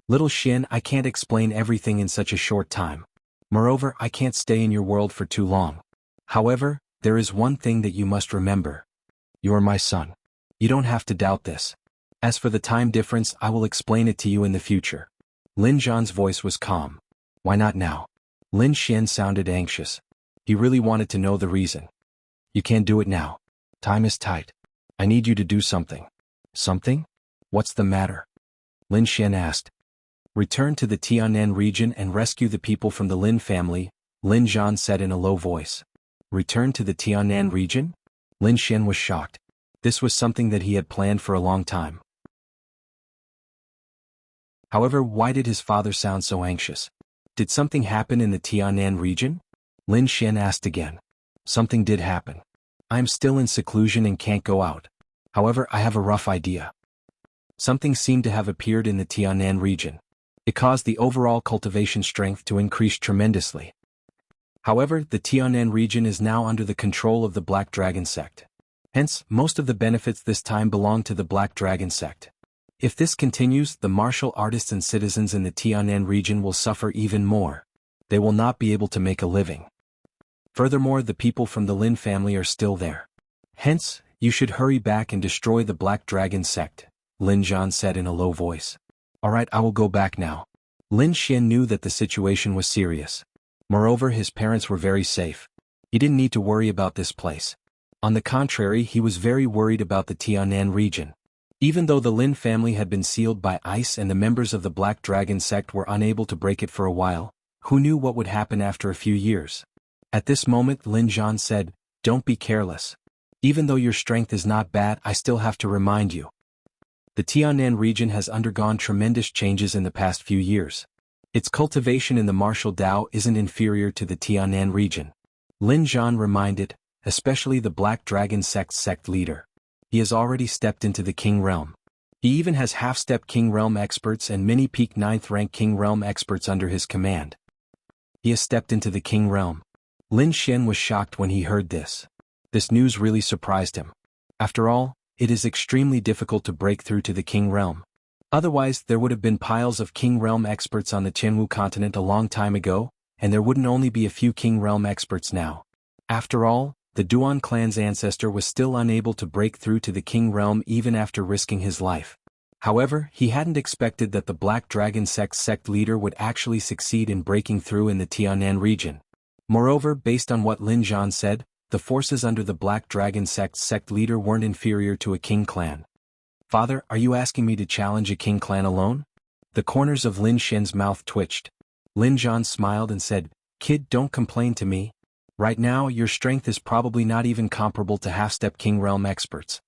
Little Xian, I can't explain everything in such a short time. Moreover, I can't stay in your world for too long. However, there is one thing that you must remember. You are my son. You don't have to doubt this. As for the time difference, I will explain it to you in the future. Lin Zhan's voice was calm. Why not now? Lin Xian sounded anxious. He really wanted to know the reason. You can't do it now. Time is tight. I need you to do something. Something? What's the matter? Lin Xian asked. Return to the Tianan region and rescue the people from the Lin family, Lin Zhan said in a low voice. Return to the Tianan region? Lin Xian was shocked. This was something that he had planned for a long time. However, why did his father sound so anxious? Did something happen in the Tianan region? Lin Xian asked again. Something did happen. I am still in seclusion and can't go out. However, I have a rough idea. Something seemed to have appeared in the Tianan region. It caused the overall cultivation strength to increase tremendously. However, the Tianan region is now under the control of the Black Dragon sect. Hence, most of the benefits this time belong to the Black Dragon sect. If this continues, the martial artists and citizens in the Tianan region will suffer even more. They will not be able to make a living. Furthermore, the people from the Lin family are still there. Hence, you should hurry back and destroy the Black Dragon sect, Lin Zhan said in a low voice. Alright, I will go back now. Lin Xian knew that the situation was serious. Moreover, his parents were very safe. He didn't need to worry about this place. On the contrary, he was very worried about the Tianan region. Even though the Lin family had been sealed by ice and the members of the Black Dragon sect were unable to break it for a while, who knew what would happen after a few years? At this moment, Lin Zhan said, Don't be careless. Even though your strength is not bad, I still have to remind you. The Tianan region has undergone tremendous changes in the past few years. Its cultivation in the martial Dao isn't inferior to the Tianan region. Lin Zhan reminded, especially the Black Dragon sect leader. He has already stepped into the King Realm. He even has half-step King Realm experts and mini-peak 9th rank King Realm experts under his command. He has stepped into the King Realm. Lin Xian was shocked when he heard this. This news really surprised him. After all, it is extremely difficult to break through to the King Realm. Otherwise, there would have been piles of King Realm experts on the Jianghu continent a long time ago, and there wouldn't only be a few King Realm experts now. After all, the Duan clan's ancestor was still unable to break through to the King Realm even after risking his life. However, he hadn't expected that the Black Dragon sect leader would actually succeed in breaking through in the Tianan region. Moreover, based on what Lin Zhan said, the forces under the Black Dragon sect leader weren't inferior to a king clan. Father, are you asking me to challenge a king clan alone? The corners of Lin Xian's mouth twitched. Lin Zhan smiled and said, Kid, don't complain to me. Right now, your strength is probably not even comparable to half-step King Realm experts.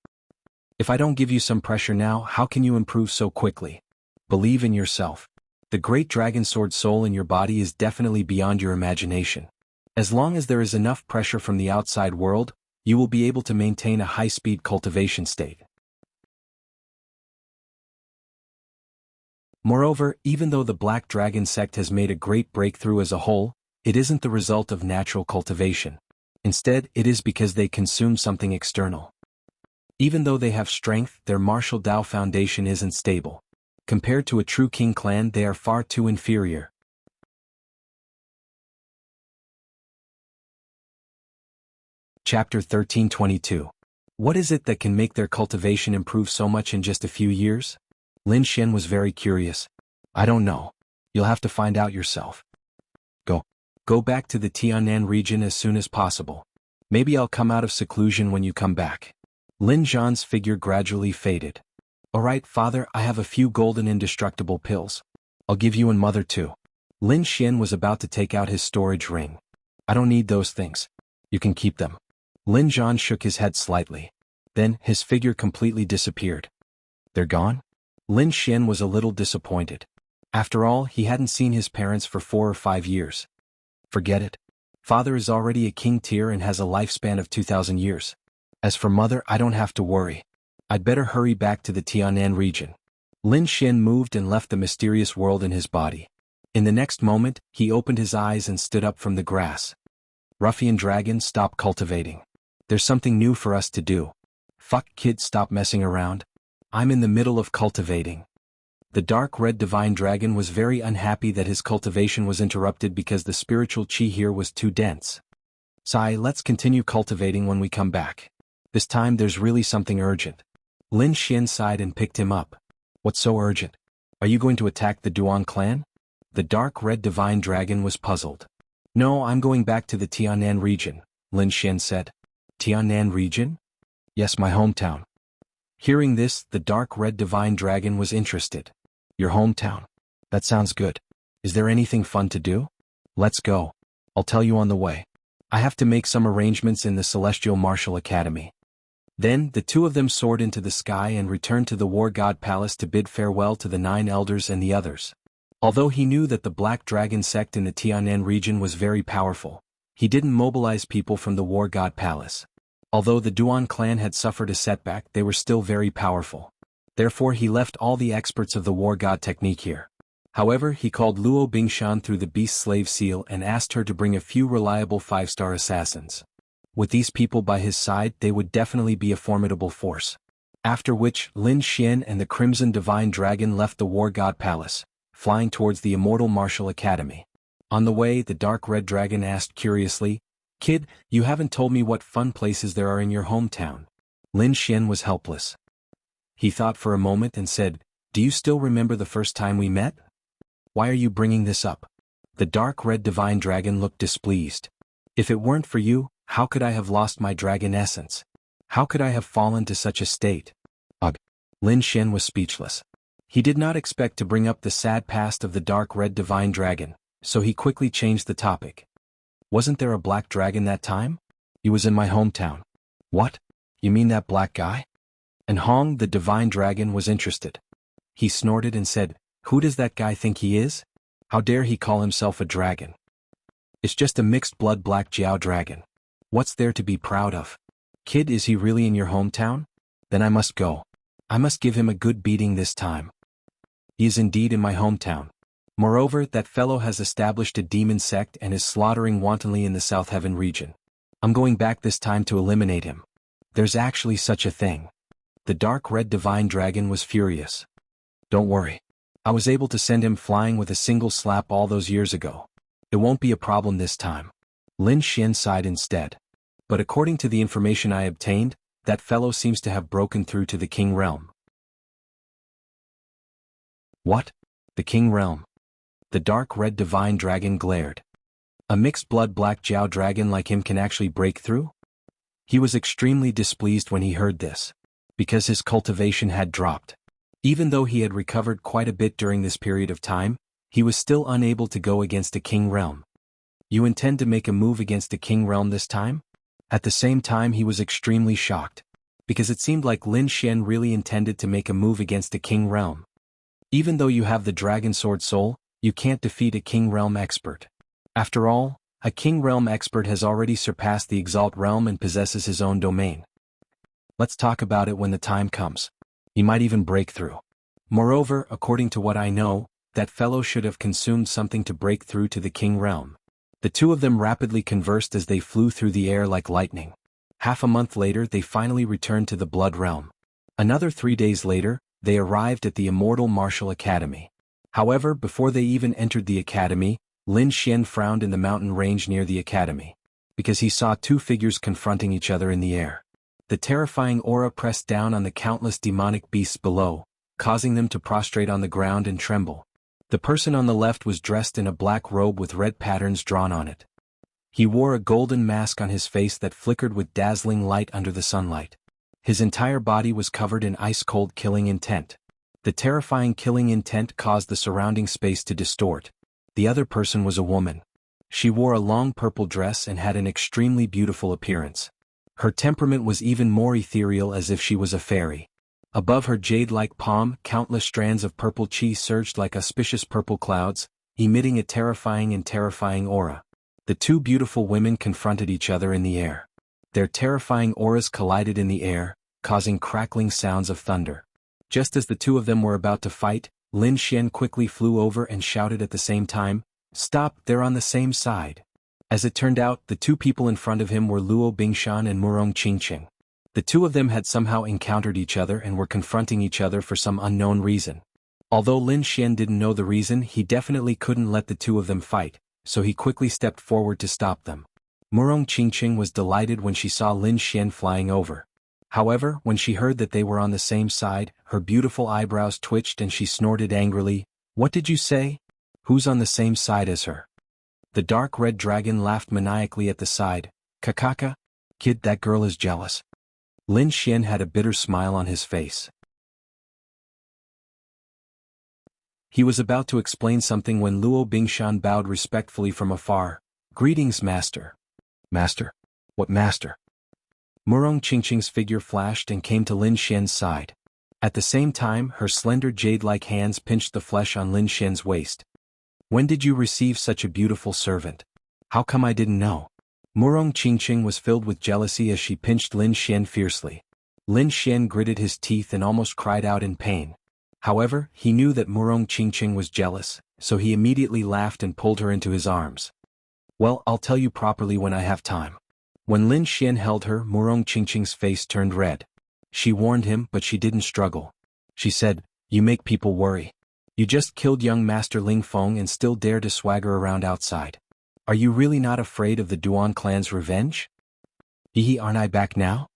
If I don't give you some pressure now, how can you improve so quickly? Believe in yourself. The great dragon sword soul in your body is definitely beyond your imagination. As long as there is enough pressure from the outside world, you will be able to maintain a high-speed cultivation state. Moreover, even though the Black Dragon sect has made a great breakthrough as a whole, it isn't the result of natural cultivation. Instead, it is because they consume something external. Even though they have strength, their martial Dao foundation isn't stable. Compared to a true king clan, they are far too inferior. Chapter 1322. What is it that can make their cultivation improve so much in just a few years? Lin Xian was very curious. I don't know. You'll have to find out yourself. Go back to the Tianan region as soon as possible. Maybe I'll come out of seclusion when you come back. Lin Zhan's figure gradually faded. Alright, father, I have a few golden indestructible pills. I'll give you and mother too. Lin Xian was about to take out his storage ring. I don't need those things. You can keep them. Lin Zhan shook his head slightly. Then, his figure completely disappeared. They're gone? Lin Xian was a little disappointed. After all, he hadn't seen his parents for 4 or 5 years. Forget it. Father is already a king tier and has a lifespan of 2,000 years. As for mother, I don't have to worry. I'd better hurry back to the Tianan region. Lin Xin moved and left the mysterious world in his body. In the next moment, he opened his eyes and stood up from the grass. Ruffian dragon, stop cultivating. There's something new for us to do. Fuck kid, stop messing around. I'm in the middle of cultivating. The dark red divine dragon was very unhappy that his cultivation was interrupted because the spiritual chi here was too dense. Sai, let's continue cultivating when we come back. This time there's really something urgent. Lin Xin sighed and picked him up. What's so urgent? Are you going to attack the Duan clan? The dark red divine dragon was puzzled. No, I'm going back to the Tianan region, Lin Xin said. Tianan region? Yes, my hometown. Hearing this, the dark red divine dragon was interested. Your hometown? That sounds good. Is there anything fun to do? Let's go. I'll tell you on the way. I have to make some arrangements in the Celestial Martial Academy. Then, the two of them soared into the sky and returned to the War God Palace to bid farewell to the 9 elders and the others. Although he knew that the Black Dragon sect in the Tianan region was very powerful, he didn't mobilize people from the War God Palace. Although the Duan clan had suffered a setback, they were still very powerful. Therefore he left all the experts of the War God technique here. However, he called Luo Bingshan through the Beast Slave Seal and asked her to bring a few reliable 5-star assassins. With these people by his side, they would definitely be a formidable force. After which, Lin Xin and the Crimson Divine Dragon left the War God Palace, flying towards the Immortal Martial Academy. On the way, the Dark Red Dragon asked curiously, Kid, you haven't told me what fun places there are in your hometown. Lin Xin was helpless. He thought for a moment and said, Do you still remember the first time we met? Why are you bringing this up? The Dark Red Divine Dragon looked displeased. If it weren't for you, how could I have lost my dragon essence? How could I have fallen to such a state? Ugh. Lin Xin was speechless. He did not expect to bring up the sad past of the Dark Red Divine Dragon, so he quickly changed the topic. Wasn't there a black dragon that time? He was in my hometown. What? You mean that black guy? And Hong, the Divine Dragon, was interested. He snorted and said, Who does that guy think he is? How dare he call himself a dragon? It's just a mixed-blood black Jiao dragon. What's there to be proud of? Kid, is he really in your hometown? Then I must go. I must give him a good beating this time. He is indeed in my hometown. Moreover, that fellow has established a demon sect and is slaughtering wantonly in the South Heaven region. I'm going back this time to eliminate him. There's actually such a thing. The Dark Red Divine Dragon was furious. Don't worry. I was able to send him flying with a single slap all those years ago. It won't be a problem this time. Lin Xin sighed instead. But according to the information I obtained, that fellow seems to have broken through to the King Realm. What? The King Realm? The Dark Red Divine Dragon glared. A mixed-blood black Jiao dragon like him can actually break through? He was extremely displeased when he heard this, because his cultivation had dropped. Even though he had recovered quite a bit during this period of time, he was still unable to go against a King Realm. You intend to make a move against the King Realm this time? At the same time he was extremely shocked, because it seemed like Lin Xin really intended to make a move against the King Realm. Even though you have the Dragon Sword Soul, you can't defeat a King Realm expert. After all, a King Realm expert has already surpassed the Exalt Realm and possesses his own domain. Let's talk about it when the time comes. He might even break through. Moreover, according to what I know, that fellow should have consumed something to break through to the King Realm. The two of them rapidly conversed as they flew through the air like lightning. Half a month later they finally returned to the Blood Realm. Another 3 days later, they arrived at the Immortal Martial Academy. However, before they even entered the academy, Lin Xin frowned in the mountain range near the academy, because he saw 2 figures confronting each other in the air. The terrifying aura pressed down on the countless demonic beasts below, causing them to prostrate on the ground and tremble. The person on the left was dressed in a black robe with red patterns drawn on it. He wore a golden mask on his face that flickered with dazzling light under the sunlight. His entire body was covered in ice-cold killing intent. The terrifying killing intent caused the surrounding space to distort. The other person was a woman. She wore a long purple dress and had an extremely beautiful appearance. Her temperament was even more ethereal, as if she was a fairy. Above her jade-like palm, countless strands of purple chi surged like auspicious purple clouds, emitting a terrifying aura. The two beautiful women confronted each other in the air. Their terrifying auras collided in the air, causing crackling sounds of thunder. Just as the two of them were about to fight, Lin Xian quickly flew over and shouted at the same time, "Stop, they're on the same side." As it turned out, the two people in front of him were Luo Bingshan and Murong Qingqing. The two of them had somehow encountered each other and were confronting each other for some unknown reason. Although Lin Xian didn't know the reason, he definitely couldn't let the two of them fight, so he quickly stepped forward to stop them. Murong Qingqing was delighted when she saw Lin Xian flying over. However, when she heard that they were on the same side, her beautiful eyebrows twitched and she snorted angrily, "What did you say? Who's on the same side as her?" The dark red dragon laughed maniacally at the side. "Kakaka? Kid, that girl is jealous." Lin Xian had a bitter smile on his face. He was about to explain something when Luo Bingshan bowed respectfully from afar. "Greetings, master." "Master? What master?" Murong Qingqing's figure flashed and came to Lin Xian's side. At the same time, her slender jade-like hands pinched the flesh on Lin Xian's waist. "When did you receive such a beautiful servant? How come I didn't know?" Murong Qingqing was filled with jealousy as she pinched Lin Xian fiercely. Lin Xian gritted his teeth and almost cried out in pain. However, he knew that Murong Qingqing was jealous, so he immediately laughed and pulled her into his arms. "Well, I'll tell you properly when I have time." When Lin Xian held her, Murong Qingqing's face turned red. She warned him, but she didn't struggle. She said, "You make people worry. You just killed young Master Ling Feng and still dare to swagger around outside. Are you really not afraid of the Duan clan's revenge? Hehe, aren't I back now?"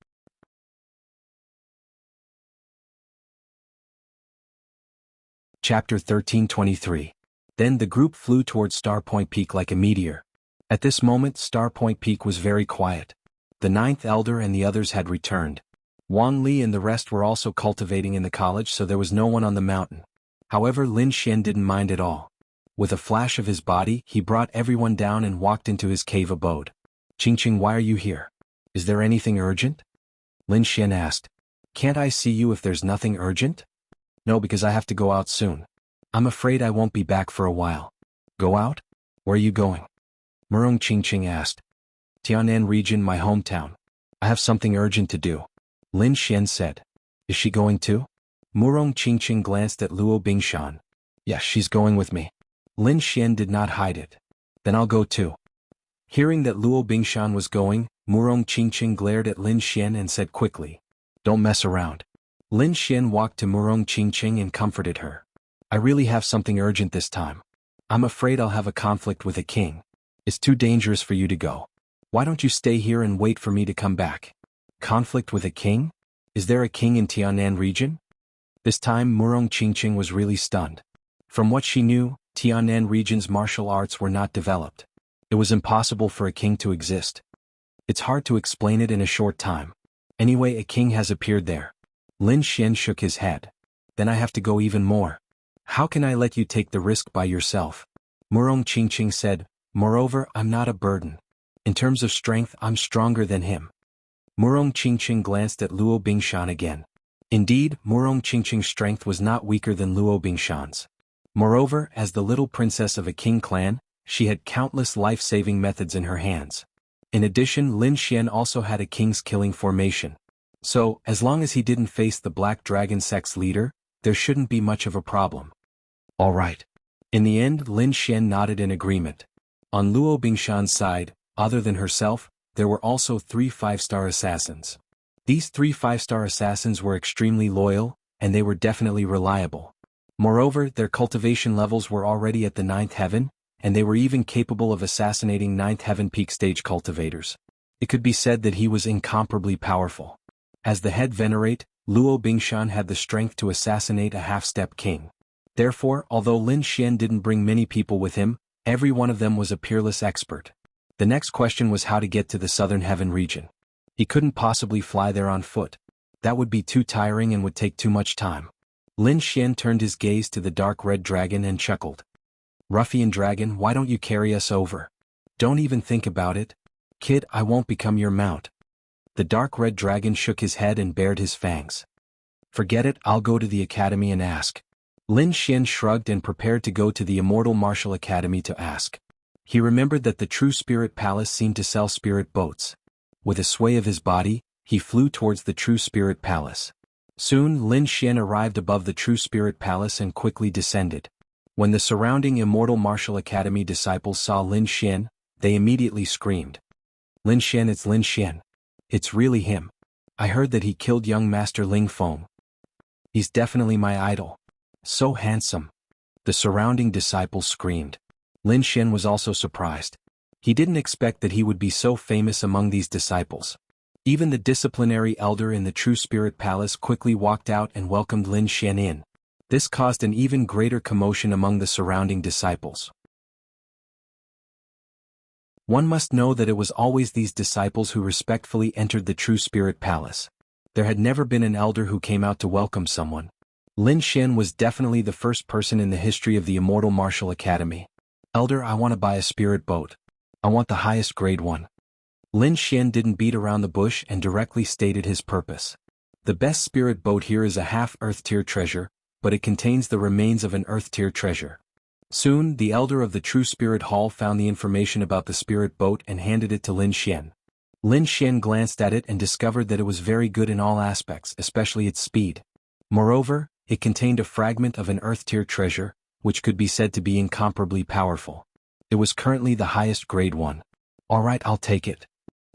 Chapter 1323. Then the group flew towards Starpoint Peak like a meteor. At this moment, Starpoint Peak was very quiet. The ninth elder and the others had returned. Wang Li and the rest were also cultivating in the college, so there was no one on the mountain. However, Lin Xian didn't mind at all. With a flash of his body, he brought everyone down and walked into his cave abode. "Qingqing, why are you here? Is there anything urgent?" Lin Xian asked. "Can't I see you if there's nothing urgent?" "No, because I have to go out soon. I'm afraid I won't be back for a while." "Go out? Where are you going?" Murong Qingqing asked. "Tianan region, my hometown. I have something urgent to do," Lin Xian said. "Is she going too?" Murong Qingqing glanced at Luo Bingshan. "Yes, she's going with me." Lin Xian did not hide it. "Then I'll go too." Hearing that Luo Bingshan was going, Murong Qingqing glared at Lin Xian and said quickly, "Don't mess around." Lin Xian walked to Murong Qingqing and comforted her. "I really have something urgent this time. I'm afraid I'll have a conflict with a king. It's too dangerous for you to go. Why don't you stay here and wait for me to come back?" "Conflict with a king? Is there a king in Tianan region?" This time Murong Qingqing was really stunned. From what she knew, Tianan region's martial arts were not developed. It was impossible for a king to exist. It's hard to explain it in a short time. Anyway, a king has appeared there. Lin Xian shook his head. "Then I have to go even more. How can I let you take the risk by yourself?" Murong Qingqing said, "Moreover, I'm not a burden. In terms of strength, I'm stronger than him." Murong Qingqing glanced at Luo Bingshan again. Indeed, Murong Qingqing's strength was not weaker than Luo Bingshan's. Moreover, as the little princess of a king clan, she had countless life-saving methods in her hands. In addition, Lin Xian also had a king's killing formation. So, as long as he didn't face the Black Dragon sect's leader, there shouldn't be much of a problem. "All right." In the end, Lin Xian nodded in agreement. On Luo Bingshan's side, other than herself, there were also 3 5-star assassins. These 3 5-star assassins were extremely loyal, and they were definitely reliable. Moreover, their cultivation levels were already at the 9th heaven, and they were even capable of assassinating 9th heaven peak stage cultivators. It could be said that he was incomparably powerful. As the head venerate, Luo Bingshan had the strength to assassinate a half-step king. Therefore, although Lin Xian didn't bring many people with him, every one of them was a peerless expert. The next question was how to get to the southern heaven region. He couldn't possibly fly there on foot. That would be too tiring and would take too much time. Lin Xian turned his gaze to the dark red dragon and chuckled. "Ruffian dragon, why don't you carry us over? Don't even think about it. Kid, I won't become your mount." The dark red dragon shook his head and bared his fangs. Forget it, I'll go to the academy and ask. Lin Xian shrugged and prepared to go to the Immortal Martial Academy to ask. He remembered that the True Spirit Palace seemed to sell spirit boats. With a sway of his body, he flew towards the True Spirit Palace. Soon Lin Xian arrived above the True Spirit Palace and quickly descended. When the surrounding Immortal Martial Academy disciples saw Lin Xian, they immediately screamed. Lin Xian, it's Lin Xian. It's really him. I heard that he killed young Master Ling Feng. He's definitely my idol. So handsome. The surrounding disciples screamed. Lin Xian was also surprised. He didn't expect that he would be so famous among these disciples. Even the disciplinary elder in the True Spirit Palace quickly walked out and welcomed Lin Xian in. This caused an even greater commotion among the surrounding disciples. One must know that it was always these disciples who respectfully entered the True Spirit Palace. There had never been an elder who came out to welcome someone. Lin Xian was definitely the first person in the history of the Immortal Martial Academy. Elder, I want to buy a spirit boat. I want the highest grade one. Lin Xian didn't beat around the bush and directly stated his purpose. The best spirit boat here is a half-earth tier treasure, but it contains the remains of an earth tier treasure. Soon, the elder of the True Spirit Hall found the information about the spirit boat and handed it to Lin Xian. Lin Xian glanced at it and discovered that it was very good in all aspects, especially its speed. Moreover, it contained a fragment of an earth tier treasure, which could be said to be incomparably powerful. It was currently the highest grade one. Alright, I'll take it.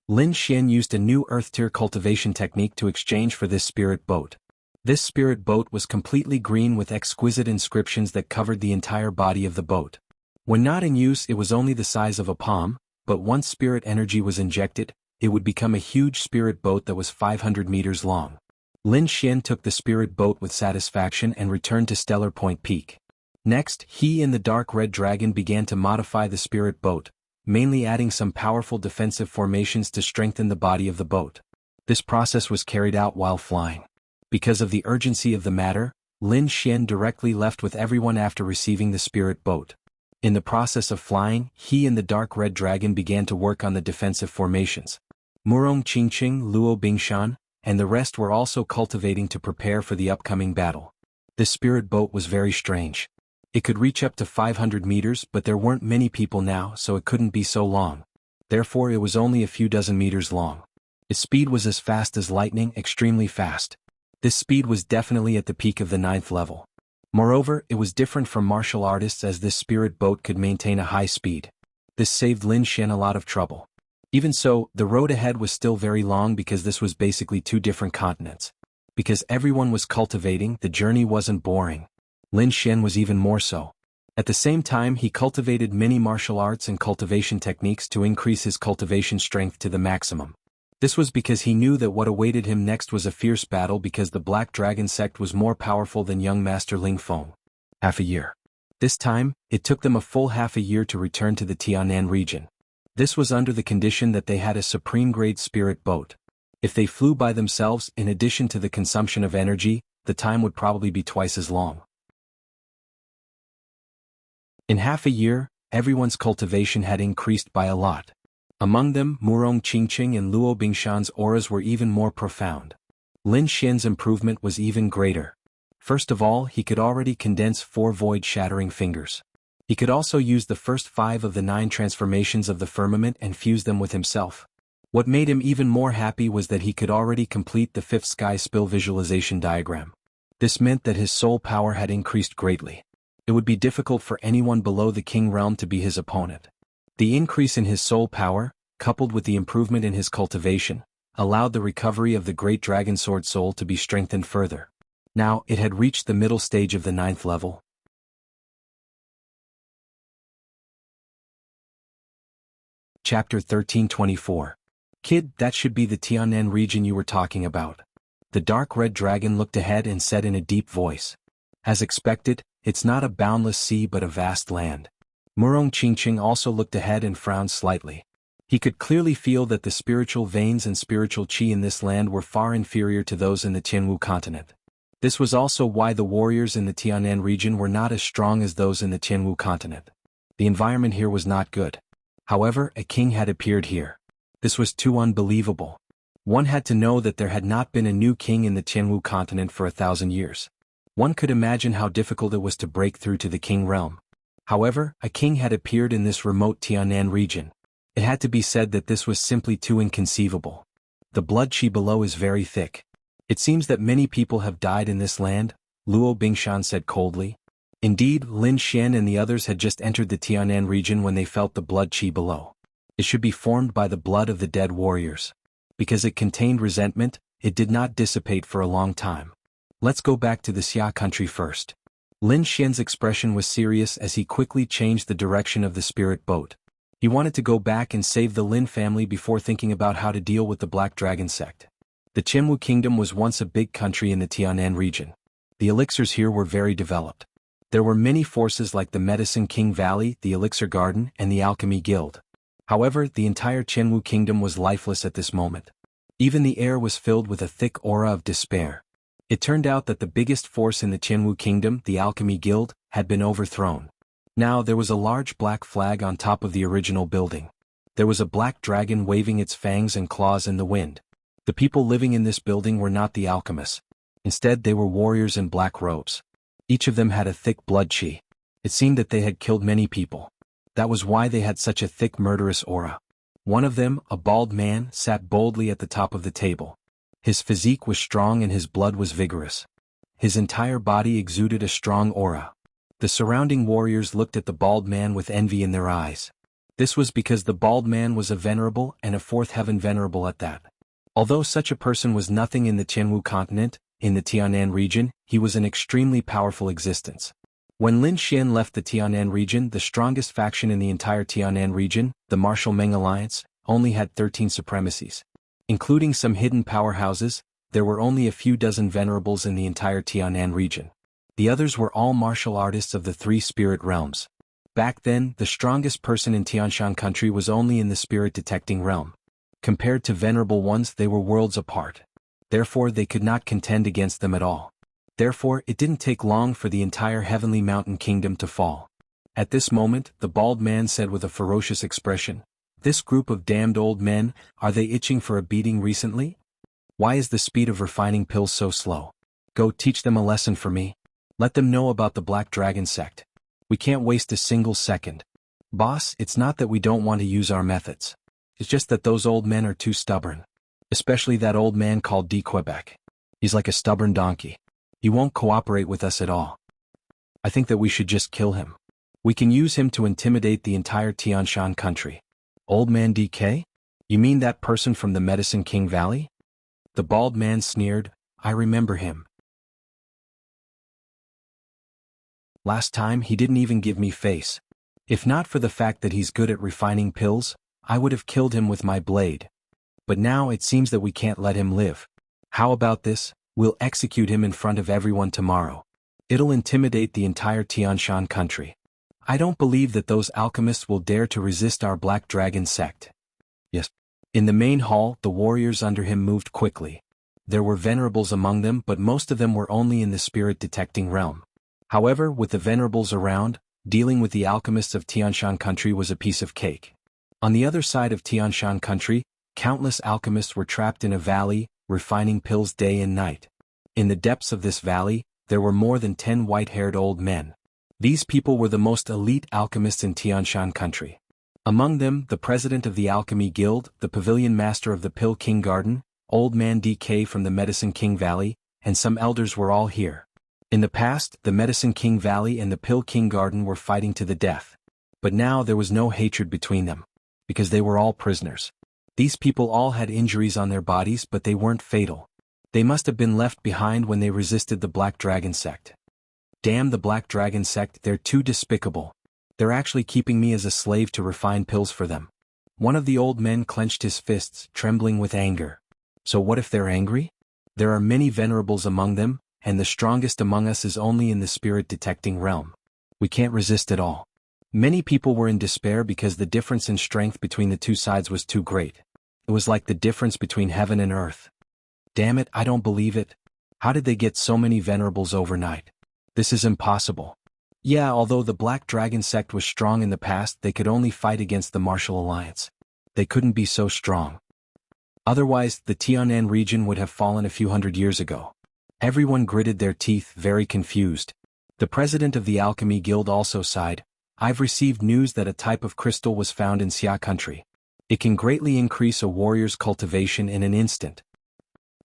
Lin Xian used a new earth tier cultivation technique to exchange for this spirit boat. This spirit boat was completely green with exquisite inscriptions that covered the entire body of the boat. When not in use, it was only the size of a palm, but once spirit energy was injected, it would become a huge spirit boat that was 500 meters long. Lin Xian took the spirit boat with satisfaction and returned to Stellar Point Peak. Next, he and the Dark Red Dragon began to modify the spirit boat, mainly adding some powerful defensive formations to strengthen the body of the boat. This process was carried out while flying. Because of the urgency of the matter, Lin Xian directly left with everyone after receiving the spirit boat. In the process of flying, he and the Dark Red Dragon began to work on the defensive formations. Murong Qingqing, Luo Bingshan, and the rest were also cultivating to prepare for the upcoming battle. This spirit boat was very strange. It could reach up to 500 meters, but there weren't many people now, so it couldn't be so long. Therefore, it was only a few dozen meters long. Its speed was as fast as lightning, extremely fast. This speed was definitely at the peak of the 9th level. Moreover, it was different from martial artists as this spirit boat could maintain a high speed. This saved Lin Xian a lot of trouble. Even so, the road ahead was still very long because this was basically two different continents. Because everyone was cultivating, the journey wasn't boring. Lin Xian was even more so. At the same time, he cultivated many martial arts and cultivation techniques to increase his cultivation strength to the maximum. This was because he knew that what awaited him next was a fierce battle because the Black Dragon sect was more powerful than young Master Ling Feng. Half a year. This time, it took them a full half a year to return to the Tianan region. This was under the condition that they had a supreme-grade spirit boat. If they flew by themselves, in addition to the consumption of energy, the time would probably be twice as long. In half a year, everyone's cultivation had increased by a lot. Among them, Murong Qingqing and Luo Bingshan's auras were even more profound. Lin Xian's improvement was even greater. First of all, he could already condense 4 void-shattering fingers. He could also use the first 5 of the 9 transformations of the firmament and fuse them with himself. What made him even more happy was that he could already complete the 5th sky spill visualization diagram. This meant that his soul power had increased greatly. It would be difficult for anyone below the king realm to be his opponent. The increase in his soul power, coupled with the improvement in his cultivation, allowed the recovery of the Great Dragon Sword soul to be strengthened further. Now, it had reached the middle stage of the 9th level. Chapter 1324. Kid, that should be the Tianan region you were talking about. The Dark Red Dragon looked ahead and said in a deep voice. As expected, it's not a boundless sea but a vast land. Murong Qingqing also looked ahead and frowned slightly. He could clearly feel that the spiritual veins and spiritual qi in this land were far inferior to those in the Jianghu continent. This was also why the warriors in the Tianan region were not as strong as those in the Jianghu continent. The environment here was not good. However, a king had appeared here. This was too unbelievable. One had to know that there had not been a new king in the Jianghu continent for 1,000 years. One could imagine how difficult it was to break through to the king realm. However, a king had appeared in this remote Tianan region. It had to be said that this was simply too inconceivable. The blood qi below is very thick. It seems that many people have died in this land, Luo Bingshan said coldly. Indeed, Lin Xian and the others had just entered the Tianan region when they felt the blood qi below. It should be formed by the blood of the dead warriors. Because it contained resentment, it did not dissipate for a long time. Let's go back to the Xia country first. Lin Xian's expression was serious as he quickly changed the direction of the spirit boat. He wanted to go back and save the Lin family before thinking about how to deal with the Black Dragon sect. The Jianghu kingdom was once a big country in the Tianan region. The elixirs here were very developed. There were many forces like the Medicine King Valley, the Elixir Garden, and the Alchemy Guild. However, the entire Jianghu kingdom was lifeless at this moment. Even the air was filled with a thick aura of despair. It turned out that the biggest force in the Jianghu kingdom, the Alchemy Guild, had been overthrown. Now there was a large black flag on top of the original building. There was a black dragon waving its fangs and claws in the wind. The people living in this building were not the alchemists. Instead, they were warriors in black robes. Each of them had a thick blood qi. It seemed that they had killed many people. That was why they had such a thick murderous aura. One of them, a bald man, sat boldly at the top of the table. His physique was strong and his blood was vigorous. His entire body exuded a strong aura. The surrounding warriors looked at the bald man with envy in their eyes. This was because the bald man was a venerable and a fourth heaven venerable at that. Although such a person was nothing in the Jianghu continent, in the Tianan region, he was an extremely powerful existence. When Lin Xian left the Tianan region, the strongest faction in the entire Tianan region, the Martial Meng Alliance, only had 13 supremacies. Including some hidden powerhouses, there were only a few dozen venerables in the entire Tianan region. The others were all martial artists of the three spirit realms. Back then, the strongest person in Tianshan country was only in the spirit detecting realm. Compared to venerable ones, they were worlds apart. Therefore, they could not contend against them at all. Therefore, it didn't take long for the entire heavenly mountain kingdom to fall. At this moment, the bald man said with a ferocious expression, "This group of damned old men, are they itching for a beating recently? Why is the speed of refining pills so slow? Go teach them a lesson for me. Let them know about the Black Dragon sect. We can't waste a single second. Boss, it's not that we don't want to use our methods. It's just that those old men are too stubborn. Especially that old man called D. Quebec. He's like a stubborn donkey. He won't cooperate with us at all. I think that we should just kill him. We can use him to intimidate the entire Tianshan country." "Old man DK? You mean that person from the Medicine King Valley?" The bald man sneered. "I remember him. Last time he didn't even give me face. If not for the fact that he's good at refining pills, I would have killed him with my blade. But now it seems that we can't let him live. How about this? We'll execute him in front of everyone tomorrow. It'll intimidate the entire Tianshan country. I don't believe that those alchemists will dare to resist our Black Dragon sect." "Yes." In the main hall, the warriors under him moved quickly. There were venerables among them, but most of them were only in the spirit detecting realm. However, with the venerables around, dealing with the alchemists of Tianshan country was a piece of cake. On the other side of Tianshan country, countless alchemists were trapped in a valley, refining pills day and night. In the depths of this valley, there were more than 10 white-haired old men. These people were the most elite alchemists in Tianshan country. Among them, the president of the Alchemy Guild, the pavilion master of the Pill King Garden, old man DK from the Medicine King Valley, and some elders were all here. In the past, the Medicine King Valley and the Pill King Garden were fighting to the death. But now there was no hatred between them. Because they were all prisoners. These people all had injuries on their bodies, but they weren't fatal. They must have been left behind when they resisted the Black Dragon sect. Damn the Black Dragon sect, they're too despicable. They're actually keeping me as a slave to refine pills for them. One of the old men clenched his fists, trembling with anger. So what if they're angry? There are many venerables among them, and the strongest among us is only in the spirit detecting realm. We can't resist at all. Many people were in despair because the difference in strength between the two sides was too great. It was like the difference between heaven and earth. Damn it, I don't believe it. How did they get so many venerables overnight? This is impossible. Yeah, although the Black Dragon sect was strong in the past, they could only fight against the Martial Alliance. They couldn't be so strong. Otherwise, the Tianan region would have fallen a few hundred years ago. Everyone gritted their teeth, very confused. The president of the Alchemy Guild also sighed. I've received news that a type of crystal was found in Xia country. It can greatly increase a warrior's cultivation in an instant.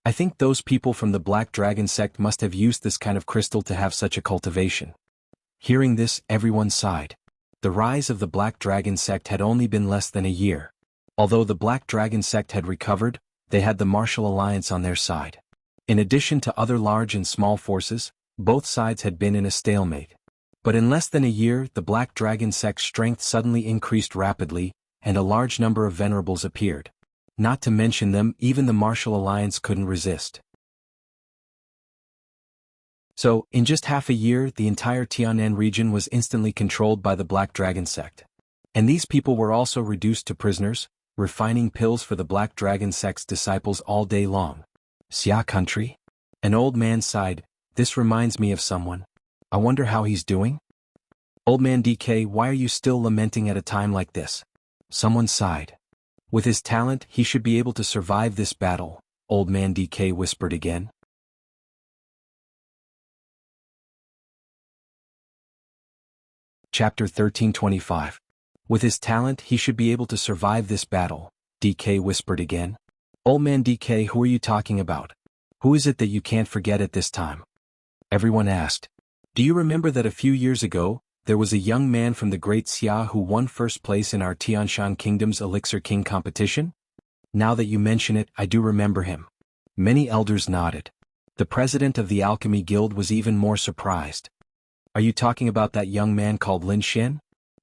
I think those people from the Black Dragon sect must have used this kind of crystal to have such a cultivation. Hearing this, everyone sighed. The rise of the Black Dragon sect had only been less than a year. Although the Black Dragon sect had recovered, they had the Martial Alliance on their side. In addition to other large and small forces, both sides had been in a stalemate. But in less than a year, the Black Dragon sect's strength suddenly increased rapidly, and a large number of venerables appeared. Not to mention them, even the Martial Alliance couldn't resist. So, in just half a year, the entire Tianan region was instantly controlled by the Black Dragon sect. And these people were also reduced to prisoners, refining pills for the Black Dragon sect's disciples all day long. Xia country? An old man sighed. This reminds me of someone. I wonder how he's doing? Old man DK, why are you still lamenting at a time like this? Someone sighed. With his talent, he should be able to survive this battle, old man DK whispered again. Chapter 1325. With his talent, he should be able to survive this battle, DK whispered again. Old man DK, who are you talking about? Who is it that you can't forget at this time? Everyone asked. Do you remember that a few years ago, there was a young man from the Great Xia who won first place in our Tianshan Kingdom's Elixir King competition? Now that you mention it, I do remember him. Many elders nodded. The president of the Alchemy Guild was even more surprised. Are you talking about that young man called Lin Xian?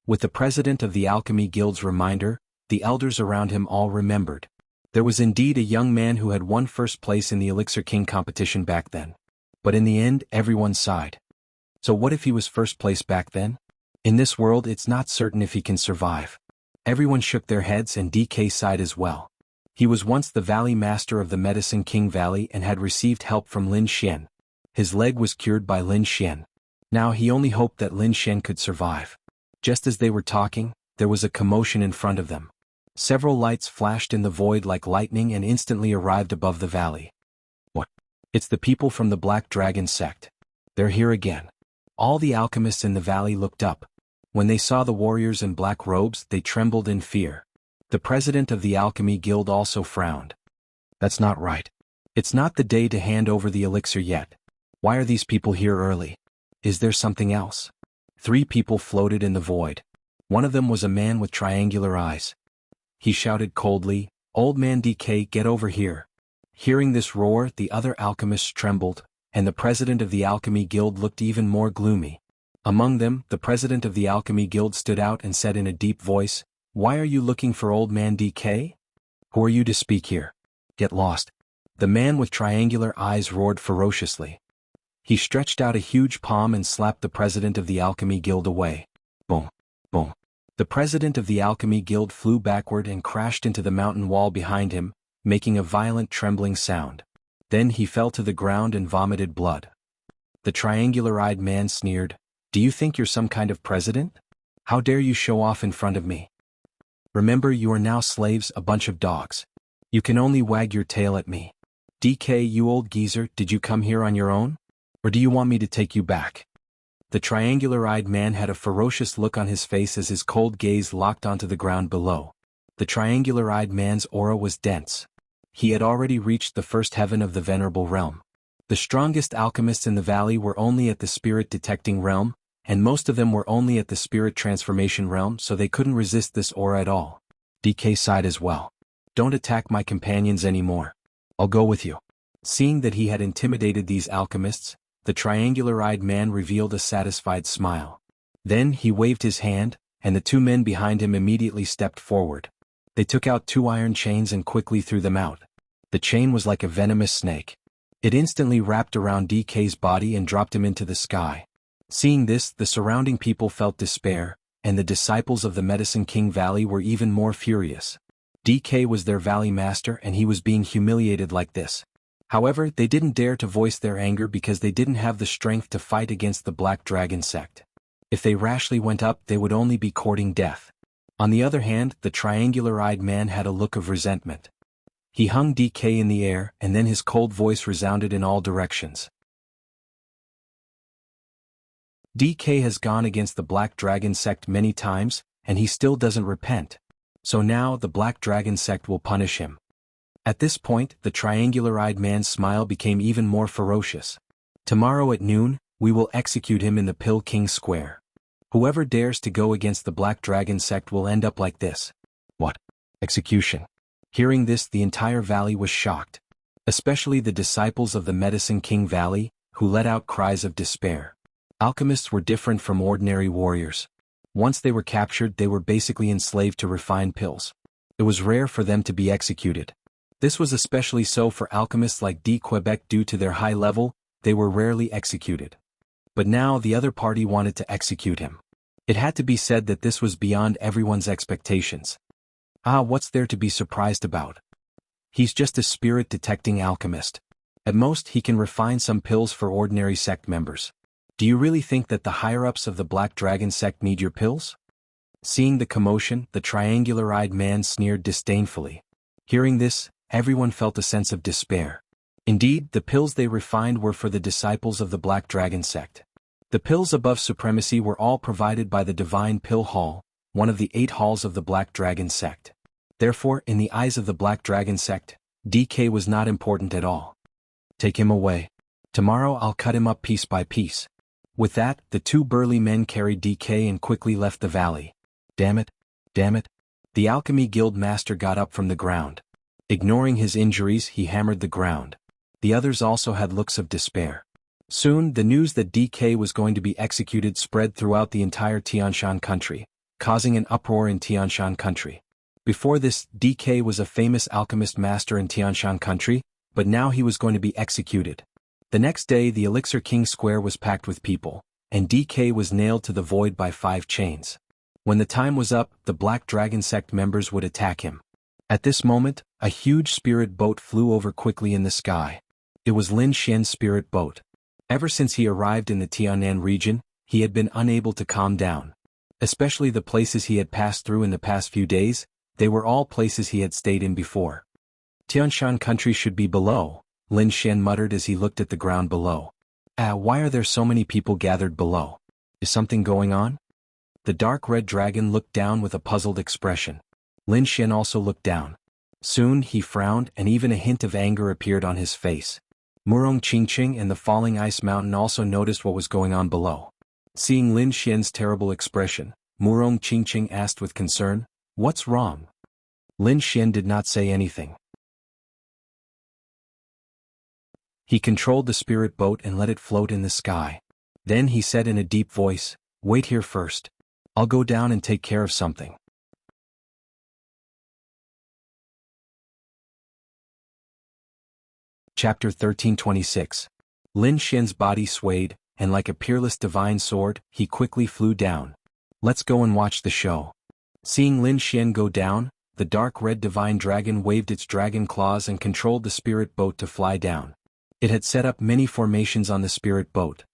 With the president of the Alchemy Guild's reminder, the elders around him all remembered. There was indeed a young man who had won first place in the Elixir King competition back then. But in the end, everyone sighed. So what if he was first place back then? In this world, it's not certain if he can survive. Everyone shook their heads and DK sighed as well. He was once the Valley Master of the Medicine King Valley and had received help from Lin Xian. His leg was cured by Lin Xian. Now he only hoped that Lin Xian could survive. Just as they were talking, there was a commotion in front of them. Several lights flashed in the void like lightning and instantly arrived above the valley. What? It's the people from the Black Dragon sect. They're here again. All the alchemists in the valley looked up. When they saw the warriors in black robes, they trembled in fear. The president of the Alchemy Guild also frowned. That's not right. It's not the day to hand over the elixir yet. Why are these people here early? Is there something else? 3 people floated in the void. One of them was a man with triangular eyes. He shouted coldly, Old man DK, get over here. Hearing this roar, the other alchemists trembled, and the president of the Alchemy Guild looked even more gloomy. Among them, the president of the Alchemy Guild stood out and said in a deep voice, Why are you looking for old man DK? Who are you to speak here? Get lost. The man with triangular eyes roared ferociously. He stretched out a huge palm and slapped the president of the Alchemy Guild away. Boom, boom. The president of the Alchemy Guild flew backward and crashed into the mountain wall behind him, making a violent trembling sound. Then he fell to the ground and vomited blood. The triangular-eyed man sneered, Do you think you're some kind of president? How dare you show off in front of me? Remember, you are now slaves, a bunch of dogs. You can only wag your tail at me. DK, you old geezer, did you come here on your own? Or do you want me to take you back? The triangular-eyed man had a ferocious look on his face as his cold gaze locked onto the ground below. The triangular-eyed man's aura was dense. He had already reached the first heaven of the Venerable Realm. The strongest alchemists in the valley were only at the spirit-detecting realm, and most of them were only at the spirit transformation realm, so they couldn't resist this aura at all. DK sighed as well. Don't attack my companions anymore. I'll go with you. Seeing that he had intimidated these alchemists, the triangular-eyed man revealed a satisfied smile. Then he waved his hand, and the 2 men behind him immediately stepped forward. They took out 2 iron chains and quickly threw them out. The chain was like a venomous snake. It instantly wrapped around DK's body and dropped him into the sky. Seeing this, the surrounding people felt despair, and the disciples of the Medicine King Valley were even more furious. DK was their valley master and he was being humiliated like this. However, they didn't dare to voice their anger because they didn't have the strength to fight against the Black Dragon sect. If they rashly went up, they would only be courting death. On the other hand, the triangular-eyed man had a look of resentment. He hung DK in the air, and then his cold voice resounded in all directions. DK has gone against the Black Dragon sect many times, and he still doesn't repent. So now the Black Dragon sect will punish him. At this point, the triangular-eyed man's smile became even more ferocious. Tomorrow at noon, we will execute him in the Pill King Square. Whoever dares to go against the Black Dragon sect will end up like this. What? Execution? Hearing this, the entire valley was shocked. Especially the disciples of the Medicine King Valley, who let out cries of despair. Alchemists were different from ordinary warriors. Once they were captured, they were basically enslaved to refined pills. It was rare for them to be executed. This was especially so for alchemists like D. Quebec due to their high level, they were rarely executed. But now the other party wanted to execute him. It had to be said that this was beyond everyone's expectations. What's there to be surprised about? He's just a spirit-detecting alchemist. At most, he can refine some pills for ordinary sect members. Do you really think that the higher-ups of the Black Dragon sect need your pills? Seeing the commotion, the triangular-eyed man sneered disdainfully. Hearing this, everyone felt a sense of despair. Indeed, the pills they refined were for the disciples of the Black Dragon sect. The pills above supremacy were all provided by the Divine Pill Hall, one of the 8 halls of the Black Dragon sect. Therefore, in the eyes of the Black Dragon sect, DK was not important at all. Take him away. Tomorrow I'll cut him up piece by piece. With that, the 2 burly men carried DK and quickly left the valley. Damn it! Damn it! The Alchemy Guild master got up from the ground. Ignoring his injuries, he hammered the ground. The others also had looks of despair. Soon, the news that DK was going to be executed spread throughout the entire Tianshan country, causing an uproar in Tianshan country. Before this, DK was a famous alchemist master in Tianshan country, but now he was going to be executed. The next day, the Elixir King Square was packed with people, and DK was nailed to the void by 5 chains. When the time was up, the Black Dragon sect members would attack him. At this moment, a huge spirit boat flew over quickly in the sky. It was Lin Xian's spirit boat. Ever since he arrived in the Tianan region, he had been unable to calm down. Especially the places he had passed through in the past few days, they were all places he had stayed in before. Tianshan country should be below, Lin Xian muttered as he looked at the ground below. Why are there so many people gathered below? Is something going on? The dark red dragon looked down with a puzzled expression. Lin Xian also looked down. Soon he frowned and even a hint of anger appeared on his face. Murong Qingqing and the falling ice mountain also noticed what was going on below. Seeing Lin Xian's terrible expression, Murong Qingqing asked with concern, "What's wrong?" Lin Xian did not say anything. He controlled the spirit boat and let it float in the sky. Then he said in a deep voice, "Wait here first. I'll go down and take care of something." Chapter 1326. Lin Xian's body swayed, and like a peerless divine sword, he quickly flew down. Let's go and watch the show. Seeing Lin Xian go down, the dark red divine dragon waved its dragon claws and controlled the spirit boat to fly down. It had set up many formations on the spirit boat.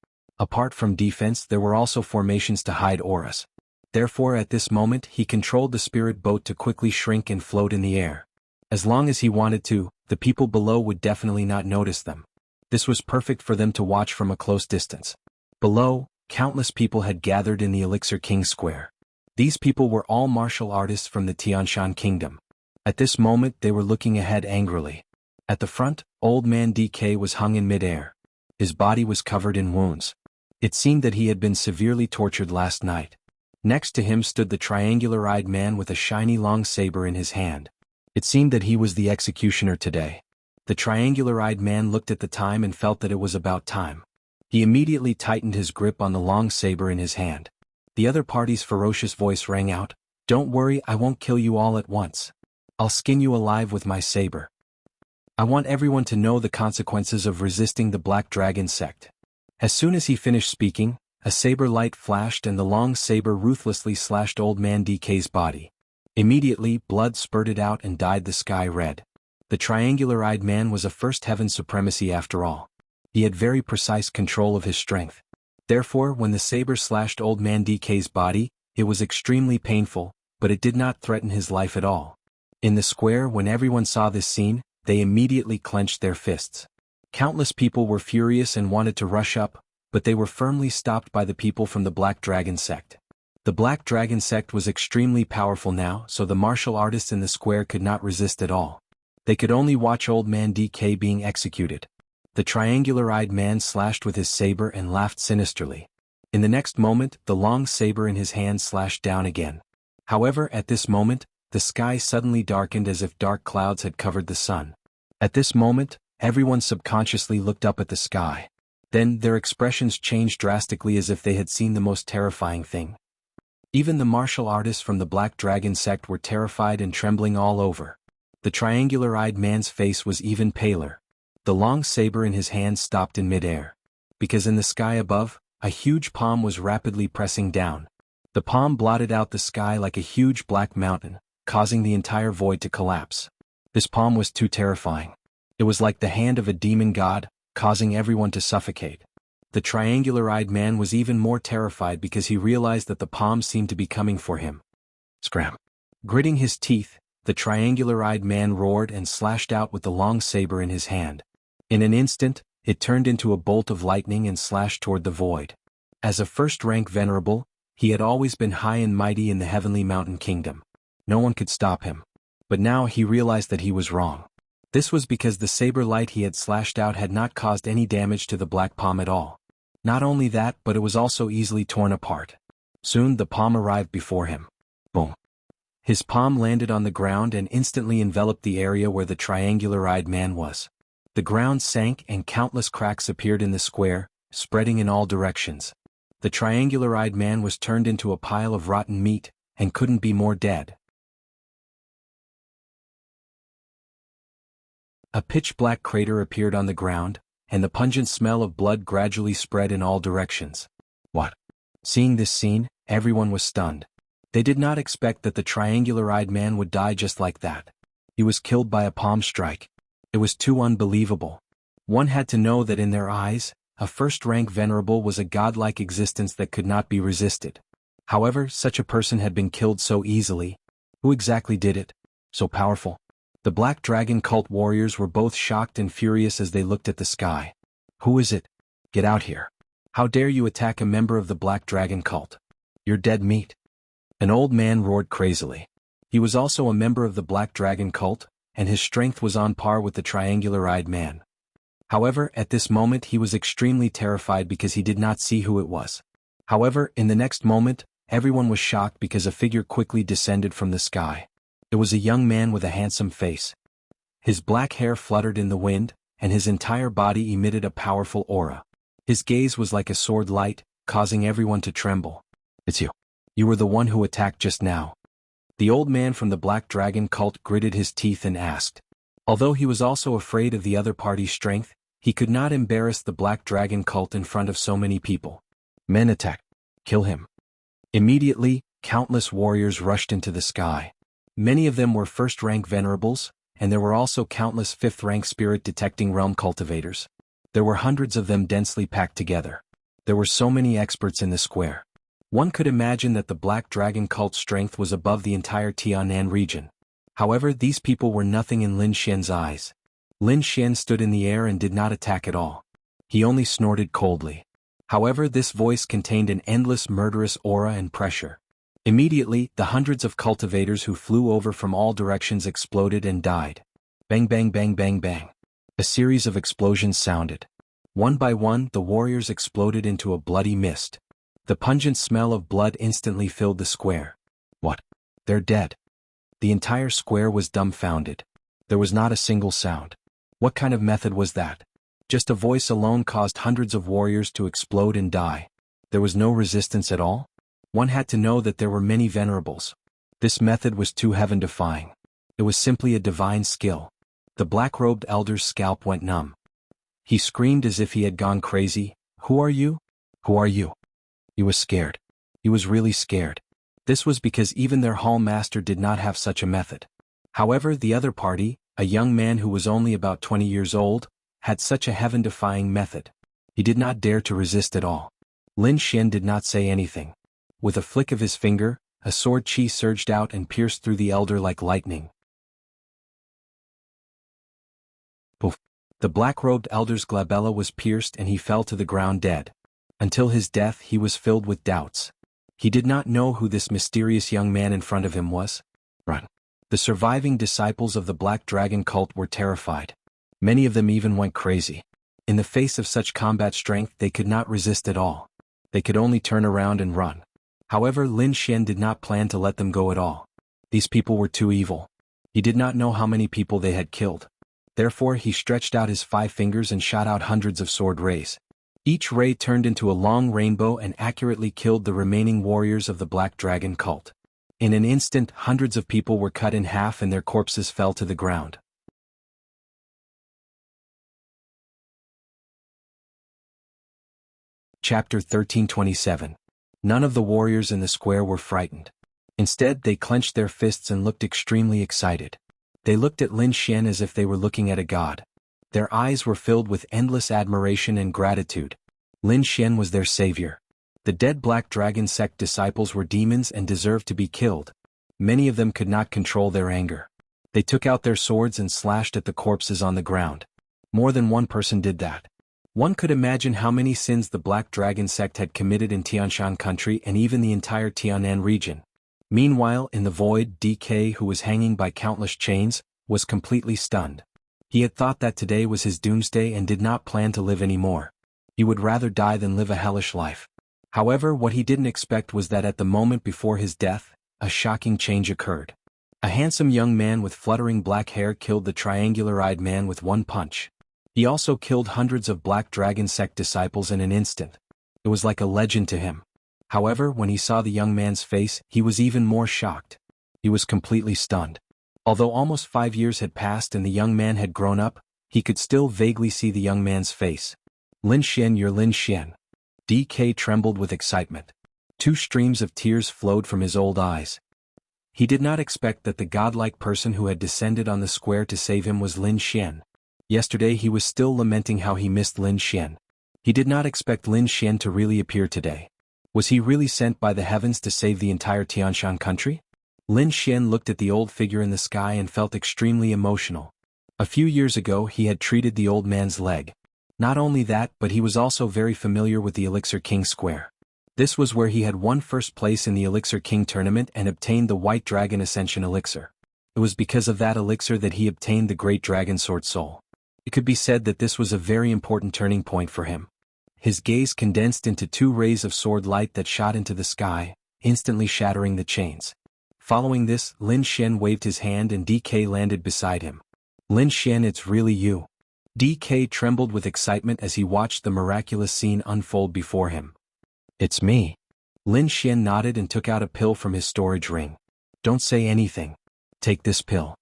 Apart from defense, there were also formations to hide auras. Therefore, at this moment, he controlled the spirit boat to quickly shrink and float in the air. As long as he wanted to, the people below would definitely not notice them. This was perfect for them to watch from a close distance. Below, countless people had gathered in the Elixir King Square. These people were all martial artists from the Tianshan Kingdom. At this moment, they were looking ahead angrily. At the front, old man DK was hung in midair. His body was covered in wounds. It seemed that he had been severely tortured last night. Next to him stood the triangular-eyed man with a shiny long saber in his hand. It seemed that he was the executioner today. The triangular-eyed man looked at the time and felt that it was about time. He immediately tightened his grip on the long saber in his hand. The other party's ferocious voice rang out, "Don't worry, I won't kill you all at once. I'll skin you alive with my saber. I want everyone to know the consequences of resisting the Black Dragon sect." As soon as he finished speaking, a saber light flashed and the long saber ruthlessly slashed old man DK's body. Immediately, blood spurted out and dyed the sky red. The triangular-eyed man was a first heaven supremacy after all. He had very precise control of his strength. Therefore, when the saber slashed old man DK's body, it was extremely painful, but it did not threaten his life at all. In the square, when everyone saw this scene, they immediately clenched their fists. Countless people were furious and wanted to rush up, but they were firmly stopped by the people from the Black Dragon sect. The Black Dragon sect was extremely powerful now, so the martial artists in the square could not resist at all. They could only watch Old Man DK being executed. The triangular-eyed man slashed with his saber and laughed sinisterly. In the next moment, the long saber in his hand slashed down again. However, at this moment, the sky suddenly darkened as if dark clouds had covered the sun. At this moment, everyone subconsciously looked up at the sky. Then, their expressions changed drastically as if they had seen the most terrifying thing. Even the martial artists from the Black Dragon sect were terrified and trembling all over. The triangular-eyed man's face was even paler. The long saber in his hand stopped in midair. Because in the sky above, a huge palm was rapidly pressing down. The palm blotted out the sky like a huge black mountain, causing the entire void to collapse. This palm was too terrifying. It was like the hand of a demon god, causing everyone to suffocate. The triangular-eyed man was even more terrified because he realized that the palm seemed to be coming for him. Scram! Gritting his teeth, the triangular-eyed man roared and slashed out with the long saber in his hand. In an instant, it turned into a bolt of lightning and slashed toward the void. As a first-rank venerable, he had always been high and mighty in the heavenly mountain kingdom. No one could stop him. But now he realized that he was wrong. This was because the saber light he had slashed out had not caused any damage to the black palm at all. Not only that, but it was also easily torn apart. Soon the palm arrived before him. Boom! His palm landed on the ground and instantly enveloped the area where the triangular-eyed man was. The ground sank and countless cracks appeared in the square, spreading in all directions. The triangular-eyed man was turned into a pile of rotten meat, and couldn't be more dead. A pitch-black crater appeared on the ground, and the pungent smell of blood gradually spread in all directions. What? Seeing this scene, everyone was stunned. They did not expect that the triangular-eyed man would die just like that. He was killed by a palm strike. It was too unbelievable. One had to know that in their eyes, a first-rank venerable was a godlike existence that could not be resisted. However, such a person had been killed so easily. Who exactly did it? So powerful. The Black Dragon cult warriors were both shocked and furious as they looked at the sky. Who is it? Get out here. How dare you attack a member of the Black Dragon cult? You're dead meat. An old man roared crazily. He was also a member of the Black Dragon cult, and his strength was on par with the triangular-eyed man. However, at this moment he was extremely terrified because he did not see who it was. However, in the next moment, everyone was shocked because a figure quickly descended from the sky. It was a young man with a handsome face. His black hair fluttered in the wind, and his entire body emitted a powerful aura. His gaze was like a sword light, causing everyone to tremble. It's you. You were the one who attacked just now. The old man from the Black Dragon cult gritted his teeth and asked. Although he was also afraid of the other party's strength, he could not embarrass the Black Dragon cult in front of so many people. Men attack. Kill him. Immediately, countless warriors rushed into the sky. Many of them were first-rank venerables, and there were also countless fifth-rank spirit-detecting realm cultivators. There were hundreds of them densely packed together. There were so many experts in the square. One could imagine that the Black Dragon cult's strength was above the entire Tianan region. However, these people were nothing in Lin Xian's eyes. Lin Xian stood in the air and did not attack at all. He only snorted coldly. However, this voice contained an endless murderous aura and pressure. Immediately, the hundreds of cultivators who flew over from all directions exploded and died. Bang bang bang bang bang. A series of explosions sounded. One by one, the warriors exploded into a bloody mist. The pungent smell of blood instantly filled the square. What? They're dead. The entire square was dumbfounded. There was not a single sound. What kind of method was that? Just a voice alone caused hundreds of warriors to explode and die. There was no resistance at all? One had to know that there were many venerables. This method was too heaven-defying. It was simply a divine skill. The black-robed elder's scalp went numb. He screamed as if he had gone crazy. Who are you? Who are you? He was scared. He was really scared. This was because even their hall master did not have such a method. However, the other party, a young man who was only about 20 years old, had such a heaven-defying method. He did not dare to resist at all. Lin Xian did not say anything. With a flick of his finger, a sword chi surged out and pierced through the elder like lightning. The black-robed elder's glabella was pierced and he fell to the ground dead. Until his death he was filled with doubts. He did not know who this mysterious young man in front of him was. Run. The surviving disciples of the Black Dragon cult were terrified. Many of them even went crazy. In the face of such combat strength they could not resist at all. They could only turn around and run. However, Lin Xian did not plan to let them go at all. These people were too evil. He did not know how many people they had killed. Therefore he stretched out his 5 fingers and shot out hundreds of sword rays. Each ray turned into a long rainbow and accurately killed the remaining warriors of the Black Dragon cult. In an instant, hundreds of people were cut in half and their corpses fell to the ground. Chapter 1327. None of the warriors in the square were frightened. Instead, they clenched their fists and looked extremely excited. They looked at Lin Xian as if they were looking at a god. Their eyes were filled with endless admiration and gratitude. Lin Xian was their savior. The dead Black Dragon sect disciples were demons and deserved to be killed. Many of them could not control their anger. They took out their swords and slashed at the corpses on the ground. More than one person did that. One could imagine how many sins the Black Dragon sect had committed in Tianshan country and even the entire Tianan region. Meanwhile, in the void, DK, who was hanging by countless chains, was completely stunned. He had thought that today was his doomsday and did not plan to live anymore. He would rather die than live a hellish life. However, what he didn't expect was that at the moment before his death, a shocking change occurred. A handsome young man with fluttering black hair killed the triangular-eyed man with one punch. He also killed hundreds of Black Dragon sect disciples in an instant. It was like a legend to him. However, when he saw the young man's face, he was even more shocked. He was completely stunned. Although almost 5 years had passed and the young man had grown up, he could still vaguely see the young man's face. Lin Xian, you're Lin Xian. DK trembled with excitement. 2 streams of tears flowed from his old eyes. He did not expect that the godlike person who had descended on the square to save him was Lin Xian. Yesterday he was still lamenting how he missed Lin Xian. He did not expect Lin Xian to really appear today. Was he really sent by the heavens to save the entire Tianshan country? Lin Xian looked at the old figure in the sky and felt extremely emotional. A few years ago he had treated the old man's leg. Not only that, but he was also very familiar with the Elixir King Square. This was where he had won first place in the Elixir King tournament and obtained the White Dragon Ascension Elixir. It was because of that elixir that he obtained the Great Dragon Sword Soul. It could be said that this was a very important turning point for him. His gaze condensed into 2 rays of sword light that shot into the sky, instantly shattering the chains. Following this, Lin Xian waved his hand and DK landed beside him. Lin Xian, it's really you. DK trembled with excitement as he watched the miraculous scene unfold before him. It's me. Lin Xian nodded and took out a pill from his storage ring. Don't say anything. Take this pill.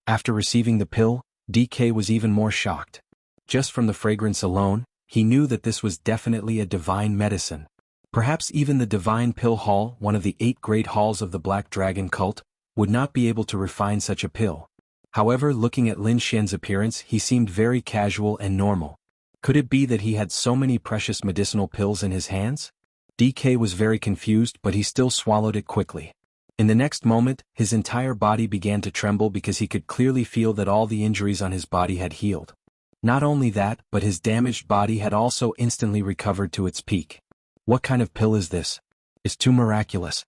After receiving the pill, DK was even more shocked. Just from the fragrance alone, he knew that this was definitely a divine medicine. Perhaps even the Divine Pill Hall, one of the 8 great halls of the Black Dragon cult, would not be able to refine such a pill. However, looking at Lin Xian's appearance, he seemed very casual and normal. Could it be that he had so many precious medicinal pills in his hands? DK was very confused, but he still swallowed it quickly. In the next moment, his entire body began to tremble because he could clearly feel that all the injuries on his body had healed. Not only that, but his damaged body had also instantly recovered to its peak. What kind of pill is this? It's too miraculous.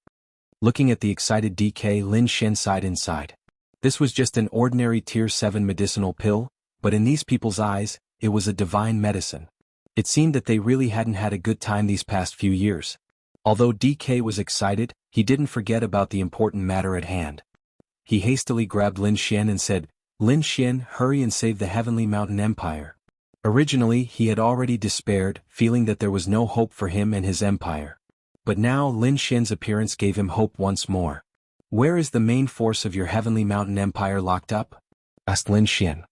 Looking at the excited DK, Lin Xian sighed inside. This was just an ordinary Tier 7 medicinal pill, but in these people's eyes, it was a divine medicine. It seemed that they really hadn't had a good time these past few years. Although DK was excited, he didn't forget about the important matter at hand. He hastily grabbed Lin Xian and said, Lin Xian, hurry and save the Heavenly Mountain Empire. Originally, he had already despaired, feeling that there was no hope for him and his empire. But now Lin Xian's appearance gave him hope once more. Where is the main force of your Heavenly Mountain Empire locked up? Asked Lin Xian.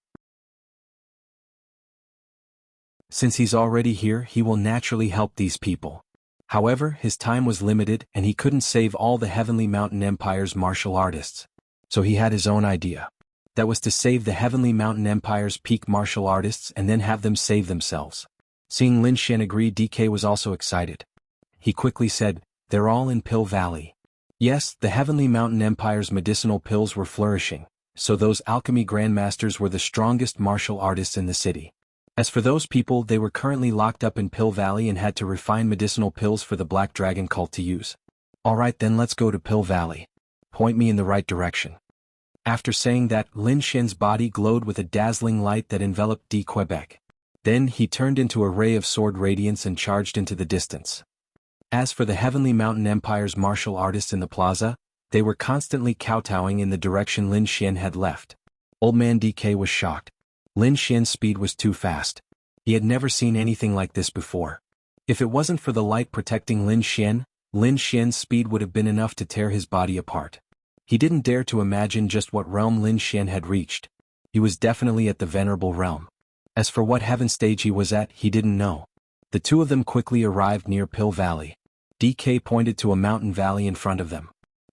Since he's already here, he will naturally help these people. However, his time was limited and he couldn't save all the Heavenly Mountain Empire's martial artists. So he had his own idea. That was to save the Heavenly Mountain Empire's peak martial artists and then have them save themselves. Seeing Lin Xian agree, DK was also excited. He quickly said, they're all in Pill Valley. Yes, the Heavenly Mountain Empire's medicinal pills were flourishing. so those alchemy grandmasters were the strongest martial artists in the city. As for those people, they were currently locked up in Pill Valley and had to refine medicinal pills for the Black Dragon cult to use. Alright then, let's go to Pill Valley. Point me in the right direction. After saying that, Lin Xian's body glowed with a dazzling light that enveloped D. Quebec. Then he turned into a ray of sword radiance and charged into the distance. As for the Heavenly Mountain Empire's martial artists in the plaza, they were constantly kowtowing in the direction Lin Xian had left. Old Man DK was shocked. Lin Xian's speed was too fast. He had never seen anything like this before. If it wasn't for the light protecting Lin Xian's speed would have been enough to tear his body apart. He didn't dare to imagine just what realm Lin Xian had reached. He was definitely at the Venerable Realm. As for what heaven stage he was at, he didn't know. The two of them quickly arrived near Pill Valley. DK pointed to a mountain valley in front of them.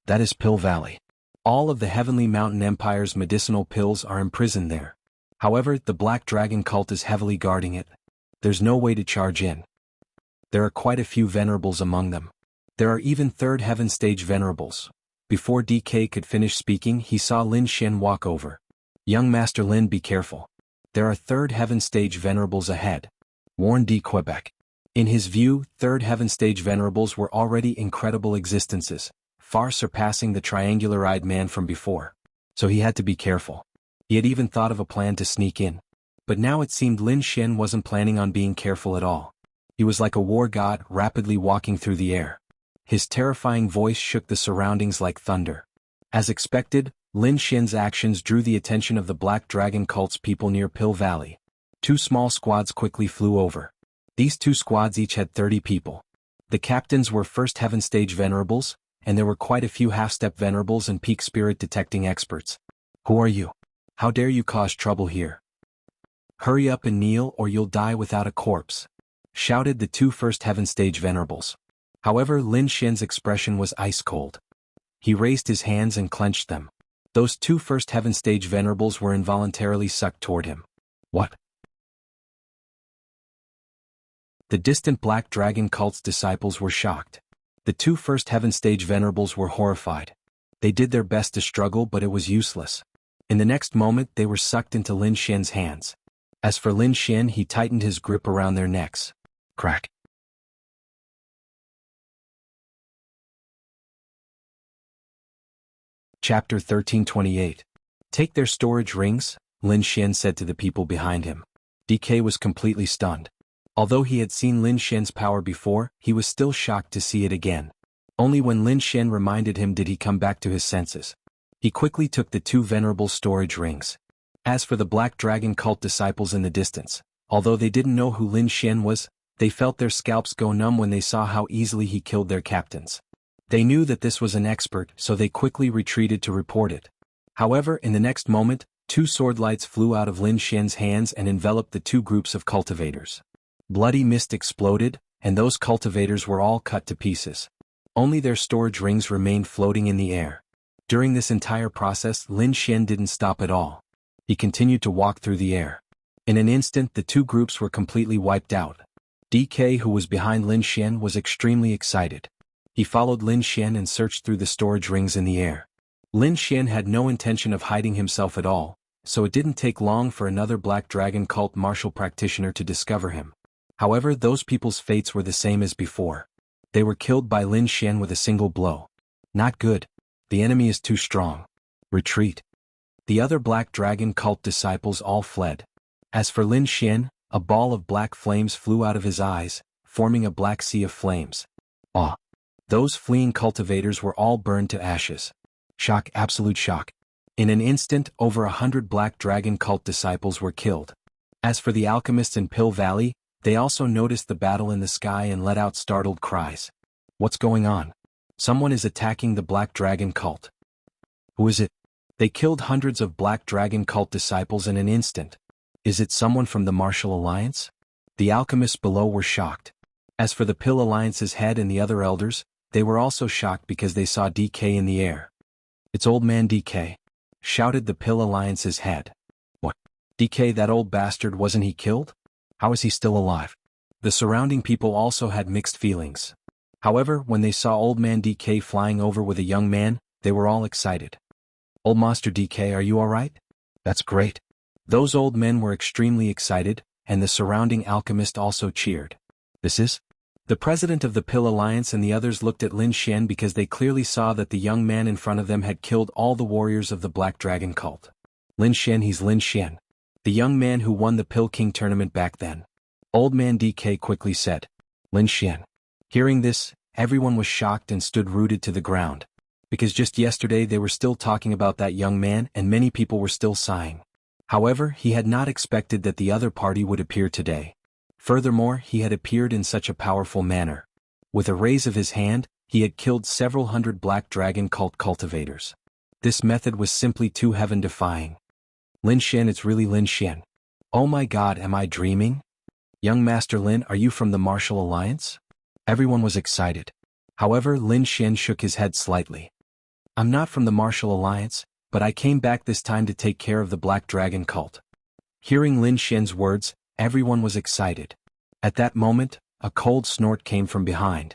That is Pill Valley. All of the Heavenly Mountain Empire's medicinal pills are imprisoned there. However, the Black Dragon cult is heavily guarding it. There's no way to charge in. There are quite a few venerables among them. There are even third heaven stage venerables. Before DK could finish speaking, he saw Lin Xian walk over. Young Master Lin, be careful. There are third heaven stage venerables ahead, warned D. Quebec. In his view, third heaven stage venerables were already incredible existences, far surpassing the triangular-eyed man from before. So he had to be careful. He had even thought of a plan to sneak in. But now it seemed Lin Xian wasn't planning on being careful at all. He was like a war god rapidly walking through the air. His terrifying voice shook the surroundings like thunder. As expected, Lin Xian's actions drew the attention of the Black Dragon cult's people near Pill Valley. Two small squads quickly flew over. These two squads each had 30 people. The captains were first heaven stage venerables, and there were quite a few half-step venerables and peak spirit detecting experts. Who are you? How dare you cause trouble here? Hurry up and kneel or you'll die without a corpse, shouted the two first heaven stage venerables. However, Lin Xian's expression was ice cold. He raised his hands and clenched them. Those two first heaven stage venerables were involuntarily sucked toward him. What? The distant Black Dragon cult's disciples were shocked. The two first heaven stage venerables were horrified. They did their best to struggle, but it was useless. In the next moment, they were sucked into Lin Xian's hands. As for Lin Xian, he tightened his grip around their necks. Crack. Chapter 1328. Take their storage rings, Lin Xian said to the people behind him. DK was completely stunned. Although he had seen Lin Xian's power before, he was still shocked to see it again. Only when Lin Xian reminded him did he come back to his senses. He quickly took the two venerable storage rings. As for the Black Dragon cult disciples in the distance, although they didn't know who Lin Xian was, they felt their scalps go numb when they saw how easily he killed their captains. They knew that this was an expert, so they quickly retreated to report it. However, in the next moment, two sword lights flew out of Lin Xian's hands and enveloped the two groups of cultivators. Bloody mist exploded, and those cultivators were all cut to pieces. Only their storage rings remained floating in the air. During this entire process, Lin Xian didn't stop at all. He continued to walk through the air. In an instant, the two groups were completely wiped out. DK, who was behind Lin Xian, was extremely excited. He followed Lin Xian and searched through the storage rings in the air. Lin Xian had no intention of hiding himself at all, so it didn't take long for another Black Dragon cult martial practitioner to discover him. However, those people's fates were the same as before. They were killed by Lin Xian with a single blow. Not good. The enemy is too strong. Retreat. The other Black Dragon cult disciples all fled. As for Lin Xian, a ball of black flames flew out of his eyes, forming a black sea of flames. Ah! Those fleeing cultivators were all burned to ashes. Shock, absolute shock. In an instant, over 100 Black Dragon cult disciples were killed. As for the alchemists in Pill Valley, they also noticed the battle in the sky and let out startled cries. What's going on? Someone is attacking the Black Dragon cult. Who is it? They killed hundreds of Black Dragon cult disciples in an instant. Is it someone from the Martial Alliance? The alchemists below were shocked. As for the Pill Alliance's head and the other elders, they were also shocked because they saw DK in the air. It's old man DK, shouted the Pill Alliance's head. What? DK, that old bastard, wasn't he killed? How is he still alive? The surrounding people also had mixed feelings. However, when they saw old man DK flying over with a young man, they were all excited. Old Master DK, are you alright? That's great. Those old men were extremely excited, and the surrounding alchemist also cheered. This is? The president of the Pill Alliance and the others looked at Lin Xian because they clearly saw that the young man in front of them had killed all the warriors of the Black Dragon cult. Lin Xian, he's Lin Xian. The young man who won the Pill King tournament back then. Old man DK quickly said. Lin Xian. Hearing this, everyone was shocked and stood rooted to the ground. Because just yesterday they were still talking about that young man and many people were still sighing. However, he had not expected that the other party would appear today. Furthermore, he had appeared in such a powerful manner. With a raise of his hand, he had killed several hundred Black Dragon cult cultivators. This method was simply too heaven-defying. Lin Xian, it's really Lin Xian. Oh my god, am I dreaming? Young Master Lin, are you from the Martial Alliance? Everyone was excited. However, Lin Xian shook his head slightly. I'm not from the Martial Alliance, but I came back this time to take care of the Black Dragon cult. Hearing Lin Xian's words, everyone was excited. At that moment, a cold snort came from behind.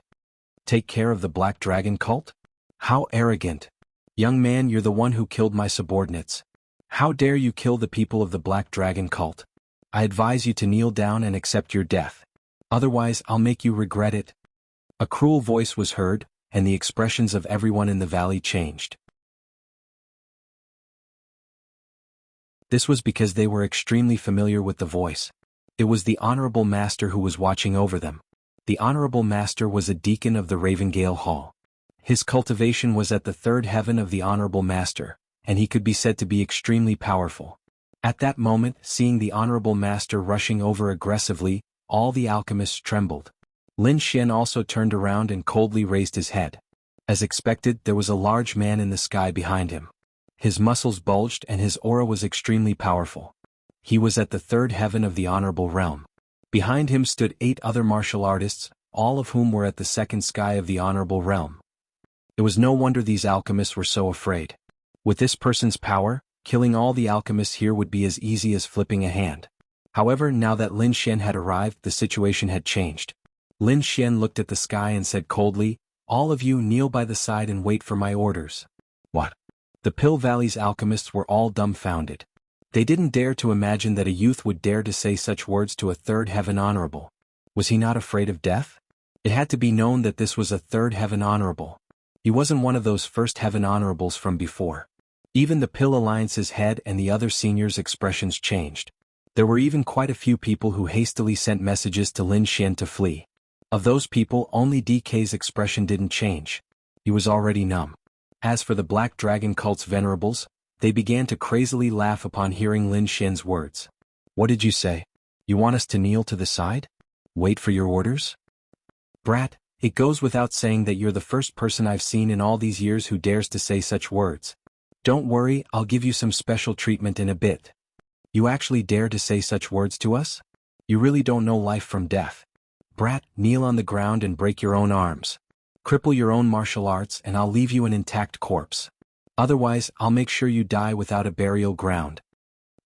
Take care of the Black Dragon cult? How arrogant. Young man, you're the one who killed my subordinates. How dare you kill the people of the Black Dragon cult? I advise you to kneel down and accept your death. Otherwise, I'll make you regret it. A cruel voice was heard, and the expressions of everyone in the valley changed. This was because they were extremely familiar with the voice. It was the Honorable Master who was watching over them. The Honorable Master was a deacon of the Ravengale Hall. His cultivation was at the third heaven of the Honorable Master, and he could be said to be extremely powerful. At that moment, seeing the Honorable Master rushing over aggressively, all the alchemists trembled. Lin Xian also turned around and coldly raised his head. As expected, there was a large man in the sky behind him. His muscles bulged and his aura was extremely powerful. He was at the third heaven of the Honorable Realm. Behind him stood 8 other martial artists, all of whom were at the second sky of the Honorable Realm. It was no wonder these alchemists were so afraid. With this person's power, killing all the alchemists here would be as easy as flipping a hand. However, now that Lin Xian had arrived, the situation had changed. Lin Xian looked at the sky and said coldly, all of you kneel by the side and wait for my orders. What? The Pill Valley's alchemists were all dumbfounded. They didn't dare to imagine that a youth would dare to say such words to a third heaven honorable. Was he not afraid of death? It had to be known that this was a third heaven honorable. He wasn't one of those first heaven honorables from before. Even the Pill Alliance's head and the other seniors' expressions changed. There were even quite a few people who hastily sent messages to Lin Xian to flee. Of those people, only DK's expression didn't change. He was already numb. As for the Black Dragon cult's venerables, they began to crazily laugh upon hearing Lin Xian's words. What did you say? You want us to kneel to the side? Wait for your orders? Brat, it goes without saying that you're the first person I've seen in all these years who dares to say such words. Don't worry, I'll give you some special treatment in a bit. You actually dare to say such words to us? You really don't know life from death. Brat, kneel on the ground and break your own arms. Cripple your own martial arts and I'll leave you an intact corpse. Otherwise, I'll make sure you die without a burial ground.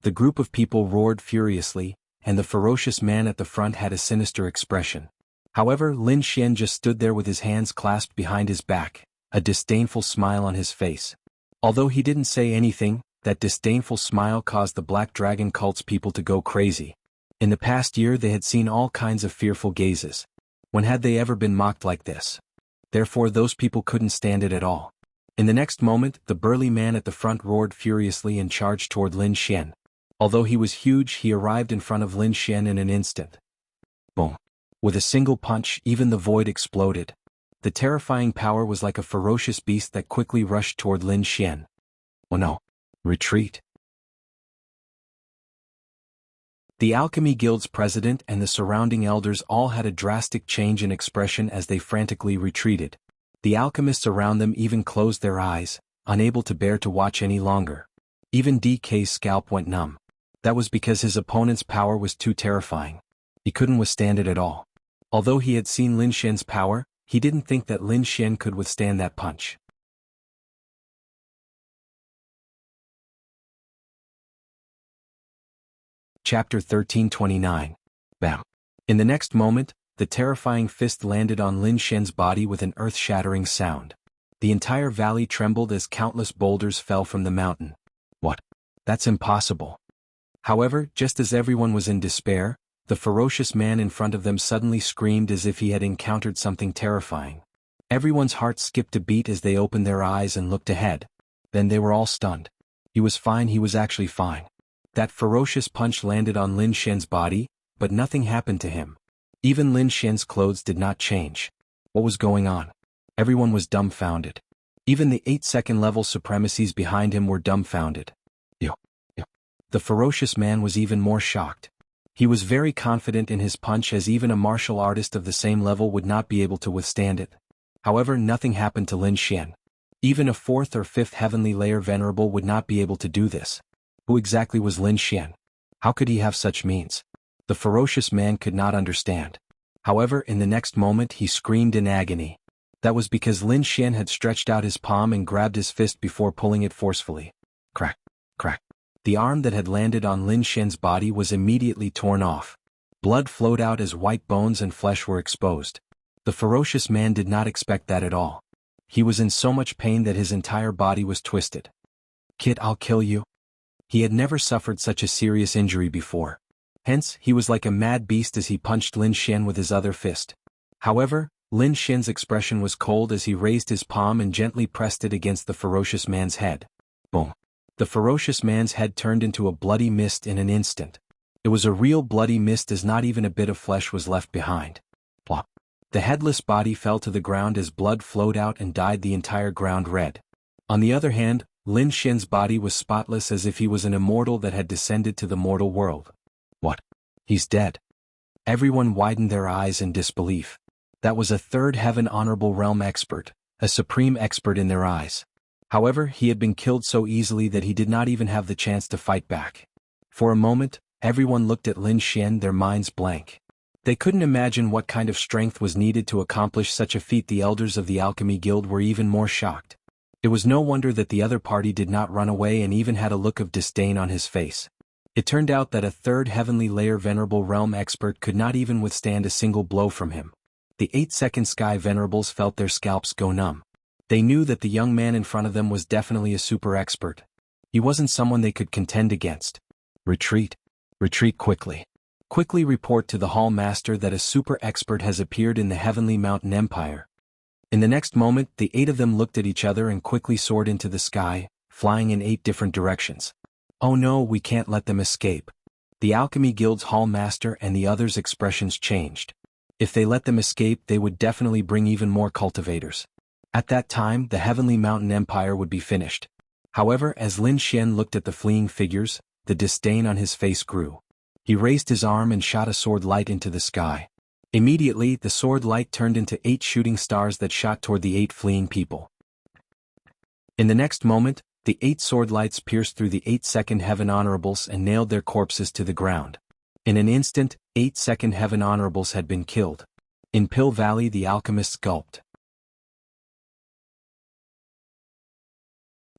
The group of people roared furiously, and the ferocious man at the front had a sinister expression. However, Lin Xian just stood there with his hands clasped behind his back, a disdainful smile on his face. Although he didn't say anything, that disdainful smile caused the Black Dragon cult's people to go crazy. In the past year they had seen all kinds of fearful gazes. When had they ever been mocked like this? Therefore those people couldn't stand it at all. In the next moment, the burly man at the front roared furiously and charged toward Lin Xian. Although he was huge, he arrived in front of Lin Xian in an instant. Boom. With a single punch, even the void exploded. The terrifying power was like a ferocious beast that quickly rushed toward Lin Xian. Oh no. Retreat. The Alchemy Guild's president and the surrounding elders all had a drastic change in expression as they frantically retreated. The alchemists around them even closed their eyes, unable to bear to watch any longer. Even DK's scalp went numb. That was because his opponent's power was too terrifying. He couldn't withstand it at all. Although he had seen Lin Xian's power, he didn't think that Lin Xian could withstand that punch. Chapter 1329. Bam. In the next moment, the terrifying fist landed on Lin Xian's body with an earth-shattering sound. The entire valley trembled as countless boulders fell from the mountain. What? That's impossible. However, just as everyone was in despair, the ferocious man in front of them suddenly screamed as if he had encountered something terrifying. Everyone's heart skipped a beat as they opened their eyes and looked ahead. Then they were all stunned. He was fine, he was actually fine. That ferocious punch landed on Lin Shen's body, but nothing happened to him. Even Lin Shen's clothes did not change. What was going on? Everyone was dumbfounded. Even the 8-second level supremacies behind him were dumbfounded. The ferocious man was even more shocked. He was very confident in his punch, as even a martial artist of the same level would not be able to withstand it. However, nothing happened to Lin Shen. Even a 4th or 5th heavenly layer venerable would not be able to do this. Who exactly was Lin Shen? How could he have such means? The ferocious man could not understand. However, in the next moment he screamed in agony. That was because Lin Shen had stretched out his palm and grabbed his fist before pulling it forcefully. Crack, crack. The arm that had landed on Lin Shen's body was immediately torn off. Blood flowed out as white bones and flesh were exposed. The ferocious man did not expect that at all. He was in so much pain that his entire body was twisted. Kid, I'll kill you. He had never suffered such a serious injury before. Hence, he was like a mad beast as he punched Lin Shen with his other fist. However, Lin Shen's expression was cold as he raised his palm and gently pressed it against the ferocious man's head. Boom. The ferocious man's head turned into a bloody mist in an instant. It was a real bloody mist as not even a bit of flesh was left behind. Plop. The headless body fell to the ground as blood flowed out and dyed the entire ground red. On the other hand, Lin Shen's body was spotless as if he was an immortal that had descended to the mortal world. What? He's dead. Everyone widened their eyes in disbelief. That was a 3rd heaven honorable realm expert, a supreme expert in their eyes. However, he had been killed so easily that he did not even have the chance to fight back. For a moment, everyone looked at Lin Shen, their minds blank. They couldn't imagine what kind of strength was needed to accomplish such a feat. The elders of the Alchemy Guild were even more shocked. It was no wonder that the other party did not run away and even had a look of disdain on his face. It turned out that a 3rd heavenly layer venerable realm expert could not even withstand a single blow from him. The 8-second sky venerables felt their scalps go numb. They knew that the young man in front of them was definitely a super expert. He wasn't someone they could contend against. Retreat. Retreat quickly. Quickly report to the Hall Master that a super expert has appeared in the Heavenly Mountain Empire. In the next moment, the 8 of them looked at each other and quickly soared into the sky, flying in 8 different directions. Oh no, we can't let them escape. The Alchemy Guild's Hall Master and the others' expressions changed. If they let them escape, they would definitely bring even more cultivators. At that time, the Heavenly Mountain Empire would be finished. However, as Lin Shen looked at the fleeing figures, the disdain on his face grew. He raised his arm and shot a sword light into the sky. Immediately, the sword light turned into 8 shooting stars that shot toward the 8 fleeing people. In the next moment, the 8 sword lights pierced through the 8-second heaven honorables and nailed their corpses to the ground. In an instant, 8-second heaven honorables had been killed. In Pill Valley, the alchemists gulped.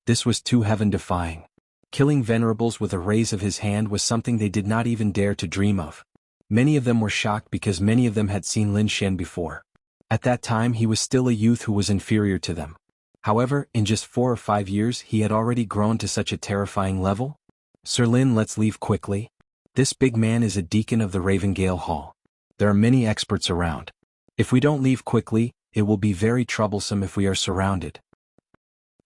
This was too heaven-defying. Killing venerables with a raise of his hand was something they did not even dare to dream of. Many of them were shocked because many of them had seen Lin Shen before. At that time he was still a youth who was inferior to them. However, in just 4 or 5 years he had already grown to such a terrifying level. Sir Lin, let's leave quickly. This big man is a deacon of the Ravengale Hall. There are many experts around. If we don't leave quickly, it will be very troublesome if we are surrounded.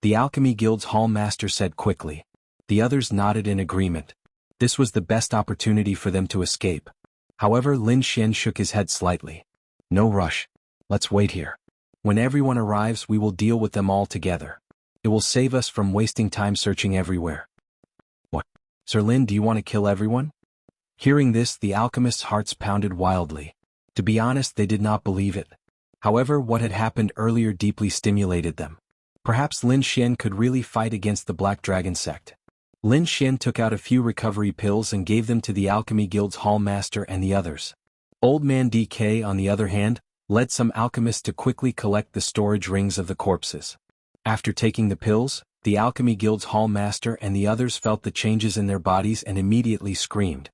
The Alchemy Guild's Hall Master said quickly. The others nodded in agreement. This was the best opportunity for them to escape. However, Lin Shen shook his head slightly. No rush. Let's wait here. When everyone arrives, we will deal with them all together. It will save us from wasting time searching everywhere. What? Sir Lin, do you want to kill everyone? Hearing this, the alchemists' hearts pounded wildly. To be honest, they did not believe it. However, what had happened earlier deeply stimulated them. Perhaps Lin Shen could really fight against the Black Dragon sect. Lin Shen took out a few recovery pills and gave them to the Alchemy Guild's Hall Master and the others. Old Man DK, on the other hand, led some alchemists to quickly collect the storage rings of the corpses. After taking the pills, the Alchemy Guild's Hall Master and the others felt the changes in their bodies and immediately screamed.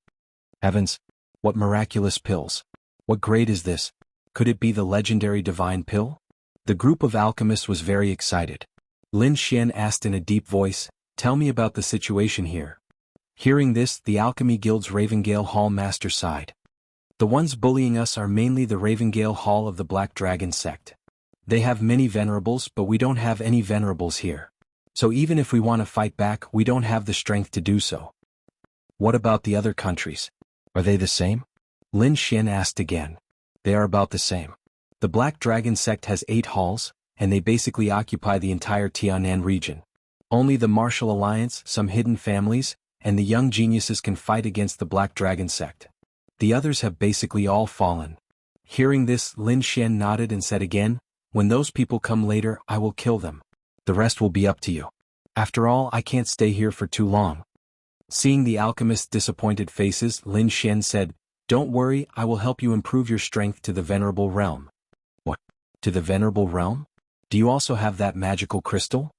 Heavens! What miraculous pills! What grade is this? Could it be the legendary divine pill? The group of alchemists was very excited. Lin Xian asked in a deep voice, "Tell me about the situation here." Hearing this, the Alchemy Guild's Ravengale Hall master sighed. "The ones bullying us are mainly the Ravengale Hall of the Black Dragon sect. They have many venerables, but we don't have any venerables here. So even if we want to fight back, we don't have the strength to do so." "What about the other countries? Are they the same?" Lin Xian asked again. "They are about the same. The Black Dragon sect has 8 halls, and they basically occupy the entire Tianan region. Only the Martial Alliance, some hidden families, and the young geniuses can fight against the Black Dragon sect. The others have basically all fallen." Hearing this, Lin Xian nodded and said again, "When those people come later, I will kill them. The rest will be up to you. After all, I can't stay here for too long." Seeing the alchemist's disappointed faces, Lin Xian said, "Don't worry, I will help you improve your strength to the Venerable Realm." "What? To the Venerable Realm? Do you also have that magical crystal?"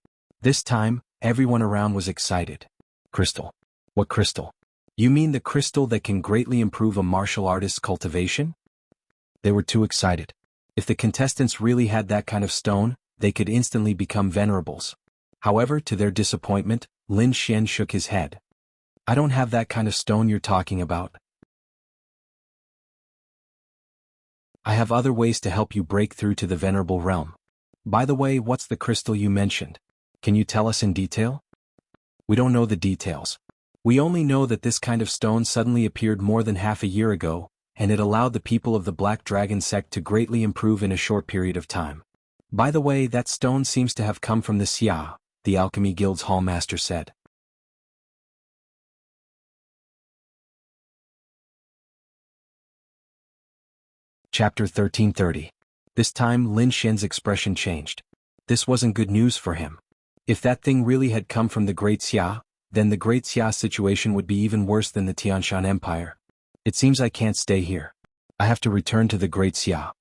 This time, everyone around was excited. "Crystal? What crystal? You mean the crystal that can greatly improve a martial artist's cultivation?" They were too excited. If the contestants really had that kind of stone, they could instantly become venerables. However, to their disappointment, Lin Xian shook his head. "I don't have that kind of stone you're talking about. I have other ways to help you break through to the Venerable Realm. By the way, what's the crystal you mentioned? Can you tell us in detail?" "We don't know the details. We only know that this kind of stone suddenly appeared more than half a year ago, and it allowed the people of the Black Dragon sect to greatly improve in a short period of time. By the way, that stone seems to have come from the Xia," the Alchemy Guild's hallmaster said. Chapter 1330. This time Lin Xian's expression changed. This wasn't good news for him. If that thing really had come from the Great Xia, then the Great Xia situation would be even worse than the Tianshan Empire. "It seems I can't stay here. I have to return to the Great Xia."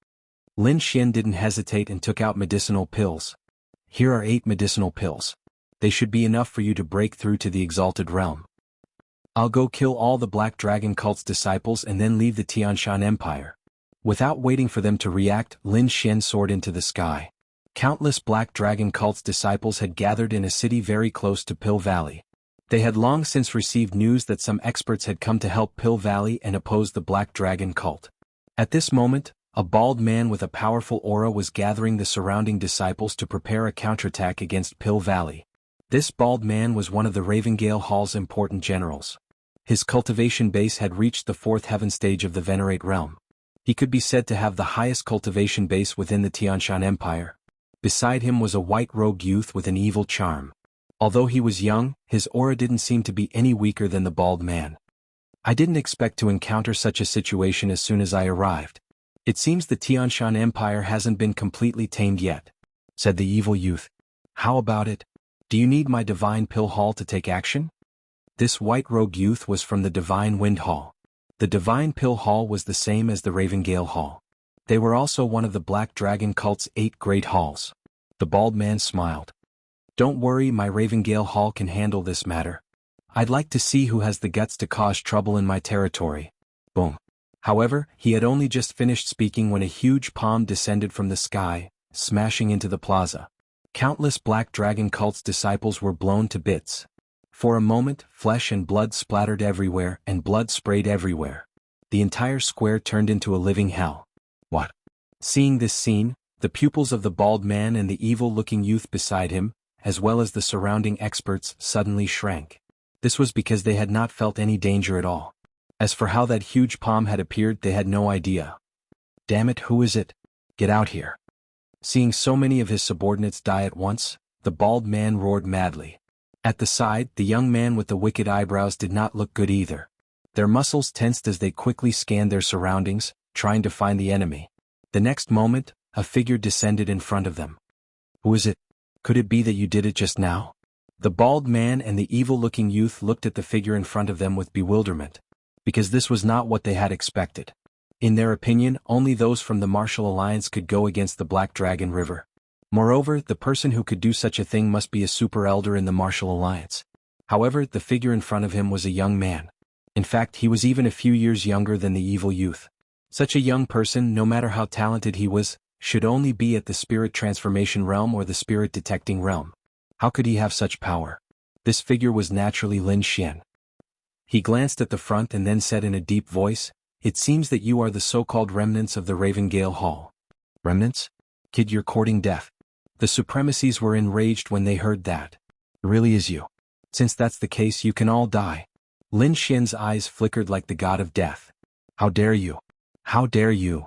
Lin Xian didn't hesitate and took out medicinal pills. "Here are 8 medicinal pills. They should be enough for you to break through to the Exalted Realm. I'll go kill all the Black Dragon cult's disciples and then leave the Tianshan Empire." Without waiting for them to react, Lin Xian soared into the sky. Countless Black Dragon cult's disciples had gathered in a city very close to Pill Valley. They had long since received news that some experts had come to help Pill Valley and oppose the Black Dragon cult. At this moment, a bald man with a powerful aura was gathering the surrounding disciples to prepare a counterattack against Pill Valley. This bald man was one of the Ravengale Hall's important generals. His cultivation base had reached the 4th heaven stage of the Venerate realm. He could be said to have the highest cultivation base within the Tianshan Empire. Beside him was a white-robed youth with an evil charm. Although he was young, his aura didn't seem to be any weaker than the bald man. "I didn't expect to encounter such a situation as soon as I arrived. It seems the Tianshan Empire hasn't been completely tamed yet," said the evil youth. "How about it? Do you need my Divine Pill Hall to take action?" This white-robed youth was from the Divine Wind Hall. The Divine Pill Hall was the same as the Ravengale Hall. They were also one of the Black Dragon cult's 8 great halls. The bald man smiled. "Don't worry, my Ravengale Hall can handle this matter. I'd like to see who has the guts to cause trouble in my territory." Boom. However, he had only just finished speaking when a huge palm descended from the sky, smashing into the plaza. Countless Black Dragon cult's disciples were blown to bits. For a moment, flesh and blood splattered everywhere and blood sprayed everywhere. The entire square turned into a living hell. "What?" Seeing this scene, the pupils of the bald man and the evil-looking youth beside him, as well as the surrounding experts, suddenly shrank. This was because they had not felt any danger at all. As for how that huge palm had appeared, they had no idea. "Damn it, who is it? Get out here." Seeing so many of his subordinates die at once, the bald man roared madly. At the side, the young man with the wicked eyebrows did not look good either. Their muscles tensed as they quickly scanned their surroundings, trying to find the enemy. The next moment, a figure descended in front of them. "Who is it? Could it be that you did it just now?" The bald man and the evil-looking youth looked at the figure in front of them with bewilderment, because this was not what they had expected. In their opinion, only those from the Martial Alliance could go against the Black Dragon River. Moreover, the person who could do such a thing must be a super elder in the Martial Alliance. However, the figure in front of him was a young man. In fact, he was even a few years younger than the evil youth. Such a young person, no matter how talented he was, should only be at the spirit transformation realm or the spirit detecting realm. How could he have such power? This figure was naturally Lin Xian. He glanced at the front and then said in a deep voice, "It seems that you are the so-called remnants of the Ravengale Hall." Remnants? Kid, you're courting death. The supremacies were enraged when they heard that. It really is you. Since that's the case, you can all die. Lin Xian's eyes flickered like the god of death. How dare you? How dare you?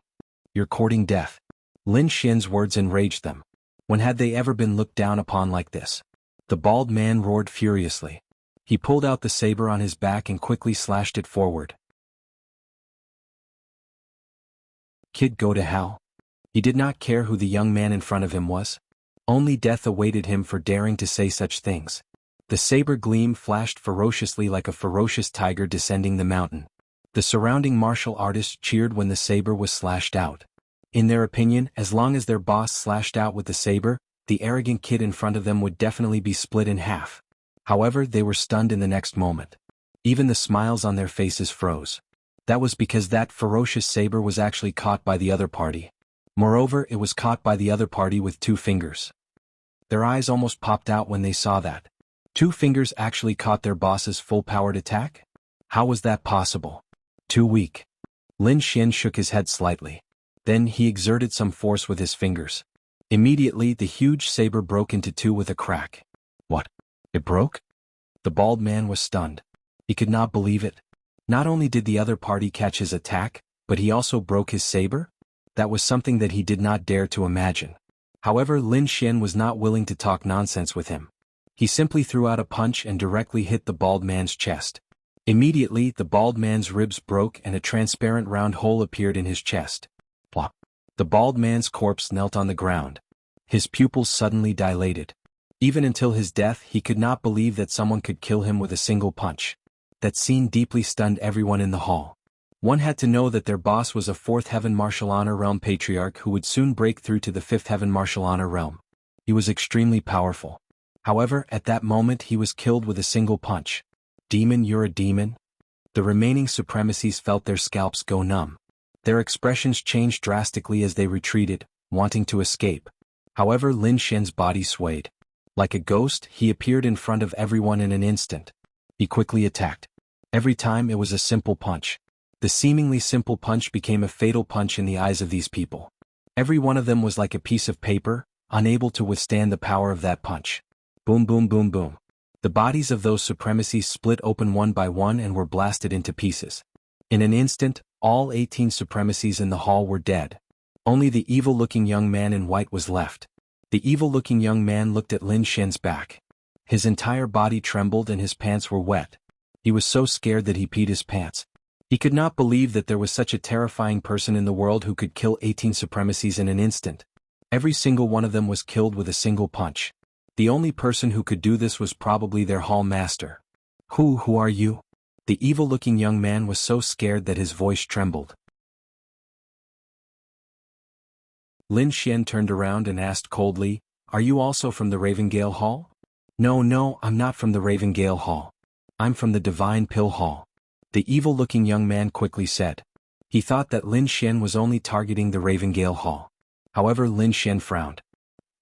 You're courting death. Lin Xian's words enraged them. When had they ever been looked down upon like this? The bald man roared furiously. He pulled out the saber on his back and quickly slashed it forward. Kid, go to hell. He did not care who the young man in front of him was. Only death awaited him for daring to say such things. The saber gleam flashed ferociously like a ferocious tiger descending the mountain. The surrounding martial artists cheered when the saber was slashed out. In their opinion, as long as their boss slashed out with the saber, the arrogant kid in front of them would definitely be split in half. However, they were stunned in the next moment. Even the smiles on their faces froze. That was because that ferocious saber was actually caught by the other party. Moreover, it was caught by the other party with 2 fingers. Their eyes almost popped out when they saw that. 2 fingers actually caught their boss's full-powered attack? How was that possible? Too weak. Lin Xian shook his head slightly. Then he exerted some force with his fingers. Immediately, the huge saber broke into 2 with a crack. What? It broke? The bald man was stunned. He could not believe it. Not only did the other party catch his attack, but he also broke his saber? That was something that he did not dare to imagine. However, Lin Xian was not willing to talk nonsense with him. He simply threw out a punch and directly hit the bald man's chest. Immediately, the bald man's ribs broke and a transparent round hole appeared in his chest. Plop. The bald man's corpse knelt on the ground. His pupils suddenly dilated. Even until his death, he could not believe that someone could kill him with a single punch. That scene deeply stunned everyone in the hall. One had to know that their boss was a 4th Heaven Martial Honor Realm Patriarch who would soon break through to the 5th Heaven Martial Honor Realm. He was extremely powerful. However, at that moment he was killed with a single punch. Demon, you're a demon? The remaining supremacies felt their scalps go numb. Their expressions changed drastically as they retreated, wanting to escape. However, Lin Xian's body swayed. Like a ghost, he appeared in front of everyone in an instant. He quickly attacked. Every time it was a simple punch. The seemingly simple punch became a fatal punch in the eyes of these people. Every one of them was like a piece of paper, unable to withstand the power of that punch. Boom, boom, boom, boom. The bodies of those supremacies split open one by one and were blasted into pieces. In an instant, all 18 supremacies in the hall were dead. Only the evil-looking young man in white was left. The evil-looking young man looked at Lin Xian's back. His entire body trembled and his pants were wet. He was so scared that he peed his pants. He could not believe that there was such a terrifying person in the world who could kill 18 supremacies in an instant. Every single one of them was killed with a single punch. The only person who could do this was probably their hall master. Who are you? The evil-looking young man was so scared that his voice trembled. Lin Xian turned around and asked coldly, "Are you also from the Ravengale Hall?" No, I'm not from the Ravengale Hall. I'm from the Divine Pill Hall," the evil-looking young man quickly said. He thought that Lin Xian was only targeting the Ravengale Hall. However, Lin Xian frowned.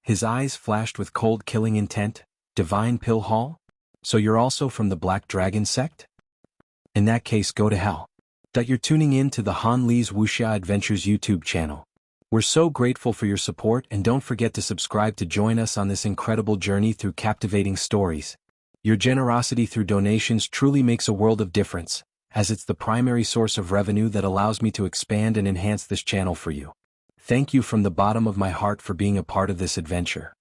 His eyes flashed with cold killing intent. Divine Pill Hall? So you're also from the Black Dragon sect? In that case, go to hell. You're tuning in to the Han Li's Wuxia Adventures YouTube channel. We're so grateful for your support, and don't forget to subscribe to join us on this incredible journey through captivating stories. Your generosity through donations truly makes a world of difference, as it's the primary source of revenue that allows me to expand and enhance this channel for you. Thank you from the bottom of my heart for being a part of this adventure.